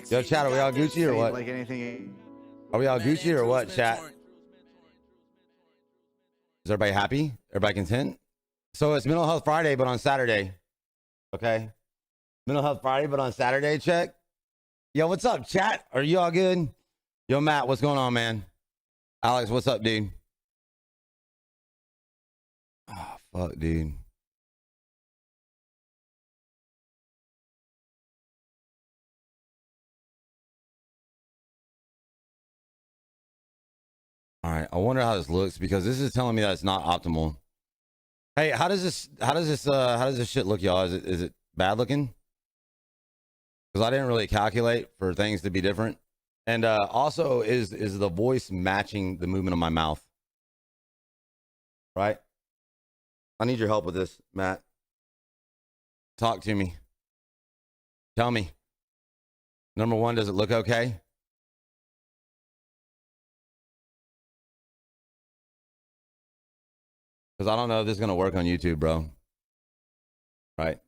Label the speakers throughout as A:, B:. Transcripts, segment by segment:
A: Yo, chat, are we all Gucci or what?
B: Like anything.
A: Are we all Gucci or what, chat? Is everybody happy? Everybody content? So it's Mental Health Friday, but on Saturday. Okay? Mental Health Friday, but on Saturday, check. Yo, what's up, chat? Are you all good? Yo, Matt, what's going on, man? Alex, what's up, dude? Oh, fuck, dude. All right, I wonder how this looks because this is telling me that it's not optimal. Hey, how does this shit look, y'all? Is it bad looking? Because I didn't really calculate for things to be different. And also, is the voice matching the movement of my mouth? Right? I need your help with this, Matt. Talk to me. Tell me. Number one, does it look okay? Because I don't know if this is going to work on YouTube, bro. Right?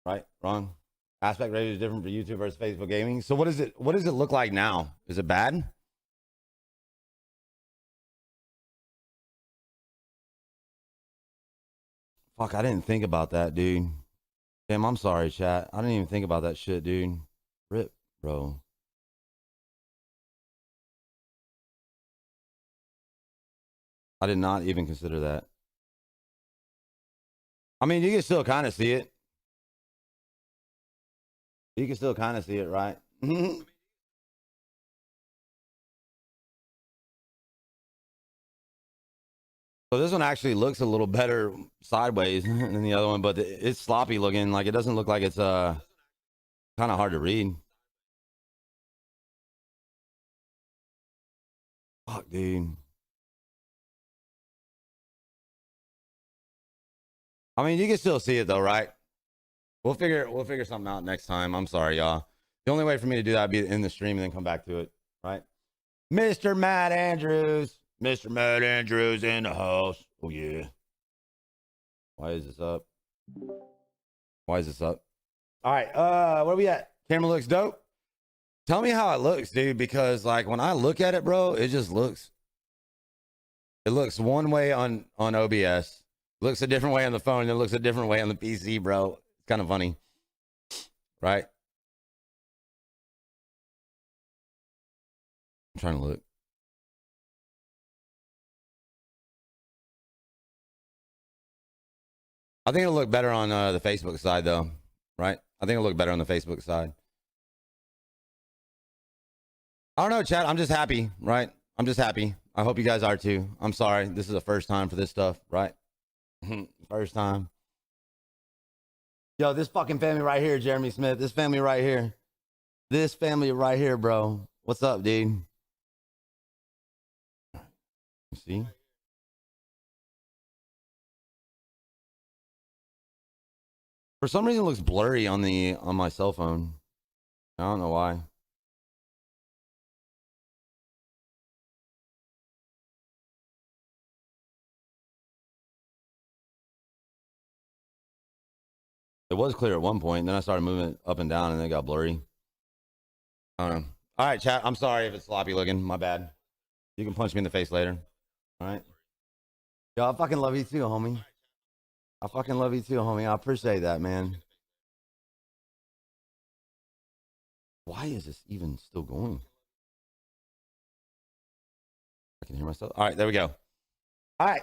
A: Right? Wrong? Aspect ratio is different for YouTube versus Facebook gaming. So what does it look like now? Is it bad? Fuck, I didn't think about that, dude. Damn, I'm sorry, chat. I didn't even think about that shit, dude. Rip, bro. I did not even consider that. I mean, you can still kind of see it. You can still kind of see it, right? So this one actually looks a little better sideways than the other one, but it's sloppy looking. Like, it doesn't look like it's kind of hard to read. Fuck, dude. I mean, you can still see it though, right? We'll figure something out next time. I'm sorry, y'all. The only way for me to do that would be in the stream and then come back to it, right? Mr. Matt Andrews. Mr. Matt Andrews in the house. Oh, yeah. Why is this up? Why is this up? All right, where are we at? Camera looks dope. Tell me how it looks, dude, because like when I look at it, bro, it just looks. It looks one way on OBS. Looks a different way on the phone, and it looks a different way on the PC, bro. It's kind of funny, right? I'm trying to look. I think it'll look better on the Facebook side, though, right? I think it'll look better on the Facebook side. I don't know, chat. I'm just happy, right? I'm just happy. I hope you guys are too. I'm sorry. This is the first time for this stuff, right? First time. Yo, this fucking family right here, Jeremy Smith. This family right here. This family right here, bro. What's up, dude? See? For some reason, it looks blurry on my cell phone. I don't know why. It was clear at one point, and then I started moving it up and down, and then it got blurry. I don't know. All right, chat. I'm sorry if it's sloppy looking. My bad. You can punch me in the face later. All right. Yo, I fucking love you too, homie. I fucking love you too, homie. I appreciate that, man. Why is this even still going? I can hear myself. All right, there we go. All right.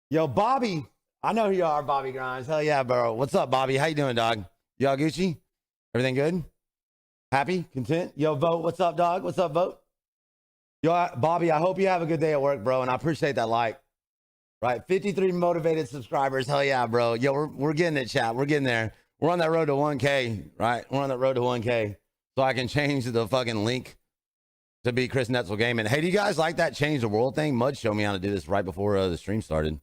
A: Yo, Bobby. I know who you are, Bobby Grimes. Hell yeah, bro. What's up, Bobby? How you doing, dog? Y'all Gucci? Everything good? Happy? Content? Yo, Vote. What's up, dog? What's up, Vote? Yo, Bobby, I hope you have a good day at work, bro, and I appreciate that like. Right, 53 motivated subscribers. Hell yeah, bro. Yo, we're getting it, chat. We're getting there. We're on that road to 1K, right? We're on that road to 1K. So I can change the fucking link to be Chris Netzel Gaming. Hey, do you guys like that change the world thing? Mud showed me how to do this right before the stream started.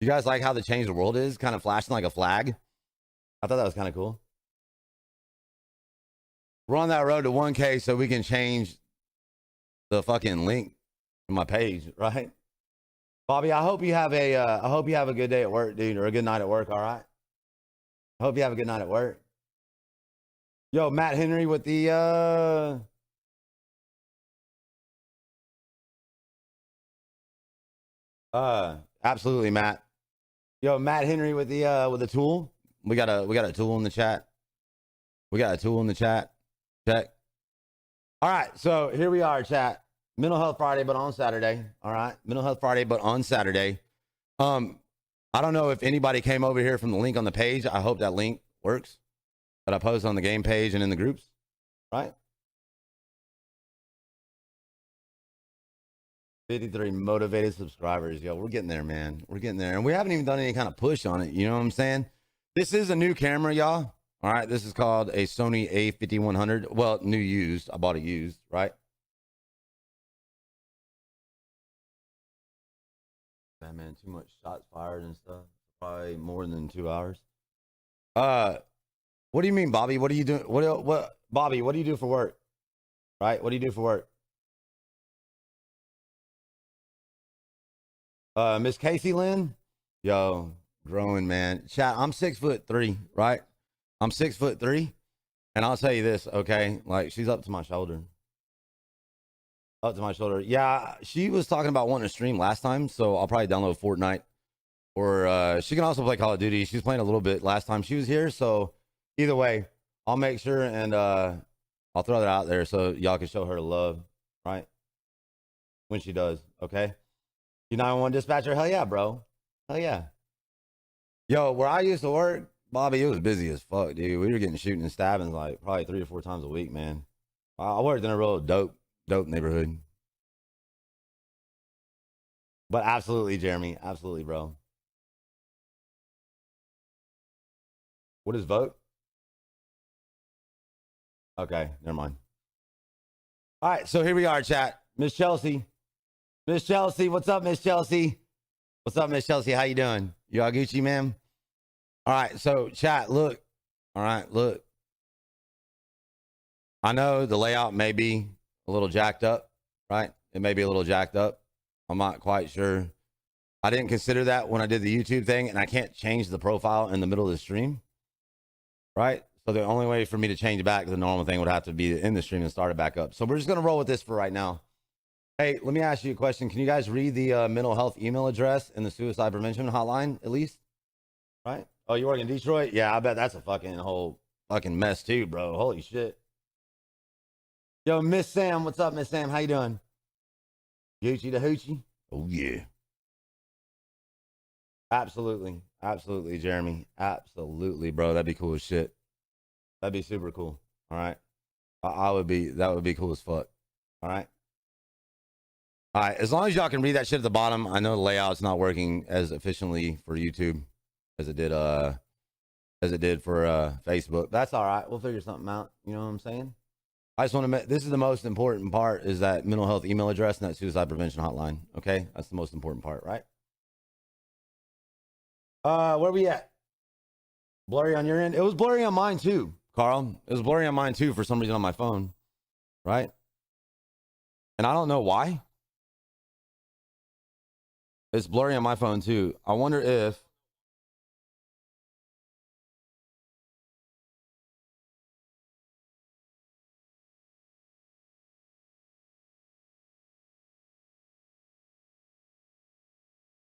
A: You guys like how the change the world is? Kind of flashing like a flag. I thought that was kind of cool. We're on that road to 1K so we can change the fucking link to my page, right? Bobby, I hope you have a good day at work, dude, or a good night at work. All right. I hope you have a good night at work. Yo, Matt Henry with the absolutely, Matt. Yo, Matt Henry with the tool. We got a tool in the chat. We got a tool in the chat. Check. All right, so here we are, chat. Mental Health Friday, but on Saturday. All right, Mental Health Friday, but on Saturday. I don't know if anybody came over here from the link on the page. I hope that link works that I post on the game page and in the groups, right? 53 motivated subscribers. Yo, we're getting there, man. We're getting there. And we haven't even done any kind of push on it. You know what I'm saying? This is a new camera, y'all. All right, this is called a Sony A5100. Well, new used. I bought it used, right? Yeah, man, too much shots fired and stuff. Probably more than 2 hours. What do you mean, Bobby? What are you doing? What, Bobby? What do you do for work? Right? What do you do for work? Miss Casey Lynn, yo, growing, man. Chat, I'm 6'3", right? I'm 6'3", and I'll tell you this, okay? Like, she's up to my shoulder. Up to my shoulder. Yeah, she was talking about wanting to stream last time, so I'll probably download Fortnite. Or she can also play Call of Duty. She was playing a little bit last time she was here, so either way, I'll make sure and I'll throw that out there so y'all can show her love, right? When she does, okay? You 911 dispatcher? Hell yeah, bro. Hell yeah. Yo, where I used to work, Bobby, it was busy as fuck, dude. We were getting shooting and stabbing like probably 3 or 4 times a week, man. I worked in a real dope neighborhood. But absolutely, Jeremy. Absolutely, bro. What is vote? Okay, never mind. All right, so here we are, chat. Miss Chelsea. Miss Chelsea, what's up, Miss Chelsea? What's up, Miss Chelsea? How you doing? You all Gucci, ma'am? All right, so chat, look. All right, look. I know the layout may be a little jacked up, right? It may be a little jacked up. I'm not quite sure. I didn't consider that when I did the YouTube thing, and I can't change the profile in the middle of the stream, right? So the only way for me to change it back to the normal thing would have to be in the stream and start it back up. So we're just going to roll with this for right now. Hey, let me ask you a question. Can you guys read the mental health email address in the suicide prevention hotline, at least? Right? Oh, you work in Detroit? Yeah, I bet that's a whole fucking mess too, bro. Holy shit. Yo, Miss Sam, what's up, Miss Sam? How you doing? Gucci the hoochie? Oh, yeah. Absolutely. Absolutely, Jeremy. Absolutely, bro. That'd be cool as shit. That'd be super cool. All right. That would be cool as fuck. All right. All right. As long as y'all can read that shit at the bottom. I know the layout's not working as efficiently for YouTube as it did for Facebook. That's all right. We'll figure something out. You know what I'm saying? I just want to this is the most important part, is that mental health email address and that suicide prevention hotline. Okay? That's the most important part, right? Where we at? Blurry on your end? It was blurry on mine too, Carl. It was blurry on mine too for some reason on my phone, right? And I don't know why. It's blurry on my phone too. I wonder if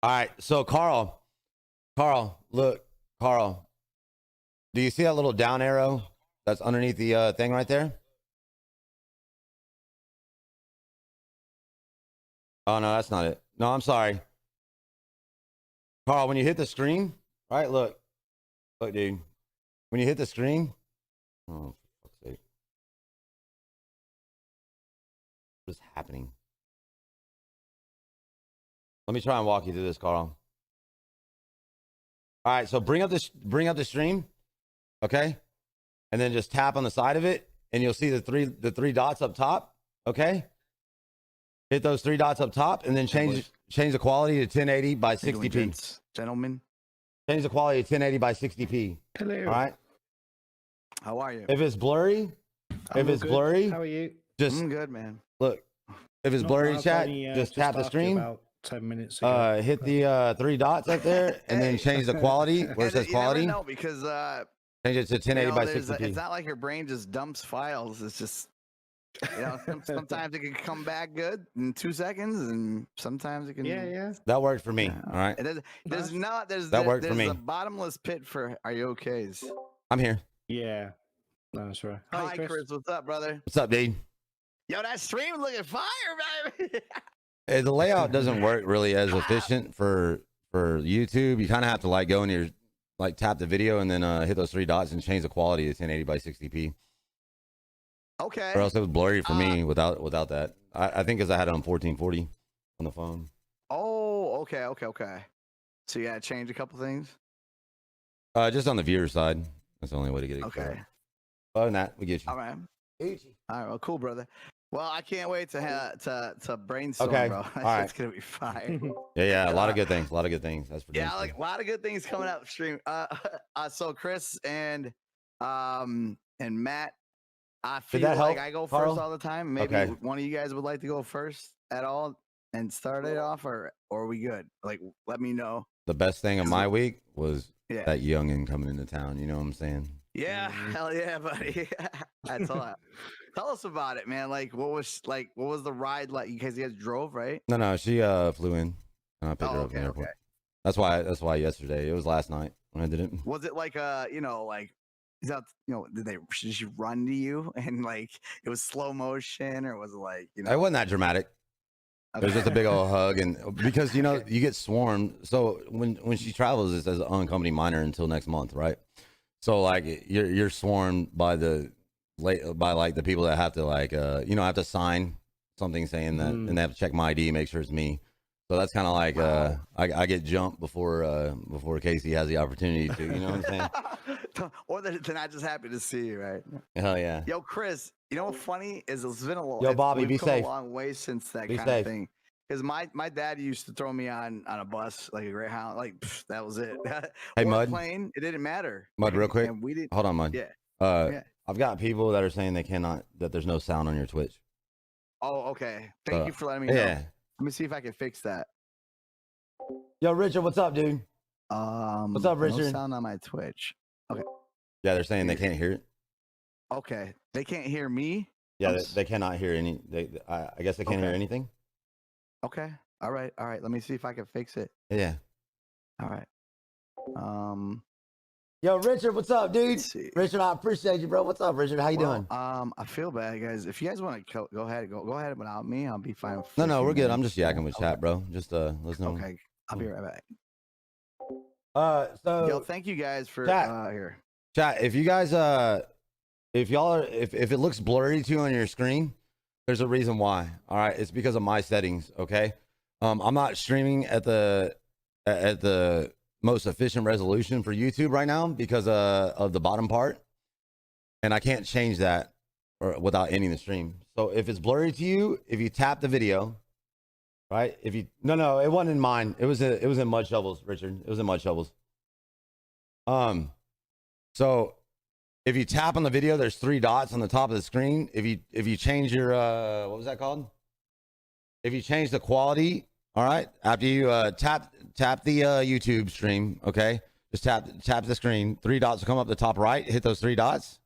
A: all right, so Carl, look, Carl, do you see that little down arrow that's underneath the thing right there? Oh, no, that's not it. No, I'm sorry. Carl, when you hit the screen, right, look, dude, when you hit the screen, oh, for fuck's sake. What is happening? Let me try and walk you through this, Carl. All right, so bring up the stream, okay? And then just tap on the side of it, and you'll see the three dots up top, okay? Hit those 3 dots up top, and then change the quality to 1080 by 60p.
B: Gentlemen.
A: Change the quality to 1080 by 60p.
B: Hello.
A: All right.
B: How are you?
A: If it's blurry,
C: How are you?
A: just
B: I'm good, man.
A: look. If it's blurry, chat, just tap the screen.
C: 10 minutes ago.
A: Hit the 3 dots up there, and then change the quality where it says quality.
B: No, because
A: Change it to 1080 by 60p.
B: it's not like your brain just dumps files. It's just sometimes it can come back good in 2 seconds, and sometimes it can.
C: Yeah.
A: That worked for me. All right,
B: There's
A: worked for me.
B: a bottomless pit for are you okays?
A: I'm here.
C: Yeah. No, that's right.
B: Hi, Chris. What's up, brother?
A: What's up, dude?
B: Yo, that stream looking fire, baby.
A: Hey, the layout doesn't work really as efficient for YouTube. You kind of have to like go in your tap the video and then hit those 3 dots and change the quality to 1080 by 60p.
B: Okay.
A: Or else it was blurry for me without that. I think because I had it on 1440 on the phone.
B: Oh, okay. So you gotta change a couple things.
A: Just on the viewer side. That's the only way to get it.
B: Okay.
A: Correct. Other than that, we get you.
B: All right. All right. Well, cool, brother. Well, I can't wait to brainstorm,
A: Okay.
B: bro.
A: All right.
B: It's gonna be fire.
A: Yeah. A lot of good things. A lot of good things. That's for
B: Yeah,
A: damn
B: like
A: sure.
B: a lot of good things coming out the stream. So Chris and Matt, I feel
A: that
B: like
A: help,
B: I go
A: Carl?
B: first all the time. Maybe
A: Okay.
B: one of you guys would like to go first at all and start it off, or are we good? Like, let me know.
A: The best thing of my week was
B: Yeah.
A: that youngin coming into town. You know what I'm saying?
B: Yeah, hell yeah, buddy. That's all. Tell us about it, man. Like, what was the ride like? You guys drove, right?
A: No. She flew in and I picked her up from the airport. That's why yesterday. It was last night when I did it.
B: Was it like is that did she run to you and like it was slow motion, or was it like
A: It wasn't that dramatic. It was just a big old hug, and because you get swarmed. So when she travels, it's as an unaccompanied minor until next month, right? So like you're swarmed by the people that have to have to sign something saying that, and they have to check my ID, make sure it's me. So that's kind of like I get jumped before Casey has the opportunity to. You know what I'm saying?
B: Or they're not just happy to see you, right?
A: Hell yeah.
B: Yo, Chris, you know what's funny is it's been a long.
A: Yo, Bobby,
B: we've
A: be
B: come
A: safe.
B: a long way since that
A: Be
B: kind
A: safe.
B: of thing. Because my dad used to throw me on a bus, like a Greyhound, like that was it.
A: Hey,
B: or
A: Mud.
B: a plane, it didn't matter.
A: Mud, real quick.
B: And we didn't.
A: Hold on, Mud.
B: Yeah.
A: Yeah. I've got people that are saying that there's no sound on your Twitch.
B: Oh, okay. Thank you for letting me know.
A: Yeah.
B: Let me see if I can fix that.
A: Yo, Richard, what's up, dude? What's up, Richard?
B: No sound on my Twitch. Okay.
A: Yeah, they're saying they can't hear it.
B: Okay. They can't hear me.
A: Yeah, they cannot hear any. I guess they can't hear anything.
B: Okay. All right. Let me see if I can fix it.
A: Yeah.
B: All right.
A: Yo, Richard, what's up, dude?
B: Let's see.
A: Richard, I appreciate you, bro. What's up, Richard? How you doing?
B: I feel bad, guys. If you guys want to go ahead without me. I'll be fine.
A: No, we're good. I'm just yakking with chat, bro. Just listen.
B: Okay. I'll be right back.
A: So
B: Yo, thank you guys for
A: chat.
B: here.
A: Chat, if you guys if it looks blurry to you on your screen, there's a reason why. All right, it's because of my settings. Okay, I'm not streaming at the most efficient resolution for YouTube right now because of the bottom part, and I can't change that without ending the stream. So if it's blurry to you, if you tap the video, right? If you no, it wasn't in mine. It was in Mud Shovels, Richard. It was in Mud Shovels. So if you tap on the video, there's 3 dots on the top of the screen. If you change your what was that called? If you change the quality, all right, after you tap the YouTube stream, okay, just tap the screen. 3 dots will come up the top right. Hit those 3 dots,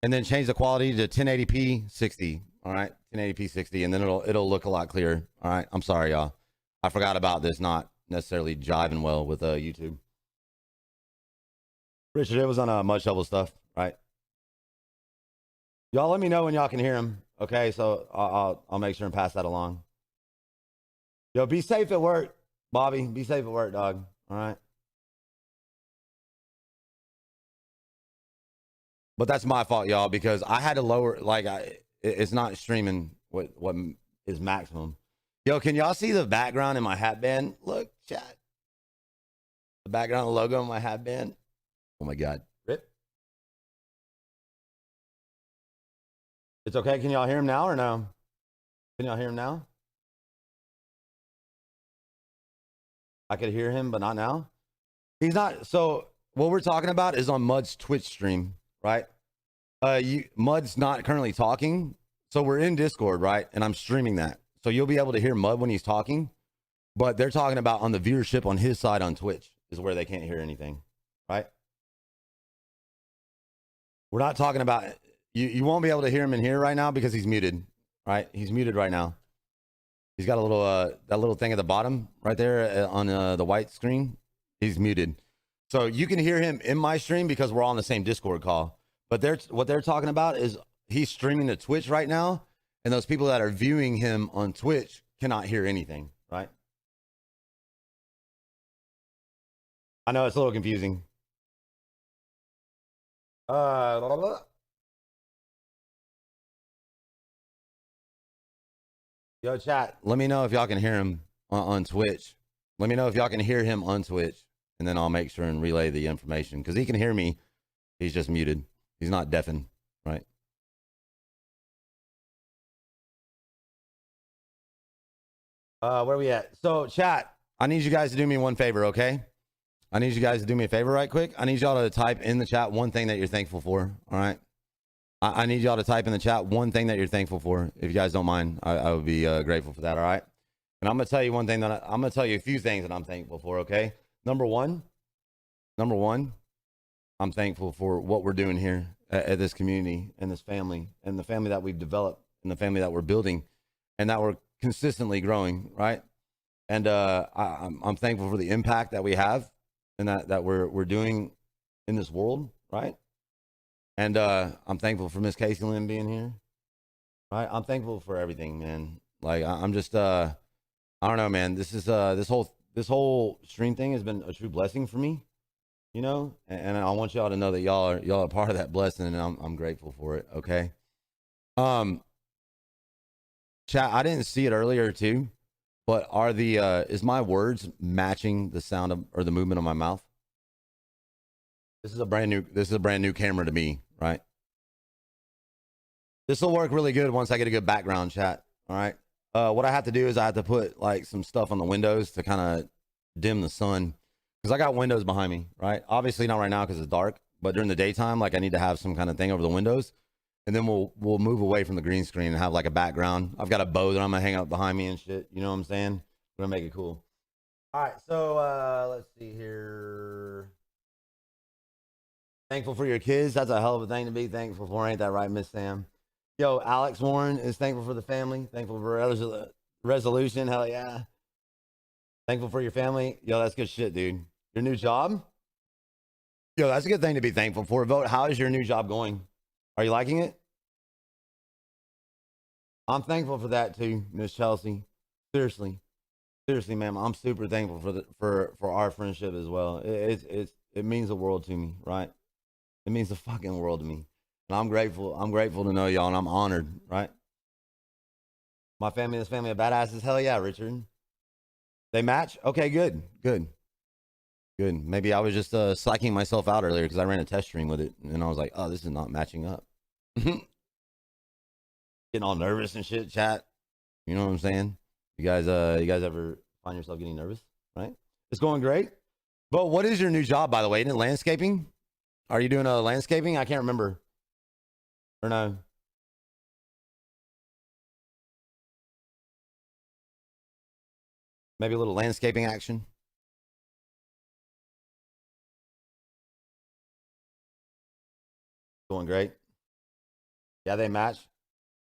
A: and then change the quality to 1080p 60. All right, 1080p 60, and then it'll look a lot clearer. All right, I'm sorry, y'all. I forgot about this not necessarily jiving well with YouTube. Richard, it was on Mud Shovel stuff, right? Y'all let me know when y'all can hear him, okay? So I'll make sure and pass that along. Yo, be safe at work, Bobby. Be safe at work, dog. All right. But that's my fault, y'all, because I had to lower. It's not streaming what is maximum. Yo, can y'all see the background in my hat band? Look, chat. The background logo in my hat band. Oh my God. Rip. It's okay. Can y'all hear him now or no? Can y'all hear him now? I could hear him, but not now. He's not. So what we're talking about is on Mud's Twitch stream, right? Mud's not currently talking. So we're in Discord, right? And I'm streaming that. So you'll be able to hear Mud when he's talking. But they're talking about on the viewership on his side on Twitch is where they can't hear anything, right? We're not talking about you won't be able to hear him in here right now because he's muted, right? He's muted right now. He's got a little that little thing at the bottom right there on the white screen. He's muted. So you can hear him in my stream because we're all on the same Discord call. But what they're talking about is he's streaming to Twitch right now, and those people that are viewing him on Twitch cannot hear anything, right? I know it's a little confusing. Blah, blah, blah. Yo, chat, let me know if y'all can hear him on Twitch. Let me know if y'all can hear him on Twitch, and then I'll make sure and relay the information because he can hear me. He's just muted. He's not deafened, right? Where are we at? So, chat, I need you guys to do me one favor, okay? I need you guys to do me a favor right quick. I need y'all to type in the chat one thing that you're thankful for, all right? I need y'all to type in the chat one thing that you're thankful for. If you guys don't mind, I would be grateful for that, all right? And I'm going to tell you one thing I'm going to tell you a few things that I'm thankful for, okay? Number one, I'm thankful for what we're doing here at this community and this family and the family that we've developed and the family that we're building and that we're consistently growing, right? And I'm thankful for the impact that we have and that we're doing in this world, right? And I'm thankful for Miss Casey Lynn being here, right? I'm thankful for everything, man. Like I'm just I don't know, man. This is this whole stream thing has been a true blessing for me, you know. And I want y'all to know that y'all are part of that blessing, and I'm grateful for it. Okay. Chat, I didn't see it earlier too, but are the is my words matching the sound of or the movement of my mouth? This is a brand new camera to me, right? This will work really good once I get a good background, chat. All right. What I have to do is I have to put like some stuff on the windows to kind of dim the sun because I got windows behind me, right? Obviously not right now because it's dark, but during the daytime, like I need to have some kind of thing over the windows, and then we'll move away from the green screen and have like a background. I've got a bow that I'm gonna hang out behind me and shit. You know what I'm saying? We're gonna make it cool. All right, so let's see here. Thankful for your kids. That's a hell of a thing to be thankful for, ain't that right, Miss Sam? Yo, Alex Warren is thankful for the family. Thankful for resolution. Hell yeah. Thankful for your family. Yo, that's good shit, dude. Your new job? Yo, that's a good thing to be thankful for. Vote, how is your new job going? Are you liking it? I'm thankful for that too, Miss Chelsea. Seriously, ma'am. I'm super thankful for our friendship as well. It means the world to me, right? It means the fucking world to me. And I'm grateful to know y'all, and I'm honored, right? My family, this family of badasses, hell yeah, Richard. They match? Okay, good. Maybe I was just psyching myself out earlier because I ran a test stream with it, and I was like, oh, this is not matching up. Getting all nervous and shit, chat. You know what I'm saying? You guys ever find yourself getting nervous, right? It's going great. But what is your new job, by the way? Isn't it landscaping? Are you doing landscaping? I can't remember. Or no? Maybe a little landscaping action. Going great. Yeah, they match.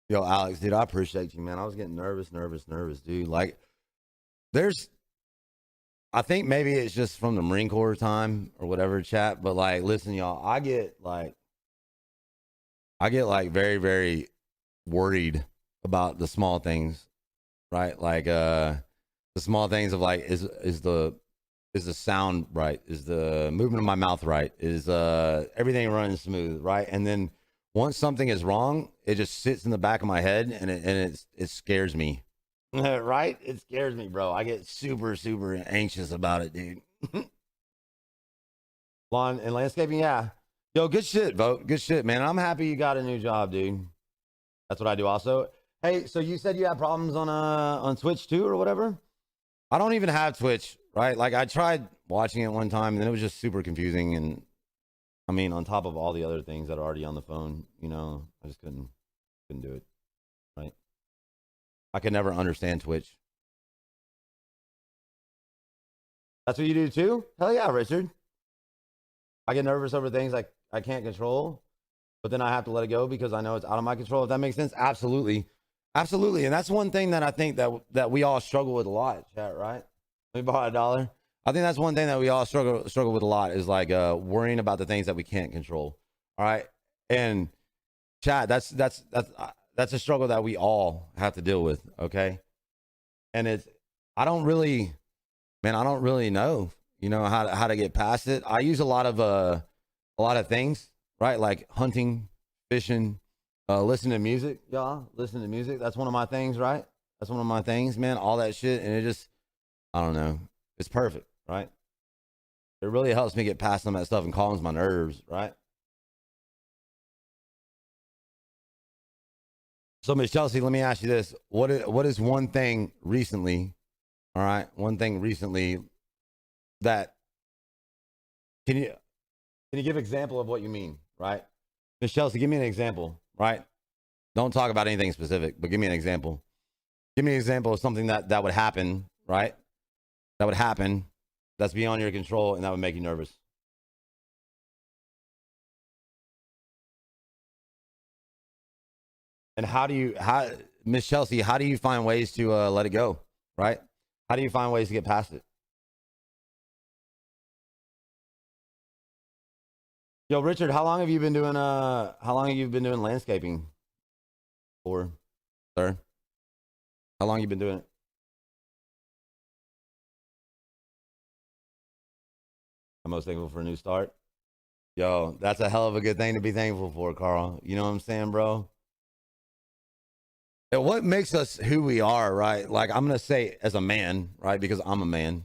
A: Yo, Alex, dude, I appreciate you, man. I was getting nervous, dude. Like, I think maybe it's just from the Marine Corps time or whatever, chat. But like, listen, y'all, I get like very, very worried about the small things, right? Like, the small things of like, is the sound right? Is the movement of my mouth right? Is everything running smooth, right? And then once something is wrong, it just sits in the back of my head and it scares me. Right? It scares me, bro. I get super, super anxious about it, dude. Lawn and landscaping, yeah. Yo, good shit, Vote. Good shit, man. I'm happy you got a new job, dude. That's what I do also. Hey, so you said you had problems on Twitch too or whatever? I don't even have Twitch, right? Like I tried watching it one time and then it was just super confusing, and I mean, on top of all the other things that are already on the phone, you know, I just couldn't do it, right? I could never understand Twitch. That's what you do too? Hell yeah, Richard. I get nervous over things I can't control, but then I have to let it go because I know it's out of my control. If that makes sense, absolutely, absolutely. And that's one thing that I think that we all struggle with a lot, chat. Right? Let me borrow $1. I think that's one thing that we all struggle with a lot is like worrying about the things that we can't control. All right, and chat, that's a struggle that we all have to deal with. Okay, and I don't really know, how to get past it. I use a lot of things, right? Like hunting, fishing, listening to music, y'all. Listen to music. That's one of my things, right? That's one of my things, man. All that shit, and it just, I don't know. It's perfect, right? It really helps me get past some of that stuff and calms my nerves, right? So, Miss Chelsea, let me ask you this: what is one thing recently? All right, one thing recently that can you give an example of what you mean, right? Miss Chelsea, give me an example, right? Don't talk about anything specific, but give me an example. Give me an example of something that would happen, right? That would happen, that's beyond your control, and that would make you nervous. And Miss Chelsea, how do you find ways to let it go, right? How do you find ways to get past it? Yo, Richard, how long have you been doing landscaping for, sir? How long have you been doing it? I'm most thankful for a new start. Yo, that's a hell of a good thing to be thankful for, Carl. You know what I'm saying, bro? And what makes us who we are, right? Like, I'm going to say as a man, right? Because I'm a man,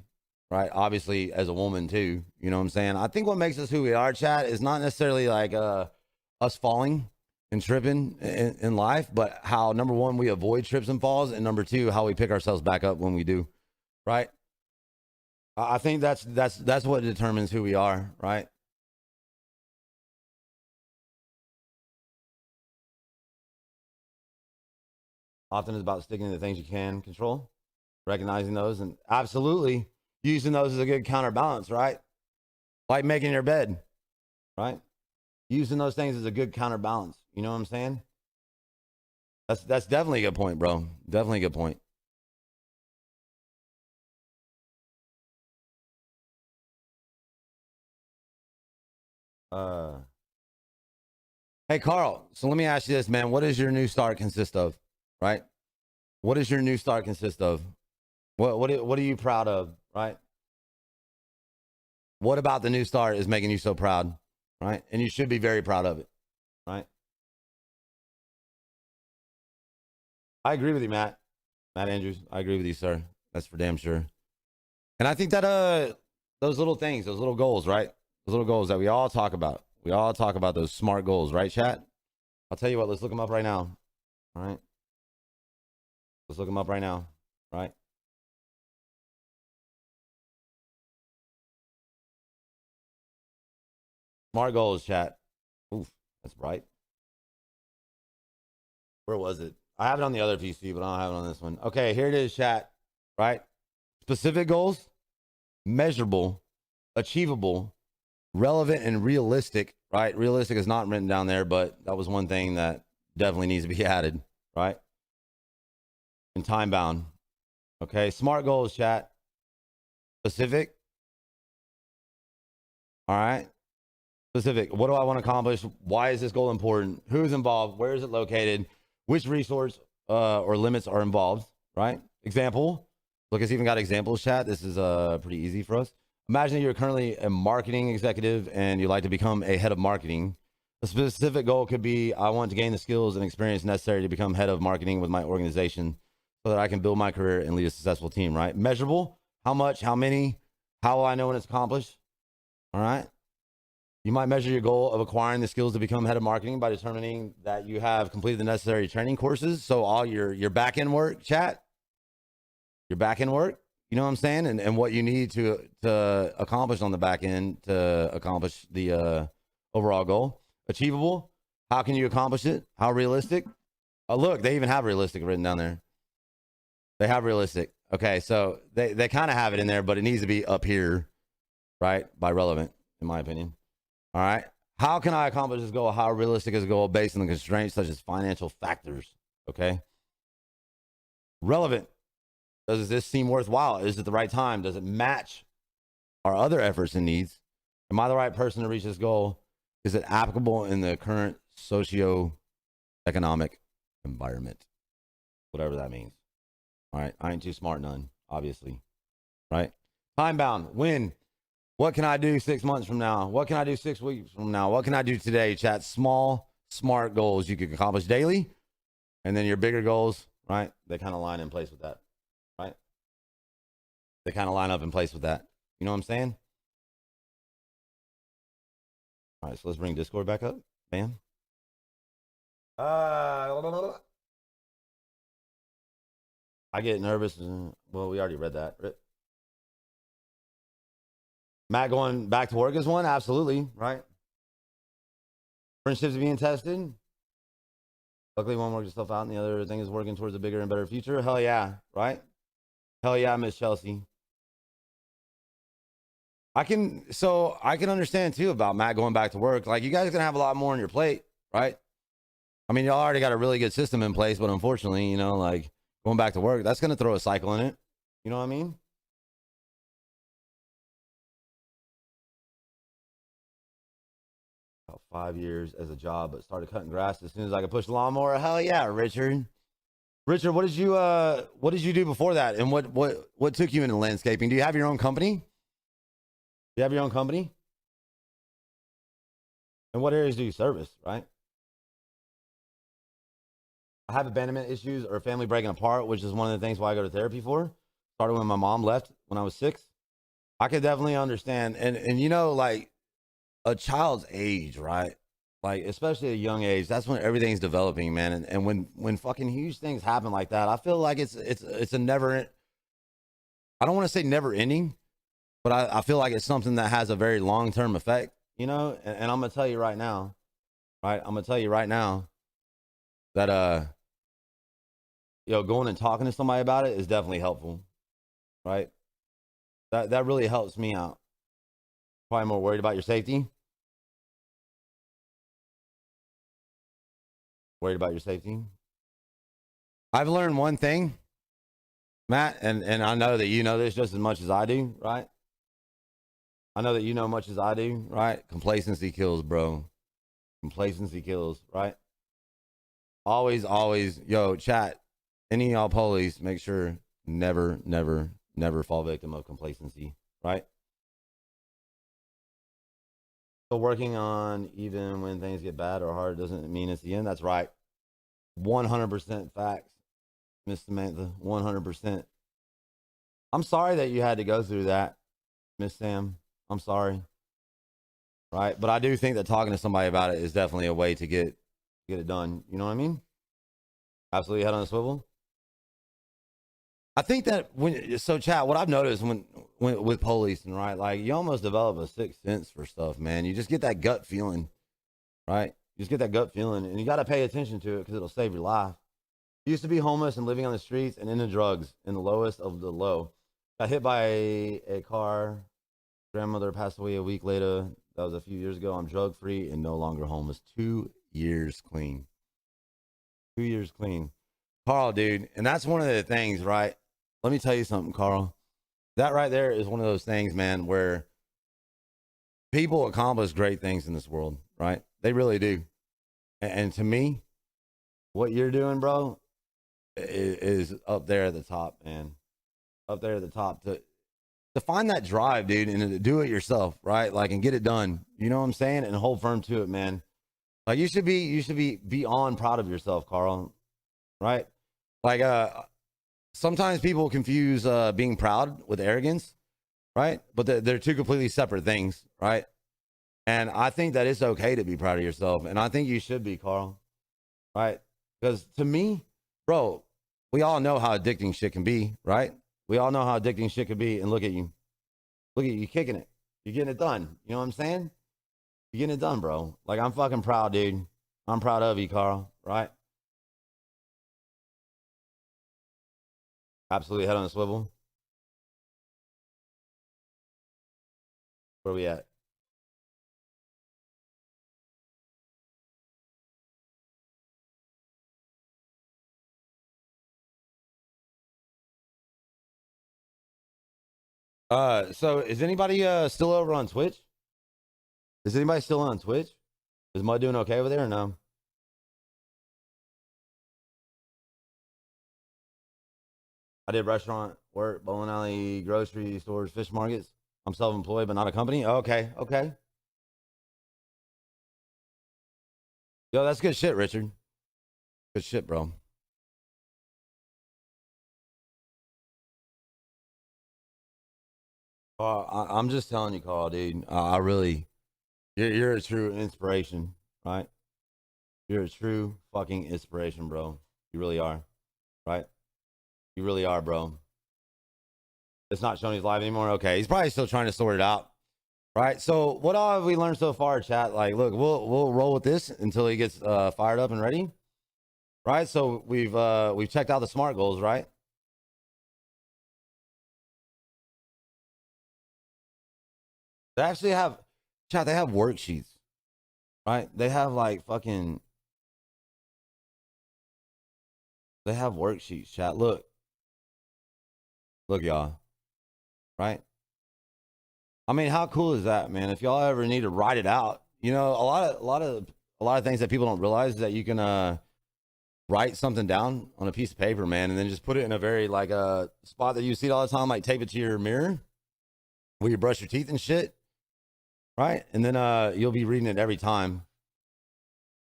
A: right? Obviously, as a woman, too. You know what I'm saying? I think what makes us who we are, chat, is not necessarily like us falling and tripping in life, but how, number one, we avoid trips and falls, and number two, how we pick ourselves back up when we do, right? I think that's what determines who we are, right? Often it's about sticking to the things you can control, recognizing those, and absolutely using those as a good counterbalance, right? Like making your bed, right? Using those things as a good counterbalance. You know what I'm saying? That's definitely a good point, bro. Definitely a good point. Hey, Carl. So let me ask you this, man. What does your new start consist of? Right? What does your new start consist of? What are you proud of? Right? What about the new start is making you so proud? Right? And you should be very proud of it. Right? I agree with you, Matt Andrews. I agree with you, sir. That's for damn sure. And I think that those little things, those little goals, right? Those little goals that we all talk about. We all talk about those SMART goals, right, chat? I'll tell you what, let's look them up right now. All right? Let's look them up right now, right? SMART goals, chat. Oof, that's bright. Where was it? I have it on the other PC, but I don't have it on this one. Okay, here it is, chat. Right? Specific goals, measurable, achievable, relevant, and realistic. Right? Realistic is not written down there, but that was one thing that definitely needs to be added. Right? And time bound. Okay, SMART goals, chat. Specific. All right. Specific. What do I want to accomplish? Why is this goal important? Who's involved? Where is it located? Which resource or limits are involved? Right? Example. Look, it's even got examples, chat. This is pretty easy for us. Imagine that you're currently a marketing executive and you'd like to become a head of marketing. A specific goal could be, I want to gain the skills and experience necessary to become head of marketing with my organization so that I can build my career and lead a successful team, right? Measurable. How much? How many? How will I know when it's accomplished? All right. You might measure your goal of acquiring the skills to become head of marketing by determining that you have completed the necessary training courses. So all your back end work, chat, your back end work, you know what I'm saying? And what you need to accomplish on the back end to accomplish the overall goal. Achievable. How can you accomplish it? How realistic? Oh, look, they even have realistic written down there. They have realistic. Okay, so they kind of have it in there, but it needs to be up here, right? By relevant, in my opinion. All right. How can I accomplish this goal? How realistic is a goal based on the constraints such as financial factors? Okay. Relevant. Does this seem worthwhile? Is it the right time? Does it match our other efforts and needs? Am I the right person to reach this goal? Is it applicable in the current socio-economic environment? Whatever that means. All right. I ain't too smart none, obviously. Right? Time bound. When? What can I do 6 months from now? What can I do 6 weeks from now? What can I do today? Chat. Small, smart goals you can accomplish daily. And then your bigger goals, right? They kind of line in place with that. Right? They kind of line up in place with that. You know what I'm saying? All right, so let's bring Discord back up. Bam. I get nervous. Well, we already read that. Matt going back to work is one? Absolutely, right? Friendships being tested. Luckily, one works itself out, and the other thing is working towards a bigger and better future. Hell yeah, right? Hell yeah, Miss Chelsea. I can understand too about Matt going back to work. Like, you guys are gonna have a lot more on your plate, right? I mean, y'all already got a really good system in place, but unfortunately, you know, like going back to work, that's gonna throw a cycle in it. You know what I mean? About 5 years as a job, but started cutting grass as soon as I could push the lawnmower. Hell yeah, Richard. Richard, what did you do before that? And what took you into landscaping? Do you have your own company? Do you have your own company? And what areas do you service, right? I have abandonment issues or family breaking apart, which is one of the things why I go to therapy for. Started when my mom left when I was 6. I could definitely understand. And you know, like a child's age, right? Like, especially at a young age, that's when everything's developing, man. And when fucking huge things happen like that, I feel like it's a never, I don't want to say never ending, but I feel like it's something that has a very long-term effect, you know? And I'm going to tell you right now, right? I'm going to tell you right now that, going and talking to somebody about it is definitely helpful, right? That really helps me out. Probably more worried about your safety. Worried about your safety. I've learned one thing, Matt, and I know that you know this just as much as I do, right? I know that you know much as I do, right? Complacency kills, bro. Complacency kills, right? Always, yo, chat, any of y'all police, make sure never fall victim of complacency, right? So working on even when things get bad or hard doesn't mean it's the end. That's right. 100% facts, Miss Samantha. 100%. I'm sorry that you had to go through that, Miss Sam. I'm sorry. Right? But I do think that talking to somebody about it is definitely a way to get it done. You know what I mean? Absolutely head on a swivel. I think that chat, what I've noticed when with policing, right? Like, you almost develop a sixth sense for stuff, man. You just get that gut feeling, right? You just get that gut feeling, and you got to pay attention to it because it'll save your life. I used to be homeless and living on the streets and into drugs in the lowest of the low. Got hit by a car. Grandmother passed away a week later. That was a few years ago. I'm drug free and no longer homeless. 2 years clean. 2 years clean. Carl, dude, and that's one of the things, right? Let me tell you something, Carl. That right there is one of those things, man, where people accomplish great things in this world, right? They really do. And to me, what you're doing, bro, is up there at the top, man. Up there at the top to find that drive, dude, and to do it yourself, right? Like, and get it done. You know what I'm saying? And hold firm to it, man. Like, you should be beyond proud of yourself, Carl. Right? Like, sometimes people confuse being proud with arrogance, right? But they're two completely separate things, right? And I think that it's okay to be proud of yourself, and I think you should be, Carl, right? Because to me, bro, we all know how addicting shit can be, right? We all know how addicting shit can be, and look at you kicking it, you're getting it done. You know what I'm saying? You're getting it done, bro. Like, I'm fucking proud, dude. I'm proud of you, Carl, right? Absolutely head on a swivel. Where are we at? So is anybody still over on Twitch? Is anybody still on Twitch? Is Mud doing okay over there or no? I did restaurant work, bowling alley, grocery stores, fish markets. I'm self-employed, but not a company. Okay, okay. Yo, that's good shit, Richard. Good shit, bro. I'm just telling you, Carl, dude. I really, you're a true inspiration, right? You're a true fucking inspiration, bro. You really are, right? You really are, bro. It's not showing he's live anymore. Okay, he's probably still trying to sort it out, right? So, what all have we learned so far, chat? Like, look, we'll roll with this until he gets fired up and ready, right? So we've checked out the SMART goals, right? They actually have, chat. They have worksheets, right? They have like fucking. They have worksheets, chat. Look, y'all, right? I mean, how cool is that, man? If y'all ever need to write it out, you know, a lot of things that people don't realize is that you can write something down on a piece of paper, man, and then just put it in a very like a spot that you see all the time, like tape it to your mirror where you brush your teeth and shit, right? And then you'll be reading it every time.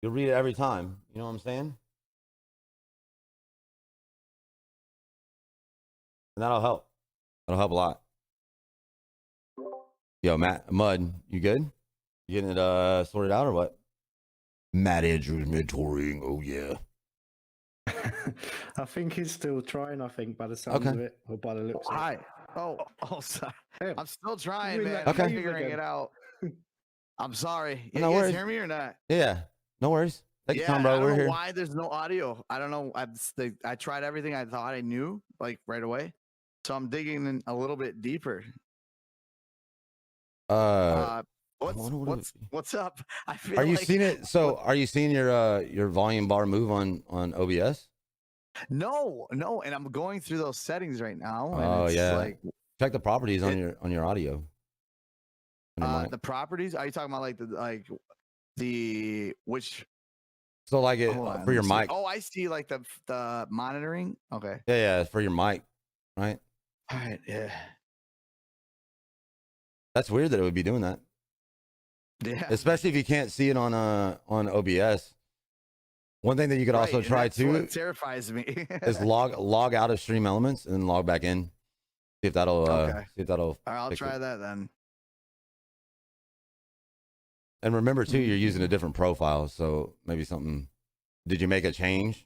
A: You'll read it every time. You know what I'm saying? And that'll help. That'll help a lot. Yo, Matt, Mud, you good? You getting it sorted out or what? Matt Andrews mentoring. Oh yeah.
C: I think he's still trying. I think by the sound of it, or by the looks.
B: Oh, hi. Oh, sorry.
C: Hey,
B: I'm still trying,
C: doing
B: man.
C: that
A: Okay.
B: I'm figuring
C: again.
B: it out. I'm sorry.
A: No
B: You guys
A: worries.
B: hear me or not?
A: Yeah. No worries. Take your time,
B: I
A: bro.
B: don't
A: We're
B: know
A: here.
B: why there's no audio. I don't know. I tried everything I thought I knew, like right away. So I'm digging in a little bit deeper. What's up? I feel
A: Are you
B: like,
A: seeing it? So are you seeing your volume bar move on OBS?
B: No, and I'm going through those settings right now. And
A: Oh
B: it's
A: yeah.
B: like
A: Check the properties on your audio. On your mic.
B: the properties. Are you talking about the which?
A: So like it
B: Hold on,
A: for your
B: let me see.
A: mic.
B: Oh, I see. Like the monitoring. Okay.
A: Yeah, for your mic, right?
B: All right. Yeah.
A: That's weird that it would be doing that,
B: Yeah.
A: especially if you can't see it on OBS. One thing that you could also
B: and
A: try
B: that's what
A: too
B: terrifies me.
A: is log out of Stream Elements and then log back in. See if that'll
B: Okay.
A: see if that'll.
B: All right, I'll
A: fix
B: try
A: it.
B: that then.
A: And remember too, you're using a different profile, so maybe something. Did you make a change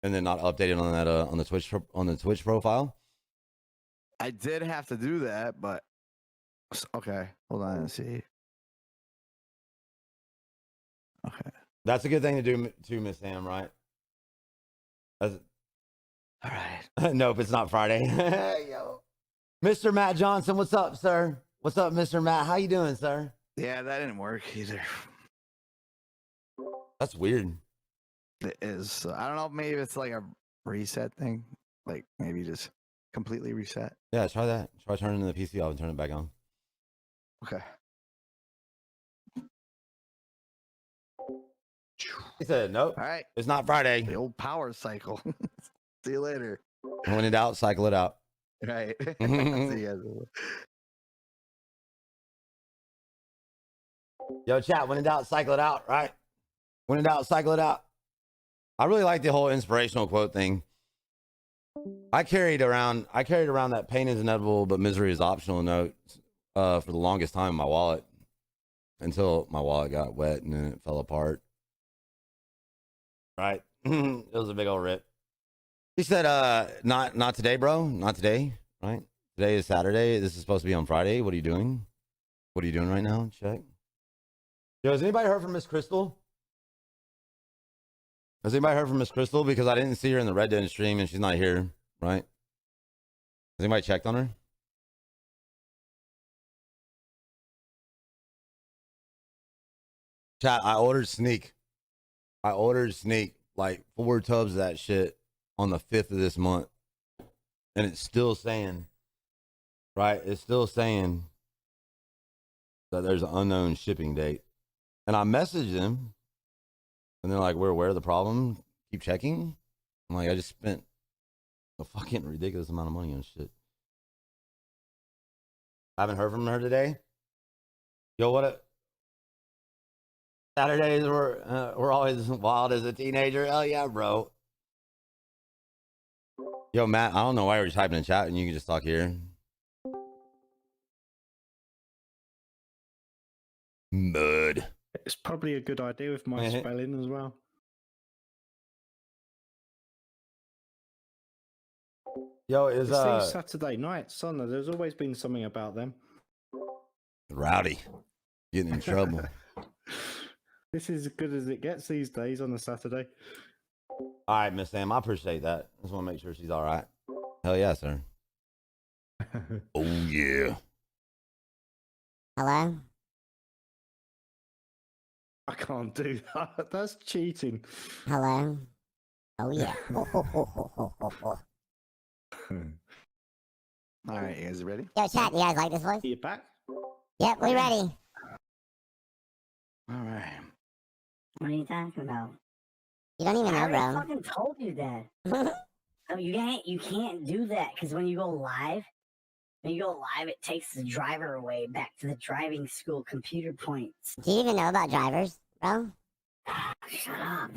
A: and then not update it on that on the Twitch profile?
B: I did have to do that, but okay. Hold on and see. Okay.
A: That's a good thing to do too, Miss Sam, right?
B: All right.
A: Nope, it's not Friday. Yo. Mr. Matt Johnson, what's up, sir? What's up, Mr. Matt? How you doing, sir?
B: Yeah, that didn't work either.
A: That's weird.
B: It is. So I don't know if maybe it's like a reset thing. Like maybe just completely reset.
A: Yeah, try that. Try turning the PC off and turn it back on.
B: Okay.
A: He said, nope,
B: All right.
A: it's not Friday.
B: The old power cycle. See you later.
A: When in doubt, cycle it out.
B: Right. See you guys.
A: Yo, chat, when in doubt, cycle it out, right? When in doubt, cycle it out. I really like the whole inspirational quote thing. I carried around that pain is inevitable, but misery is optional note for the longest time in my wallet until my wallet got wet and then it fell apart. Right? It was a big old rip. He said, not today, bro. Not today, right? Today is Saturday. This is supposed to be on Friday. What are you doing? What are you doing right now? Check. Yo, has anybody heard from Miss Crystal? Has anybody heard from Miss Crystal? Because I didn't see her in the Red Den stream and she's not here. right? Has anybody checked on her? Chat, I ordered Sneak. Like 4 tubs of that shit on the 5th of this month. And it's still saying, right? It's still saying that there's an unknown shipping date. And I messaged them, and they're like, we're aware of the problem. Keep checking. I'm like, I just spent a fucking ridiculous amount of money on shit. I haven't heard from her today. Yo, Saturdays were always wild as a teenager. Hell yeah, bro. Yo, Matt, I don't know why you're typing in chat and you can just talk here. Mud.
C: It's probably a good idea with my spelling as well.
A: Yo,
C: It's these Saturday nights, son. There's always been something about them.
A: Rowdy. Getting in trouble.
C: This is as good as it gets these days on a Saturday.
A: All right, Miss Sam, I appreciate that. Just want to make sure she's all right. Hell yeah, sir. Oh, yeah.
D: Hello?
C: I can't do that. That's cheating.
D: Hello? Oh, yeah.
B: All right, you guys ready?
D: Yo, chat, you guys like this voice?
C: You back?
D: Yep, we ready.
B: All right.
E: What are you talking about?
D: You don't even know,
E: I already
D: bro.
E: fucking told you that. No, you can't do that because when you go live, it takes the driver away back to the driving school computer points.
D: Do you even know about drivers, bro?
E: Shut up.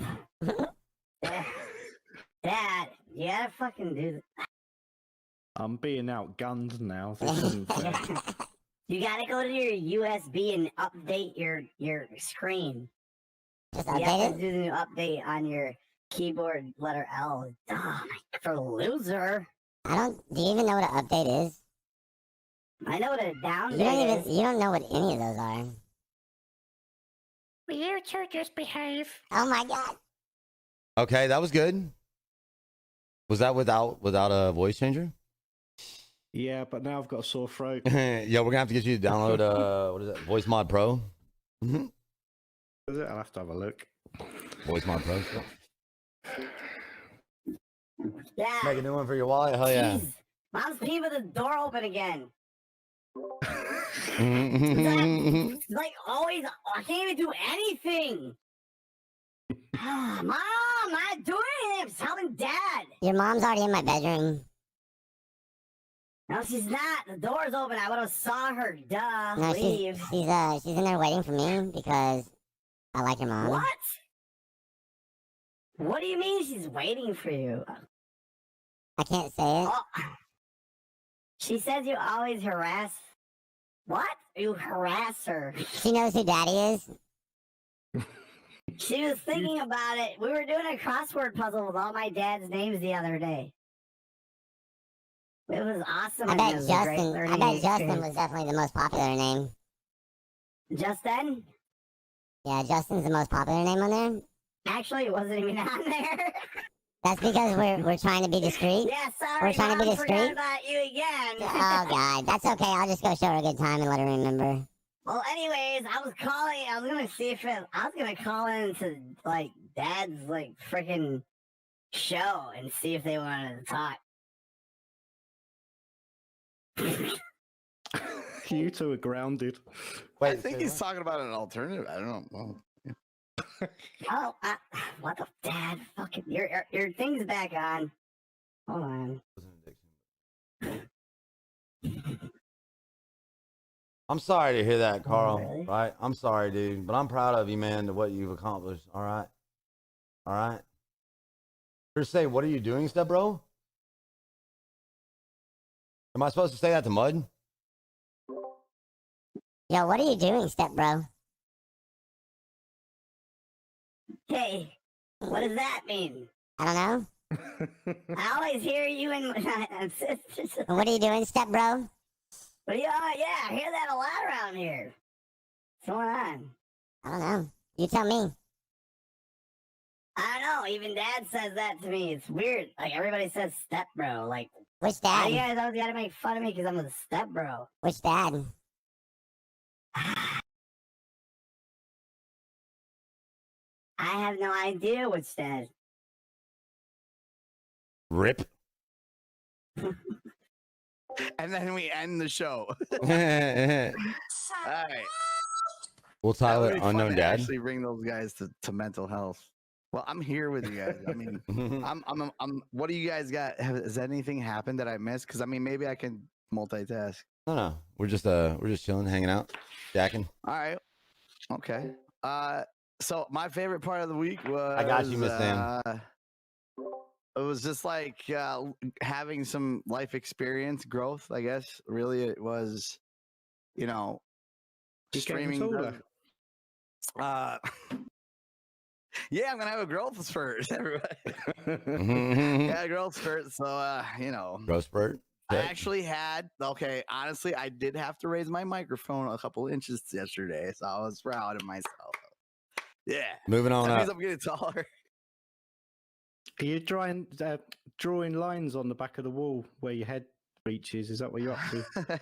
E: Dad, you gotta fucking do that.
C: I'm being outgunned now. This isn't fair.
E: You gotta go to your USB and update your screen.
D: Just
E: You have
D: update
E: to
D: it?
E: do the keyboard on your keyboard letter L. Oh, for loser.
D: Do you even know what an update is?
E: I know what a down
D: You
E: date is.
D: you don't know what any of those are.
F: Will you two just behave?
D: Oh my god.
A: Okay, that was good. Was that without a voice changer?
C: Yeah, but now I've got a sore throat.
A: Yeah, we're gonna have to get you to download what is that? Voice Mod Pro. Mm-hmm.
C: Is it? I'll have to have a look.
A: Voice Mod Pro.
E: Yeah.
A: Make a new one for your wallet. Hell yeah.
E: Jeez. Mom's peeing with the door open again.
A: Mhm.
E: It's like always, I can't even do anything. Mom, not doing it. I'm telling Dad.
D: Your mom's already in my bedroom.
E: No, she's not. The door's open. I would have saw her. Duh.
D: No,
E: Leave.
D: she's in there waiting for me because I like your mom.
E: What? What do you mean she's waiting for you?
D: I can't say it.
E: Oh. She says you always harass. What? You harass her.
D: She knows who daddy is.
E: She was thinking about it. We were doing a crossword puzzle with all my dad's names the other day. It was awesome.
D: I
E: and
D: bet
E: it was a great
D: Justin
E: learning
D: was
E: experience.
D: definitely the most popular name.
E: Justin?
D: Yeah, Justin's the most popular name on there.
E: Actually, it wasn't even on there.
D: That's because we're trying to be discreet.
E: Yeah, sorry.
D: We're trying to be
E: Mom, forgot
D: discreet?
E: about you again.
D: Oh god, that's okay. I'll just go show her a good time and let her remember.
E: Well, anyways, I was gonna see if I was gonna call into like Dad's like freaking show and see if they wanted to talk.
C: You two are grounded.
B: I think he's talking about an alternative. I don't know. Well,
E: Oh, what the Dad? Fucking your thing's back on. Hold on.
A: I'm sorry to hear that, Carl.
E: really?
A: Right? I'm sorry, dude, but I'm proud of you, man, to what you've accomplished. All right, all right. Just say, what are you doing, step bro? Am I supposed to say that to Mud?
D: Yo, what are you doing, step bro?
E: Hey, what does that mean?
D: I don't know.
E: I always hear you and my sisters.
D: What are you doing, step bro?
E: But yeah, I hear that a lot around here. What's going on?
D: I don't know. You tell me.
E: I don't know. Even Dad says that to me. It's weird. Like everybody says step bro. Like
D: Which
E: why you
D: dad?
E: guys always gotta make fun of me because I'm a step bro.
D: Which dad?
E: I have no idea which dad.
A: Rip.
B: And then we end the show.
A: We'll
B: All right. That
A: title
B: would
A: it
B: be fun
A: Unknown
B: to
A: Dad.
B: actually bring those guys to mental health. Well, I'm here with you guys. I mean, I'm. What do you guys got? Has anything happened that I missed? Because I mean, maybe I can multitask.
A: No. We're just chilling, hanging out, jacking.
B: All right. Okay. So my favorite part of the week was
A: I got you, Miss Sam.
B: It was just like having some life experience growth, I guess. Really, it was, you know,
C: You're getting
B: streaming.
C: taller.
B: Yeah, I'm gonna have a growth spurt, everybody. Yeah, growth spurt. So, you know,
A: Growth spurt.
B: I
A: Okay.
B: actually had. Okay, honestly, I did have to raise my microphone a couple inches yesterday, so I was proud of myself. Yeah,
A: Moving on
B: that means
A: up.
B: I'm getting taller.
C: Are you drawing lines on the back of the wall where your head reaches? Is that what you're up to?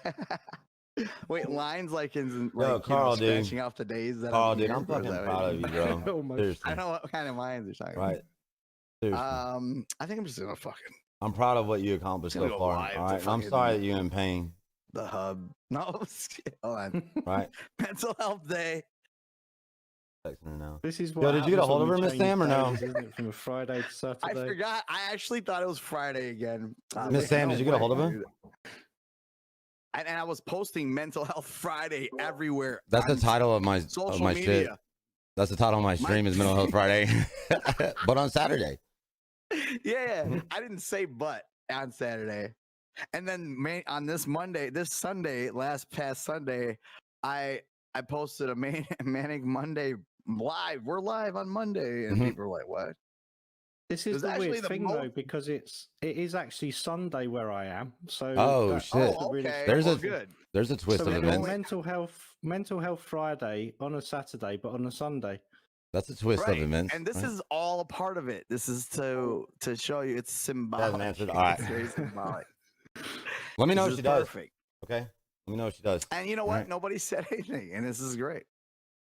B: Wait, lines like in
A: Yo,
B: like
A: Carl, dude.
B: scratching off the days that
A: Carl,
B: I'm
A: dude,
B: here,
A: I'm
B: or is
A: fucking
B: that what
A: proud of
B: mean?
A: you, bro.
C: Almost.
A: Seriously.
B: I don't know what kind of lines you're talking
A: Right. Seriously.
B: I think I'm just gonna fucking
A: I'm proud of what you accomplished
B: gonna
A: so
B: go
A: far.
B: live
A: All
B: to
A: right. I'm
B: fucking-
A: sorry that you're in pain.
B: the hub. No, hold on.
A: Right.
B: Mental health day.
A: Texting her now.
C: This is
A: Yo,
C: what
A: did you get a
C: happens
A: hold
C: when
A: of
C: we
A: her, Miss
C: change
A: Sam, or no?
C: days, isn't it? From a Friday to
B: I
C: Saturday.
B: forgot. I actually thought it was Friday again.
A: Miss Sam, did you get a hold of her?
B: And I was posting Mental Health Friday everywhere.
A: That's the
B: on
A: title of my
B: social
A: shit.
B: media.
A: That's the title of my stream is Mental Health Friday, but on Saturday.
B: Yeah, I didn't say but on Saturday. And then on this Sunday, past Sunday, I posted a Manic Monday live. We're live on Monday, and
A: Mhm.
B: people were like, "What?"
C: This
B: It
C: is
B: was
C: the
B: actually
C: weird
B: the
C: thing
B: mo-
C: though, because it is actually Sunday where I am. So
A: Oh,
C: that's
A: shit.
C: the
B: Oh,
C: really
B: okay.
A: There's
B: well,
A: a-
B: good.
A: There's a twist
C: so
A: of
C: we've
A: events.
C: got mental health Friday on a Saturday, but on a Sunday.
A: That's a twist
B: Right.
A: of events.
B: And this
A: right?
B: is all a part of it. This is to show you it's symbolic.
A: answered. All right.
B: It's very symbolic.
A: Let me know
B: This
A: what
B: is
A: she does.
B: perfect.
A: Okay. Let me know what she does.
B: And you know what?
A: Right.
B: Nobody said anything, and this is great.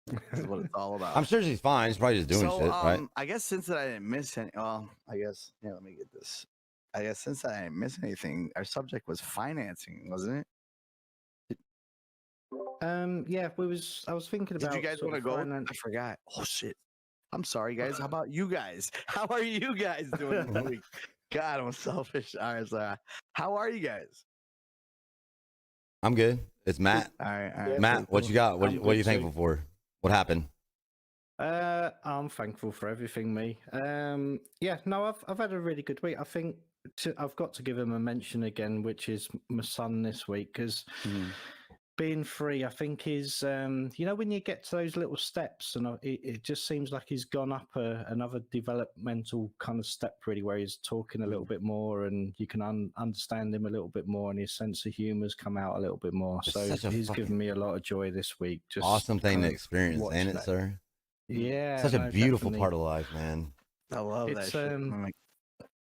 B: This is what it's all about.
A: I'm sure she's fine. She's probably just doing
B: so,
A: shit, right?
B: I guess since I didn't miss any, well, I guess let me get this. I guess since I didn't miss anything, our subject was financing, wasn't it?
C: Yeah, I was thinking
B: Did
C: about.
B: you guys
C: sort
B: want to
C: of
B: go?
C: finance-
B: I forgot. Oh shit! I'm sorry, guys. How about you guys? How are you guys doing this week? God, I'm selfish. All right, so how are you guys?
A: I'm good. It's Matt.
B: All right, all
C: Yeah,
B: right.
A: Matt, what you got? What
C: I'm
A: are you
C: good
A: thankful
C: too.
A: for? What happened?
C: I'm thankful for everything, me. Yeah, no, I've had a really good week. I think I've got to give him a mention again, which is my son this week, because being free, I think is when you get to those little steps, and it just seems like he's gone up another developmental kind of step, really, where he's talking a little bit more, and you can understand him a little bit more, and his sense of humor's come out a little bit more.
A: It's
C: So
A: such a
C: he's
A: fucking
C: given me a lot of joy this week. Just
A: Awesome thing
C: kind
A: to
C: of
A: experience,
C: watch
A: ain't it,
C: that.
A: sir?
C: Yeah,
A: Such a
C: no,
A: beautiful
C: definitely.
A: part of life, man.
B: I love that
C: It's,
B: shit. I'm like,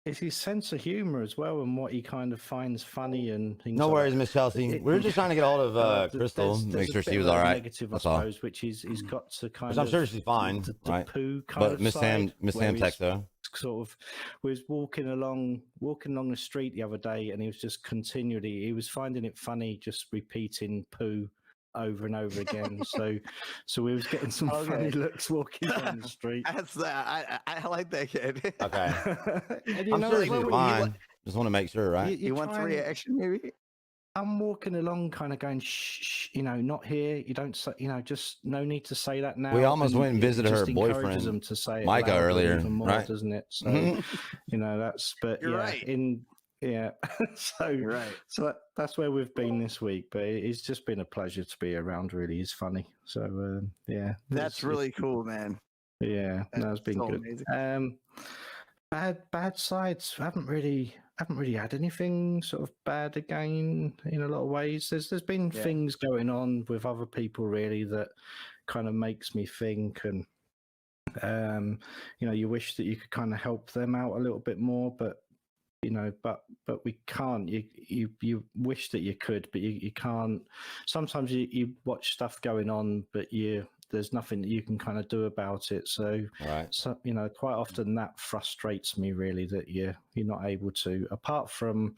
C: It's his sense of humor as well, and what he kind of finds funny and things.
A: No
C: like
A: worries,
C: that.
A: Miss Chelsea.
C: It-
A: We were just trying to get a hold of
C: There's-
A: Crystal,
C: there's
A: make
C: a
A: sure
C: bit
A: she was
C: of a
A: all right.
C: Negative,
A: That's
C: I
A: all.
C: suppose, which he's got to kind
A: Which
C: of.
A: I'm sure she's fine,
C: the
A: right?
C: poo kind
A: But
C: of
A: Miss Sam,
C: side,
A: Miss
C: where
A: Sam
C: he's
A: texted her.
C: Sort of was walking along the street the other day, and he was just he was finding it funny, just repeating poo over and over again. so we was getting some funny
B: Okay.
C: looks walking down the street.
B: that's that. I like that kid.
A: Okay.
C: And
A: I'm sure
C: as
A: she's
C: well, when you
A: fine. Just want to make sure, right?
C: you
B: You want the
C: try and-
B: reaction, maybe?
C: I'm walking along, kind of going, shh, not here. You don't say, just no need to say that now.
A: We almost went and
C: it
A: visited her
C: just encourages
A: boyfriend,
C: them to say it
A: Micah,
C: louder
A: earlier,
C: even more,
A: right?
C: doesn't it? So but
B: You're
C: yeah,
B: right.
C: so
B: You're right.
C: so that's where we've been this week. But it's just been a pleasure to be around. Really, he's funny. So yeah,
B: That's really cool, man.
C: yeah. No, it's been
B: so
C: good.
B: amazing.
C: Bad sides. I haven't really had anything sort of bad again in a lot of ways. There's been
B: Yeah.
C: things going on with other people really that kind of makes me think, and You know, you wish that you could kind of help them out a little bit more, but you know, but we can't. You wish that you could, but you can't. Sometimes you watch stuff going on, but there's nothing that you can kind of do about it. So,
A: Right.
C: so you know, quite often that frustrates me really, that you're not able to, apart from,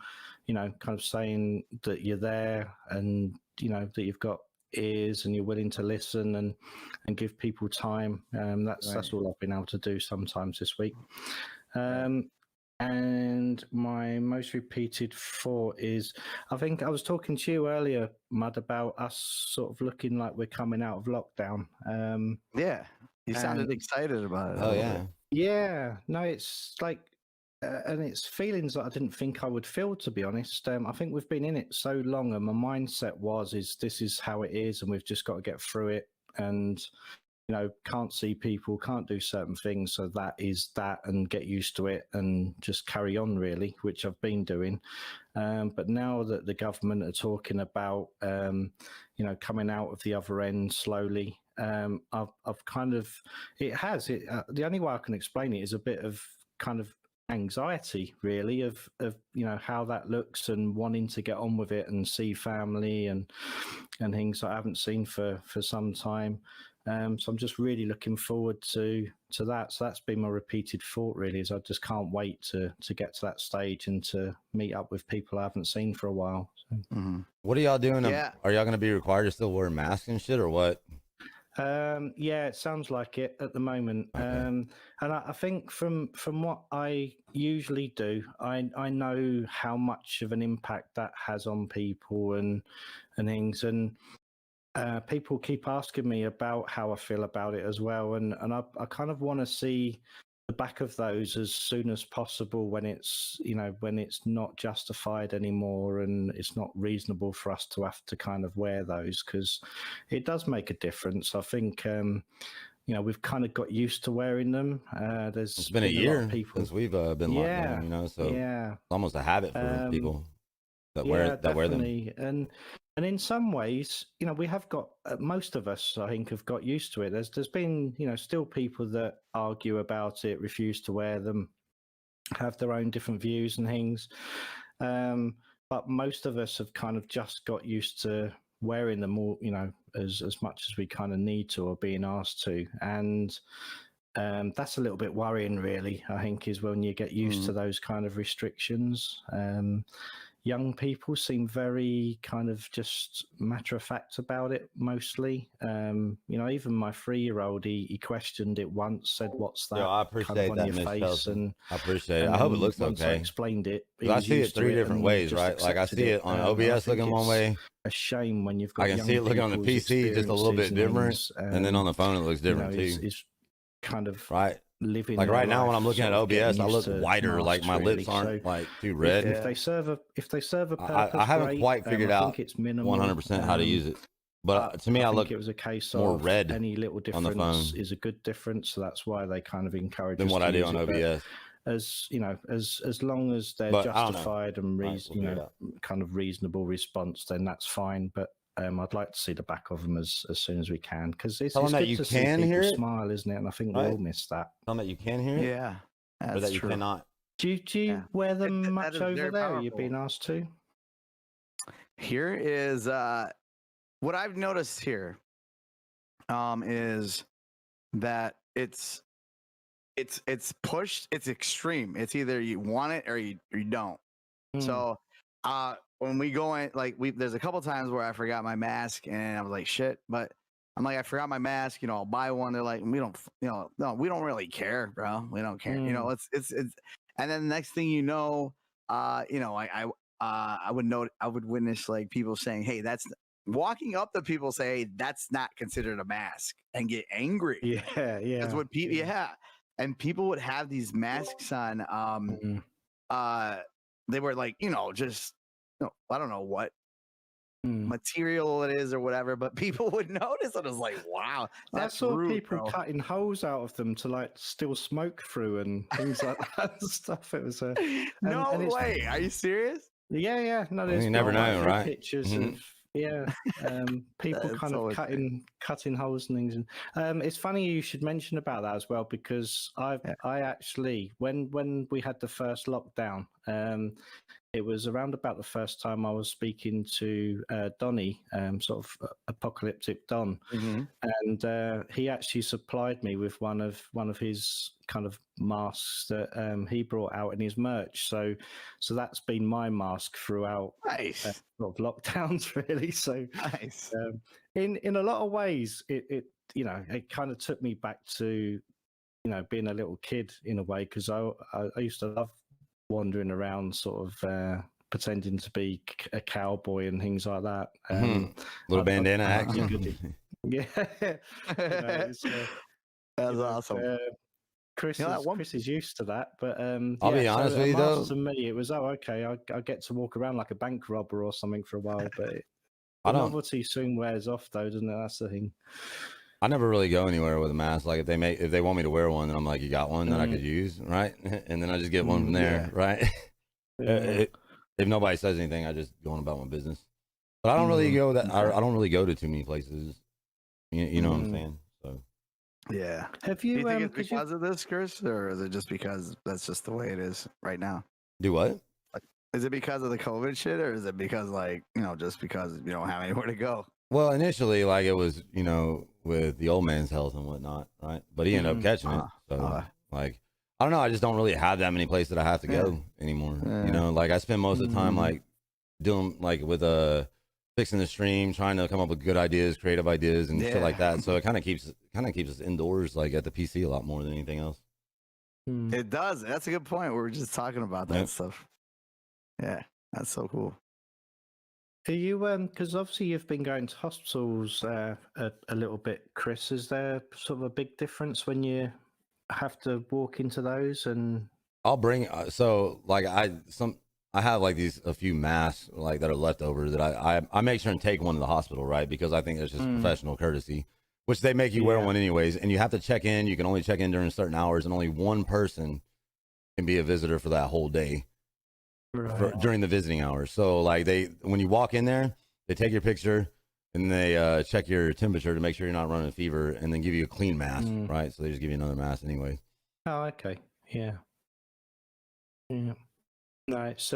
C: you know, kind of saying that you're there and you know that you've got ears and you're willing to listen and give people time. That's all I've been able to do sometimes this week. And my most repeated thought is, I think I was talking to you earlier, Mud, about us sort of looking like we're coming out of lockdown.
B: Yeah, you sounded
C: and-
B: excited about it. a
A: Oh
B: little
A: yeah.
B: bit.
C: Yeah, no, it's like, and it's feelings that I didn't think I would feel, to be honest. I think we've been in it so long, and my mindset is this is how it is, and we've just got to get through it. And you know, can't see people, can't do certain things, so that is that, and get used to it and just carry on, really, which I've been doing. But now that the government are talking about, you know, coming out of the other end slowly, I've kind of, the only way I can explain it is a bit of kind of anxiety, really, of you know how that looks, and wanting to get on with it and see family and things I haven't seen for some time. So I'm just really looking forward to that. So that's been my repeated thought, really, is I just can't wait to get to that stage and to meet up with people I haven't seen for a while. So.
B: Mhm.
A: What are y'all doing?
B: Yeah.
A: Are y'all going to be required to still wear masks and shit, or what?
C: Yeah, it sounds like it at the moment.
A: Okay.
C: And I think from what I usually do, I know how much of an impact that has on people and things. And people keep asking me about how I feel about it as well. And I kind of want to see the back of those as soon as possible, when it's, you know, when it's not justified anymore and it's not reasonable for us to have to kind of wear those, because it does make a difference. I think, you know, we've kind of got used to wearing them.
A: It's been a
C: lot
A: year
C: of people.
A: since we've been locked
C: Yeah,
A: down, you know, so
C: yeah.
A: it's almost a habit for people that wear them.
C: Definitely. And in some ways, you know, we have got most of us, I think, have got used to it. There's been, you know, still people that argue about it, refuse to wear them, have their own different views and things. But most of us have kind of just got used to wearing them all, you know, as much as we kind of need to or being asked to. And that's a little bit worrying, really, I think, is when you get used to those kind of restrictions. Young people seem very kind of just matter of fact about it mostly. You know, even my 3-year-old, he questioned it once, said, "What's that?"
A: Yo, I
C: kind
A: appreciate
C: of on
A: that,
C: your
A: Miss
C: face,
A: Chelsea.
C: and
A: I appreciate it.
C: and
A: I hope it
C: then
A: looks
C: once I
A: okay.
C: explained it, he
A: 'Cause I
C: was
A: see it
C: used to
A: 3 different
C: and
A: ways,
C: just
A: right? Like I
C: accepted
A: see it on
C: and I
A: OBS
C: think
A: looking one
C: it's
A: way.
C: a shame when you've got
A: I can see it looking on the
C: people's
A: PC just a little bit
C: experiences and
A: different,
C: things,
A: and then on the phone it looks
C: you know,
A: different too,
C: is kind of
A: right?
C: living
A: Like
C: their
A: right now when
C: life
A: I'm looking at
C: sort of getting
A: OBS, I
C: used
A: look
C: to
A: whiter, like
C: masks,
A: my lips
C: really.
A: aren't
C: So
A: like too
C: if
A: red.
C: they serve a purpose,
A: I haven't
C: great.
A: quite figured
C: I
A: out
C: think it's minimal.
A: 100% how to use it, but to me, I
C: think
A: look
C: it was a case
A: more
C: of
A: red
C: any little
A: on the
C: difference
A: phone
C: is a good difference, so that's why they kind of encourage
A: than
C: us
A: what
C: to
A: I do
C: use
A: on
C: it. But
A: OBS.
C: as you know, as long as they're
A: But I don't know.
C: justified and
A: Right, we'll figure it out.
C: kind of reasonable response, then that's fine. But I'd like to see the back of them as soon as we can, because it's
A: Tell them that
C: good
A: you
C: to see
A: can hear
C: people
A: it.
C: smile, isn't it? And I think we
A: Right.
C: all miss that.
A: Tell them that you can hear it,
B: Yeah,
A: or
B: that's
A: that you
B: true.
A: cannot.
C: Do you
B: Yeah.
C: wear them
B: that
C: much
B: is
C: over
B: very
C: there? Are you
B: powerful.
C: being asked to?
B: Here is what I've noticed here is that it's pushed, it's extreme. It's either you want it or you don't.
C: Hmm.
B: So when we go in, like there's a couple times where I forgot my mask and I was like, shit, but I'm like, I forgot my mask, you know, I'll buy one. They're like, we don't, you know, no, we don't really care, bro. We don't care. You know, it's, and then the next thing you know, you know, I would witness like people saying, hey, that's walking up to people say, hey, that's not considered a mask, and get angry.
C: Yeah, yeah.
B: That's what people, yeah. And people would have these masks on. They were like, you know, just, I don't know what material it is or whatever, but people would notice it. I was like, wow, that's
C: I saw
B: rude,
C: people
B: bro.
C: cutting holes out of them to like steal smoke through and things like that and stuff. It was
B: No
C: and it's-
B: way. Are you serious?
C: yeah. No,
A: You
C: there's
A: never
C: quite a
A: know,
C: few
A: right?
C: pictures
A: Mhm.
C: of Yeah, people
B: That's
C: kind of
B: always great.
C: cutting holes and things. And it's funny you should mention about that as well because
B: Yeah.
C: I actually when we had the first lockdown, it was around about the first time I was speaking to Donny, sort of Apocalyptic Don,
A: Mhm.
C: and he actually supplied me with one of his kind of masks that he brought out in his merch. So that's been my mask throughout
B: Nice.
C: sort of lockdowns, really. So
B: Nice.
C: in a lot of ways, it it kind of took me back to being a little kid in a way because I used to love wandering around, sort of pretending to be a cowboy and things like that.
A: Mhm. Little bandana
C: I'd be
A: action.
C: good yeah, it's,
B: That's
C: you know,
B: awesome.
C: Chris
B: You know, that
C: is
B: one-
C: Chris is used to that, but
A: I'll
C: yeah.
A: be honest
C: So
A: with
C: a
A: you, though.
C: mask to me, it was okay. I get to walk around like a bank robber or something for a while, but
A: I
C: the
A: don't.
C: novelty soon wears off, though, doesn't it? That's the thing.
A: I never really go anywhere with a mask. Like if they want me to wear one, then I'm like, you got one that I could use, right? And then I just get one from there, right?
C: Yeah.
A: If nobody says anything, I just go on about my business. But I don't really go that. I don't really go to too many places. You know what I'm saying? So
B: Yeah.
C: Have
B: Do
C: you?
B: you think it's
C: 'cause you-
B: because of this, Chris, or is it just because that's just the way it is right now?
A: do what?
B: Is it because of the COVID shit, or is it because, like, just because you don't have anywhere to go?
A: Well, initially, like it was, with the old man's health and whatnot, right? But he ended up catching it. So, like, I don't know. I just don't really have that many places that I have to go anymore.
B: Yeah.
A: Like I spend most of the time like doing like with fixing the stream, trying to come up with good ideas, creative ideas, and shit like
B: Yeah.
A: that. So it kind of keeps us indoors, like at the PC, a lot more than anything else.
B: It does. That's a good point. We were just talking about that
A: Yep.
B: stuff. Yeah, that's so cool.
C: Are you? Because obviously you've been going to hospitals a little bit, Chris. Is there sort of a big difference when you have to walk into those? And
A: I'll bring so like I have like a few masks like that are left over that I make sure and take one to the hospital, right? Because I think it's just professional courtesy, which they make you wear one anyways, and you have to check in. You can only check in during certain hours, and only one person can be a visitor for that whole day during the visiting hours. So like when you walk in there, they take your picture and they check your temperature to make sure you're not running a fever, and then give you a clean mask, right? So they just give you another mask anyway.
C: Oh, okay, yeah. No, it's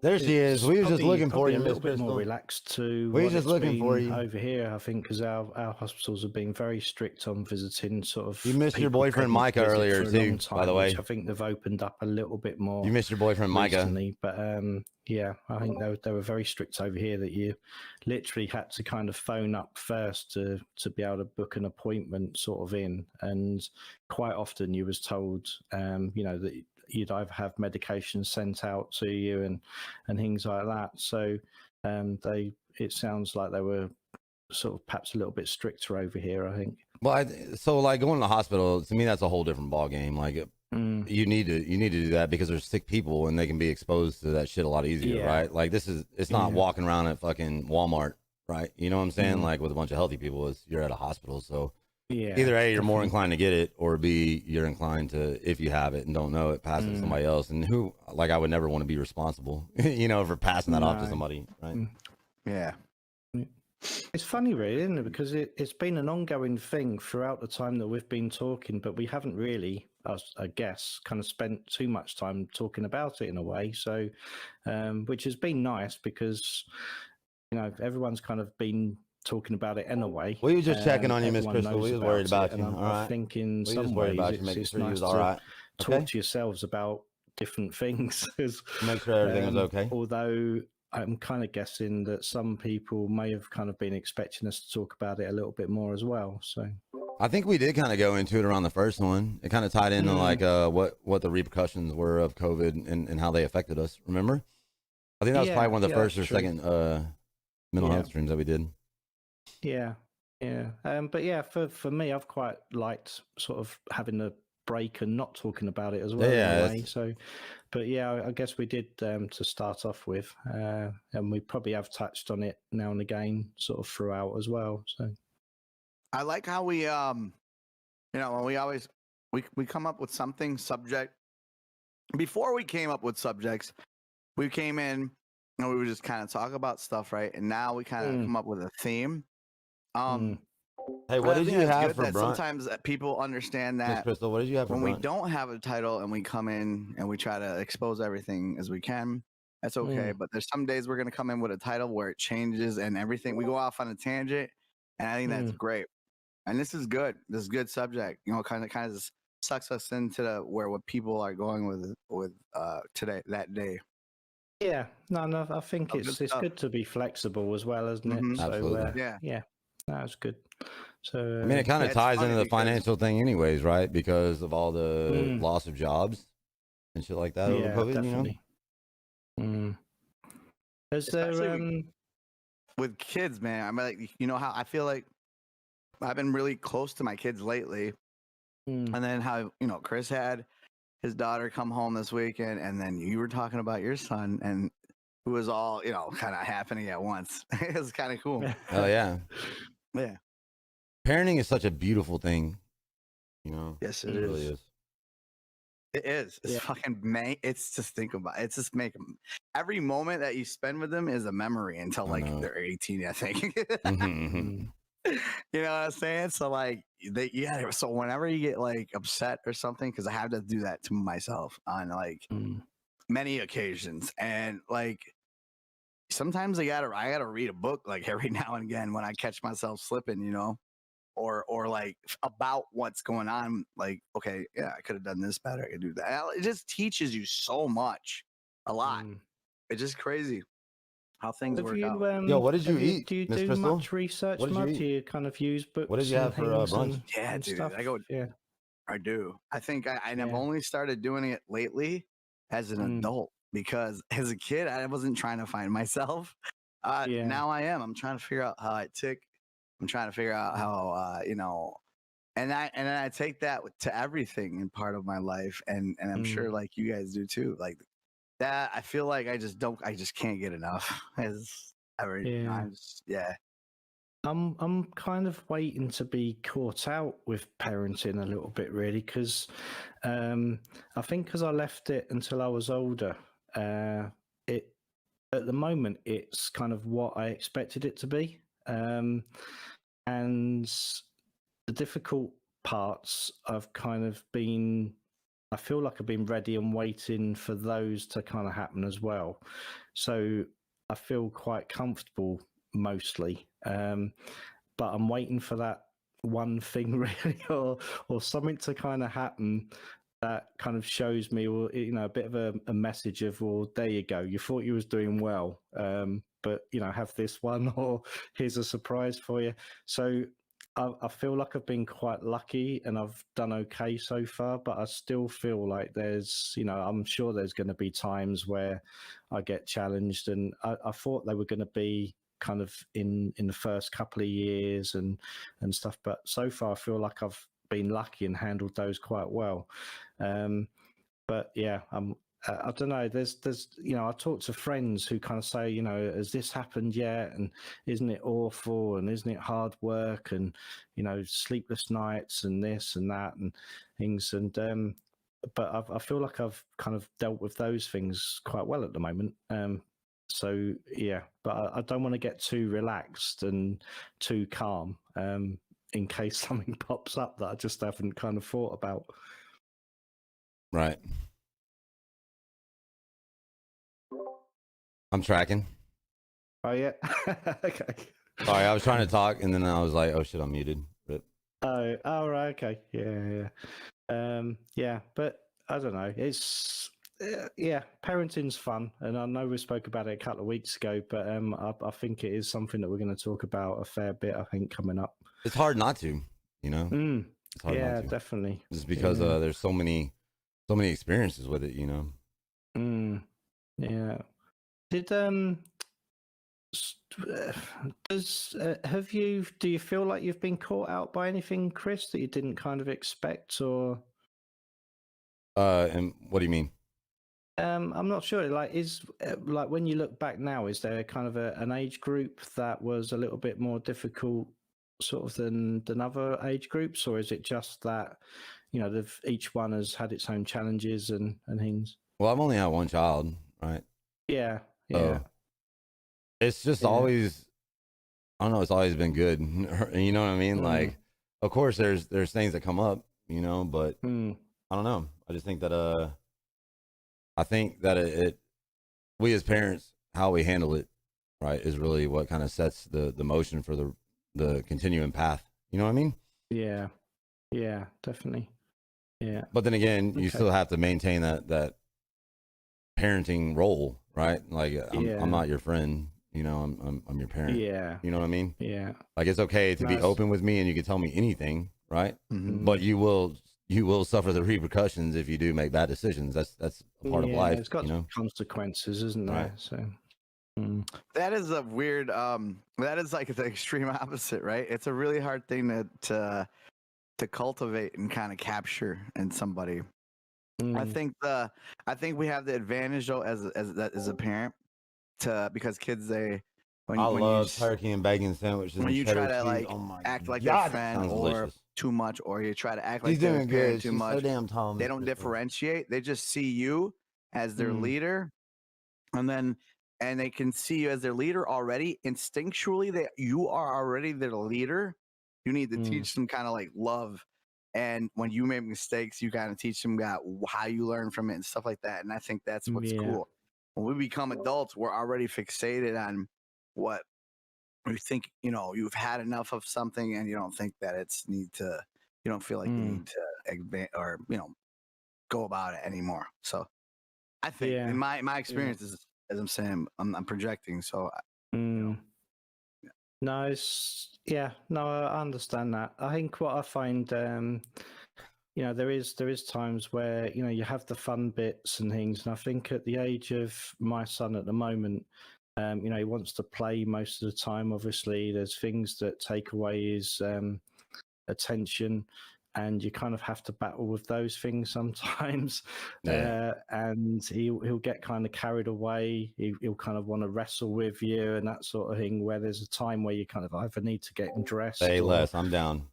A: there she is. We were just looking for you,
C: a
A: Miss
C: little bit
A: Crystal.
C: more relaxed to.
A: We were just looking for you
C: over here. I think because our hospitals have been very strict on visiting sort of.
A: You missed your
C: people
A: boyfriend
C: pregnant
A: Micah
C: visit
A: earlier
C: for a
A: too,
C: long
A: by the
C: time,
A: way.
C: which I think they've opened up a little bit more.
A: You missed your boyfriend Micah.
C: Recently, but yeah, I think they were very strict over here that you literally had to kind of phone up first to be able to book an appointment sort of in, and quite often you was told that you'd either have medication sent out to you and things like that. So it sounds like they were sort of perhaps a little bit stricter over here, I think.
A: Well, so like going to the hospital, to me, that's a whole different ball game. Like you need to do that because there's sick people and they can be exposed to that shit a lot easier, right? Like it's not walking around at fucking Walmart, right? You know what I'm saying? Like with a bunch of healthy people, you're at a hospital. So either A, you're more inclined to get it, or B, you're inclined to, if you have it and don't know it, pass it to somebody else. And I would never want to be responsible, for passing that off to somebody, right?
B: Yeah.
C: It's funny, really, isn't it? Because it's been an ongoing thing throughout the time that we've been talking, but we haven't really, I guess, kind of spent too much time talking about it in a way. So, which has been nice because, everyone's kind of been talking about it anyway.
A: We were just checking on you, Miss
C: Everyone
A: Crystal. We
C: knows
A: was worried
C: about
A: about
C: it,
A: you.
C: and
A: All
C: I
A: right.
C: think in
A: We
C: some
A: just worried
C: ways
A: about you, making
C: it's
A: sure you
C: nice
A: was all
C: to
A: right.
C: talk to yourselves about different things.
A: Make sure everything was okay.
C: Although I'm kind of guessing that some people may have kind of been expecting us to talk about it a little bit more as well. So
A: I think we did kind of go into it around the first one. It kind of tied into like what the repercussions were of COVID and how they affected us. Remember? I think that was probably one of the first or second mental health streams that we did.
C: Yeah. But yeah, for me, I've quite liked sort of having a break and not talking about it as well.
A: Yeah.
C: In a way. So, but yeah, I guess we did to start off with, and we probably have touched on it now and again, sort of throughout as well. So,
B: I like how we, when we always we come up with something subject. Before we came up with subjects, we came in and we would just kind of talk about stuff, right? And now we kind of
C: Mm.
B: come up with a theme.
A: Hey,
B: But
A: what
B: I
A: did
B: think
A: you
B: that's
A: have
B: good
A: for
B: that
A: brunch,
B: sometimes people understand
A: Miss
B: that
A: Crystal? What did you have for
B: when we
A: brunch?
B: don't have a title and we come in and we try to expose everything as we can, that's okay. But there's some days we're gonna come in with a title where it changes and everything. We go off on a tangent, and I think that's great. And this is good. This is good subject. You know, kind of sucks us into where what people are going with today that day.
C: Yeah, no, I think
B: Oh, good
C: it's
B: stuff.
C: good to be flexible as well, isn't it?
B: Mhm.
C: So
A: Absolutely.
B: Yeah.
C: that's good. So
A: I mean, it kind of
B: it's
A: ties
B: funny
A: into the
B: because-
A: financial thing, anyways, right? Because of all the loss of jobs and shit like that over
C: yeah,
A: COVID.
C: definitely. Is
B: Especially
C: there
B: with kids, man. I'm like, you know how I feel like I've been really close to my kids lately, and then how Chris had his daughter come home this weekend, and then you were talking about your son, and it was all kind of happening at once. It was kind of cool.
A: Oh yeah,
B: Yeah.
A: parenting is such a beautiful thing. You know,
B: Yes,
A: it really is.
B: It is. It's
C: Yeah.
B: fucking it's just think about it. It's just make them every moment that you spend with them is a memory until
A: I
B: like
A: know.
B: they're 18, I think.
A: Mhm.
B: You know what I'm saying? So like so whenever you get like upset or something, because I have to do that to myself on like many occasions. And like sometimes I gotta read a book like every now and again when I catch myself slipping, or like about what's going on. Like, okay, yeah, I could have done this better. I could do that. It just teaches you so much, a lot. It's just crazy how things
C: Have
B: work
C: you,
B: out.
A: Yo, what did you
C: have
A: eat,
C: Do you
A: Miss
C: do
A: Crystal?
C: much research,
A: What did you
C: Mud?
A: eat?
C: Do you kind of use books?
A: What did you have
C: and
A: for
C: things
A: brunch?
B: Yeah,
C: and
B: dude.
C: stuff? Yeah.
B: I do. I think I've
C: Yeah.
B: only started doing it lately as an adult because as a kid I wasn't trying to find myself.
C: Yeah.
B: Now I am. I'm trying to figure out how I tick. I'm trying to figure out how and then I take that to everything in part of my life, and I'm sure like you guys do too. Like that, I feel like I just can't get enough.
C: I'm kind of waiting to be caught out with parenting a little bit, really, because I think because I left it until I was older, it at the moment it's kind of what I expected it to be, and the difficult parts I've kind of been. I feel like I've been ready and waiting for those to kind of happen as well. So I feel quite comfortable mostly. But I'm waiting for that one thing really or something to kind of happen that kind of shows me, or a bit of a message of, well, there you go, you thought you was doing well, but have this one, or here's a surprise for you. So I feel like I've been quite lucky and I've done okay so far, but I still feel like there's, I'm sure there's going to be times where I get challenged, and I thought they were going to be kind of in the first couple of years and stuff, but so far I feel like I've been lucky and handled those quite well. But yeah, I don't know. There's I talk to friends who kind of say, has this happened yet? And isn't it awful? And isn't it hard work? And sleepless nights and this and that and things. And but I feel like I've kind of dealt with those things quite well at the moment. So yeah, but I don't want to get too relaxed and too calm in case something pops up that I just haven't kind of thought about.
A: Right. I'm tracking.
C: Oh yeah. Okay.
A: Sorry, I was trying to talk and then I was like, oh shit, I'm muted. But
C: Oh right, okay. Yeah. But I don't know. It's parenting's fun, and I know we spoke about it a couple of weeks ago, but I think it is something that we're going to talk about a fair bit, I think, coming up.
A: it's hard not to, It's hard
C: yeah,
A: not to.
C: definitely.
A: Just because there's so many experiences with it,
C: Yeah. Did do you feel like you've been caught out by anything, Chris, that you didn't kind of expect, or
A: And what do you mean?
C: I'm not sure. Like, like when you look back now, is there kind of an age group that was a little bit more difficult, sort of than other age groups, or is it just that each one has had its own challenges and things?
A: Well, I've only had one child, right?
C: Yeah.
A: So it's just
C: Yeah.
A: always, I don't know, it's always been good. You know what I mean?
C: Mm.
A: Like, of course, there's things that come up, you know, but
C: Mm.
A: I don't know. I just think that it we as parents, how we handle it, right, is really what kind of sets the motion for the continuing path. You know what I mean?
C: Yeah. Yeah, definitely. Yeah.
A: But then again, you
C: Okay.
A: still have to maintain that parenting role, right? Like
C: Yeah.
A: I'm not your friend, you know, I'm your parent.
C: Yeah.
A: You know what I mean?
C: Yeah.
A: Like it's okay to be
C: Nice.
A: open with me and you can tell me anything, right?
B: Mhm.
A: But you will suffer the repercussions if you do make bad decisions. That's a part of
C: Yeah,
A: life,
C: it's got
A: you know.
C: consequences, isn't there?
A: Right.
C: So. Mm.
B: That is a weird. That is like the extreme opposite, right? It's a really hard thing to cultivate and kind of capture in somebody. I
C: Mm.
B: think we have the advantage though as a parent because kids
A: I
B: when
A: love turkey and bacon sandwiches
B: when
A: and
B: you
A: cheddar
B: try to
A: cheese.
B: like
A: Oh my
B: act like
A: god,
B: their
A: that
B: friend
A: sounds
B: or
A: delicious.
B: too much, or you try to act
A: She's
B: like their
A: doing
B: parent
A: good.
B: too
A: She's
B: much,
A: so damn tall.
B: they don't differentiate. They just see you as their
C: Mm.
B: leader, and they can see you as their leader already. Instinctually, that you are already their leader. You need to
C: Mm.
B: teach them kind of like love, and when you make mistakes, you kind of teach them how you learn from it and stuff like that. And I think that's what's
C: Yeah.
B: cool. When we become adults, we're already fixated on what we think. You know, you've had enough of something, and you don't think that you don't feel like you
C: Mm.
B: need to or go about it anymore. So I think
C: Yeah.
B: in my experience is, as I'm saying, I'm projecting. So
C: Mm. No, no, I understand that. I think what I find, there is times where you have the fun bits and things, and I think at the age of my son at the moment, he wants to play most of the time. Obviously, there's things that take away his attention, and you kind of have to battle with those things sometimes.
A: Yeah.
C: And he'll get kind of carried away. He'll kind of want to wrestle with you and that sort of thing, where there's a time where you kind of either need to get him dressed
A: Say
C: or
A: less. I'm down.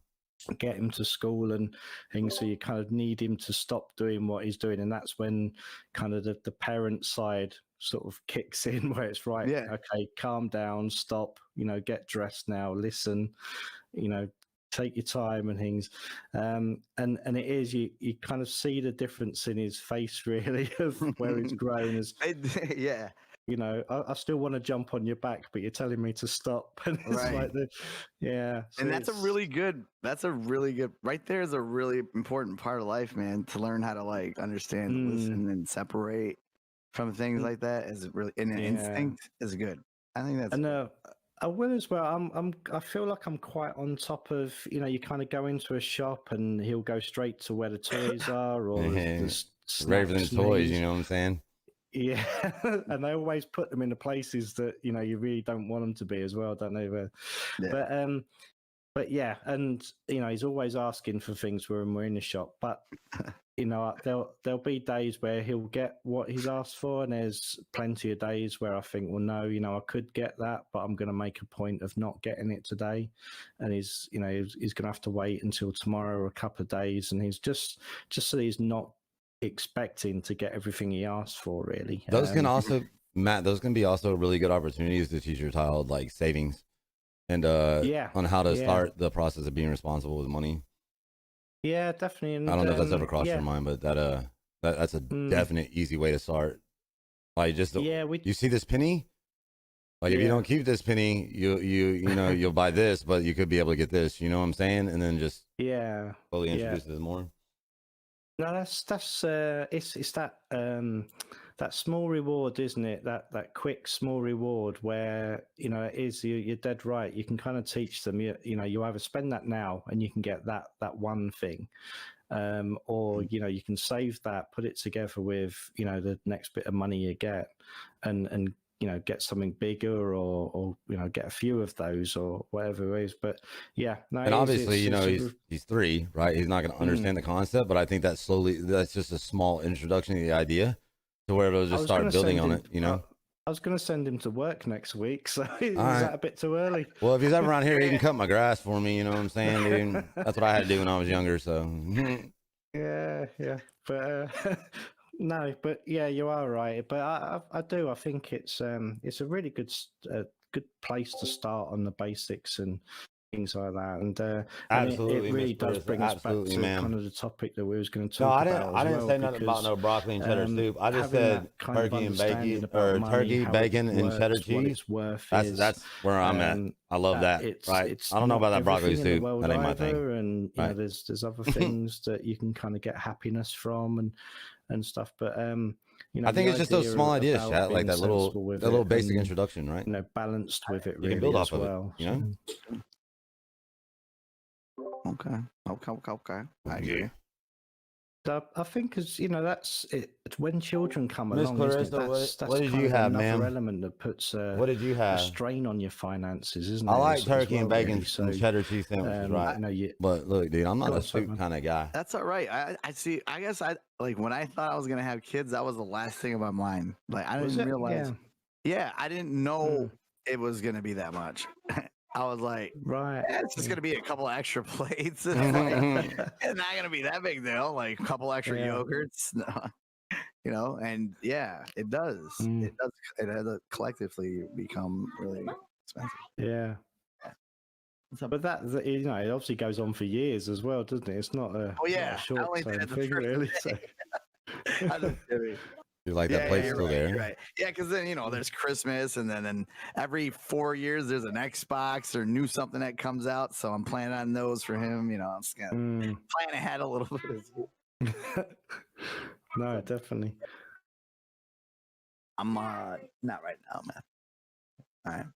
C: get him to school and things, so you kind of need him to stop doing what he's doing, and that's when kind of the parent side sort of kicks in, where it's right,
B: Yeah.
C: okay, calm down, stop, get dressed now, listen, take your time and things. And it is, you kind of see the difference in his face, really, of where he's grown. As
B: yeah,
C: I still want to jump on your back, but you're telling me to stop. And it's
B: Right.
C: like so
B: and that's a really good. Right there is a really important part of life, man. To learn how to like understand, listen, and separate from things like that is really, and instinct is good. I think that's.
C: And I will as well. I feel like I'm quite on top of. You kind of go into a shop and he'll go straight to where the toys are, or the
A: Ready for them
C: snacks
A: toys,
C: and
A: you know what I'm saying?
C: Yeah, and they always put them in the places that you really don't want them to be as well, don't they?
B: Yeah.
C: But yeah, and he's always asking for things when we're in the shop. But there'll be days where he'll get what he's asked for, and there's plenty of days where I think, well, no, I could get that, but I'm going to make a point of not getting it today. And he's going to have to wait until tomorrow or a couple of days, and he's just so he's not expecting to get everything he asked for, really.
A: Those can also, Matt, those can be also really good opportunities to teach your child like savings and on how to start the process of being responsible with money.
C: Yeah, definitely. And,
A: I don't know if that's ever crossed your mind, but that's a definite easy way to start. Like you see this penny? Like if you don't keep this penny, you'll buy this, but you could be able to get this, you know what I'm saying? And then just slowly introduce it more.
C: No, that's it's that small reward, isn't it? That quick small reward where it is, you're dead right. You can kind of teach them. You either spend that now and you can get that one thing, or you can save that, put it together with the next bit of money you get, and get something bigger, or get a few of those or whatever it is. But yeah, no,
A: and obviously he's 3, right? He's not going to understand the concept, but I think that's just a small introduction to the idea to where it'll just start building on it.
C: I was going to send him to work next week, so is that a bit too early?
A: Well, if he's ever around here, he can cut my grass for me. You know what I'm saying, dude? That's what I had to do when I was younger. So
C: yeah, but No, but yeah, you are right. But I do. I think it's a really good place to start on the basics and things like that. And
A: Absolutely,
C: it really
A: Miss
C: does
A: Clarissa,
C: bring us back
A: absolutely,
C: to
A: ma'am.
C: kind of the topic that we was going to
A: No,
C: talk
A: I didn't.
C: about
A: I
C: as
A: didn't
C: well.
A: say nothing about
C: Because
A: no broccoli and cheddar soup. I just
C: having
A: said
C: that kind of
A: turkey and
C: understanding
A: bacon,
C: about
A: or
C: money,
A: turkey,
C: how
A: bacon,
C: it
A: and
C: works,
A: cheddar
C: what
A: cheese.
C: its worth is.
A: That's where I'm at.
C: Um,
A: I love that. Right.
C: it's
A: I don't know
C: not
A: about that broccoli
C: everything in the
A: soup.
C: world
A: That ain't my thing.
C: either, and you know,
A: Right.
C: there's other things that you can kind of get happiness from and stuff. But you know,
A: I think
C: the
A: it's just those
C: idea
A: small ideas,
C: about
A: chat, like
C: being
A: that little,
C: sensible with it
A: basic
C: and,
A: introduction, right?
C: you know, balanced with it
A: You
C: really
A: can build
C: as
A: off of it.
C: well.
A: You know.
B: Okay. I
A: Okay.
B: agree.
C: So I think as you know, that's it. When children come
A: Miss
C: along, isn't it?
A: Clarissa,
C: That's
A: what did
C: kind
A: you
C: of
A: have,
C: another
A: ma'am?
C: element that puts
A: What did you
C: a
A: have?
C: strain on your finances, isn't
A: I
C: it?
A: like
C: as
A: turkey and
C: well,
A: bacon
C: really? So,
A: and cheddar cheese sandwiches, right?
C: you know, you
A: But look, dude, I'm not
C: go
A: a
C: on, sorry,
A: soup
C: man.
A: kind of guy.
B: That's all right. I see. I guess I like when I thought I was gonna have kids. That was the last thing in my mind. Like I
C: Was
B: didn't
C: it?
B: realize.
C: Yeah.
B: Yeah, I didn't know it was gonna be that much. I was like,
C: Right.
B: it's just
C: Yeah.
B: gonna be a couple extra plates. It's like, it's not gonna be that big deal. Like a couple extra
C: Yeah.
B: yogurts, you know. And yeah, it does. It does. It has collectively become really expensive.
C: Yeah. But that you know, it obviously goes on for years as well, doesn't it? It's not a,
B: Oh yeah,
C: not a
B: I
C: short
B: only did
C: term
B: it the
C: thing,
B: first
C: really.
B: day.
C: So.
B: I'm just kidding.
A: You're like that plate's
B: you're
A: still
B: right,
A: there.
B: you're right. Yeah, because then you know there's Christmas, and then every 4 years there's an Xbox or new something that comes out. So I'm planning on those for him. You know, I'm just gonna plan ahead a little bit.
C: No, definitely.
B: I'm not right now, man. All right.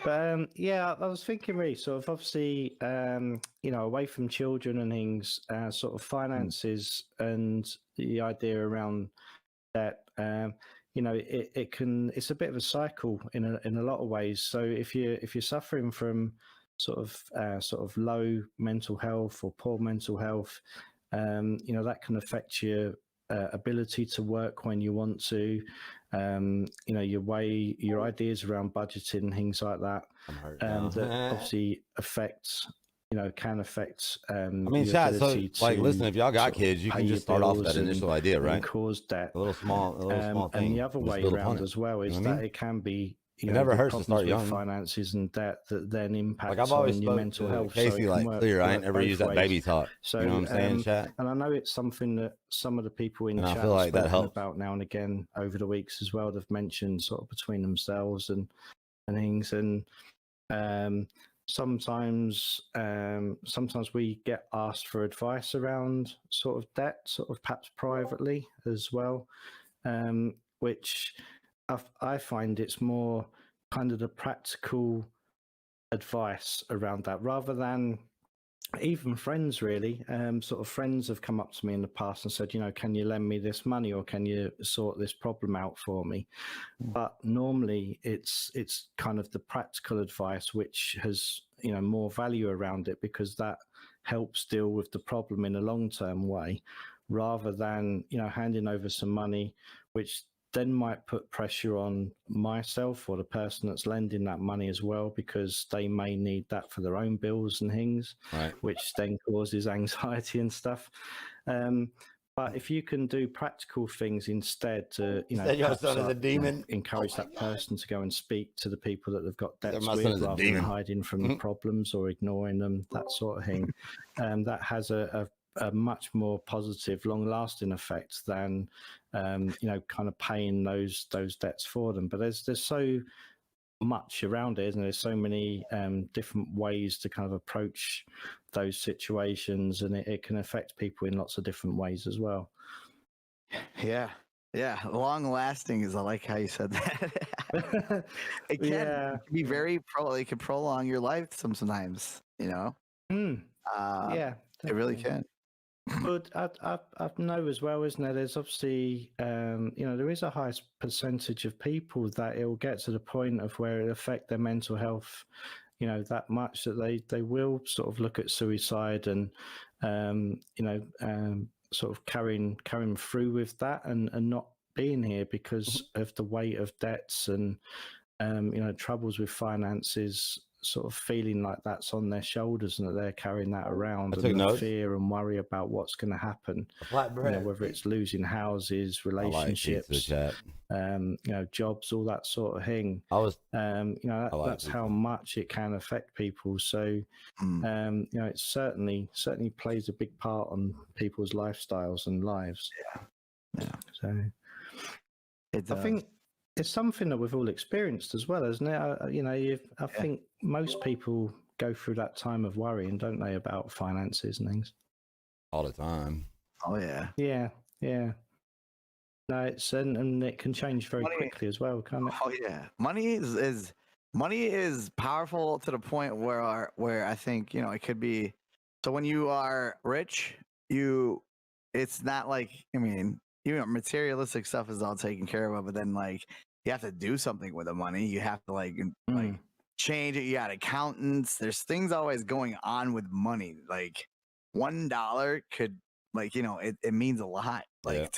C: But yeah, I was thinking really sort of obviously, you know, away from children and things, sort of finances and the idea around that, you know, it's a bit of a cycle in a lot of ways. So if you're suffering from sort of low mental health or poor mental health, you know, that can affect your ability to work when you want to, you know, your ideas around budgeting, things like that,
A: I'm hurt now.
C: that obviously affects, you know, can affect.
A: I mean,
C: your
A: chat. So,
C: ability
A: like, listen,
C: to
A: if y'all got
C: sort of
A: kids, you
C: pay
A: can
C: your
A: just start off with
C: bills
A: that initial idea,
C: and
A: right?
C: cause debt.
A: A little small thing.
C: And the other
A: Just
C: way
A: build upon
C: around
A: it.
C: as well is
A: You know what I
C: that
A: mean?
C: it can be, you
A: It
C: know,
A: never
C: the
A: hurts to
C: problems
A: start
C: with
A: young.
C: finances and debt that then impacts
A: Like I've always
C: on your
A: spoke
C: mental
A: to
C: health.
A: Casey
C: so it
A: like
C: can work,
A: clear. I ain't
C: work
A: ever
C: both
A: used that
C: ways.
A: baby talk.
C: So,
A: you know what I'm saying, chat?
C: and I know it's something that some of the people in
A: And I
C: chat
A: feel
C: have
A: like that
C: spoken
A: helps.
C: about now and again over the weeks as well. They've mentioned sort of between themselves and things, and sometimes we get asked for advice around sort of debt, sort of perhaps privately as well, which I find it's more kind of the practical advice around that rather than even friends really. Sort of friends have come up to me in the past and said, you know, can you lend me this money or can you sort this problem out for me? But normally it's kind of the practical advice which has, you know, more value around it because that helps deal with the problem in a long-term way rather than, you know, handing over some money which then might put pressure on myself or the person that's lending that money as well, because they may need that for their own bills and things,
A: Right.
C: which then causes anxiety and stuff. But if you can do practical things instead to, you know,
A: Said your
C: perhaps,
A: son is a
C: you know,
A: demon.
C: encourage
A: Oh my
C: that
A: God.
C: person to go and speak to the people that they've got debts
A: my son
C: with
A: is a
C: rather than
A: demon.
C: hiding from the problems or ignoring them, that sort of thing. That has a much more positive, long-lasting effect than, you know, kind of paying those debts for them. But there's so much around it, isn't there? There's so many different ways to kind of approach those situations, and it can affect people in lots of different ways as well.
B: Yeah. Long lasting is, I like how you said that. It can be very it can prolong your life sometimes, you know?
C: Yeah.
B: It really
C: definitely.
B: can.
C: But I know as well, isn't there? There's obviously, you know, there is a high percentage of people that it will get to the point of where it affect their mental health, you know, that much that they will sort of look at suicide and, you know, sort of carrying through with that and not being here because of the weight of debts and, you know, troubles with finances sort of feeling like that's on their shoulders and that they're carrying that around,
A: I
C: and
A: took
C: the
A: notes.
C: fear and worry about what's going to happen.
A: A flatbread.
C: Whether it's losing houses,
A: I like
C: relationships,
A: pizza, chat.
C: jobs, all that sort of thing.
A: I was
C: I like that's
A: pizza.
C: how much it can affect people. So, it certainly plays a big part on people's lifestyles and lives.
B: Yeah.
C: So,
B: It
C: I think it's something that we've all experienced as well, isn't it? I think most people go through that time of worrying, don't they, about finances and things.
A: all the time.
B: Oh yeah.
C: Yeah. No, it's and it can change very quickly as well, can't it?
B: Oh yeah. Money is powerful to the point where I think, it could be. So when you are rich, it's not like, materialistic stuff is all taken care of, but then like you have to do something with the money. You have to like change it. You got accountants. There's things always going on with money. Like $1 could, like, it means a lot. Like it's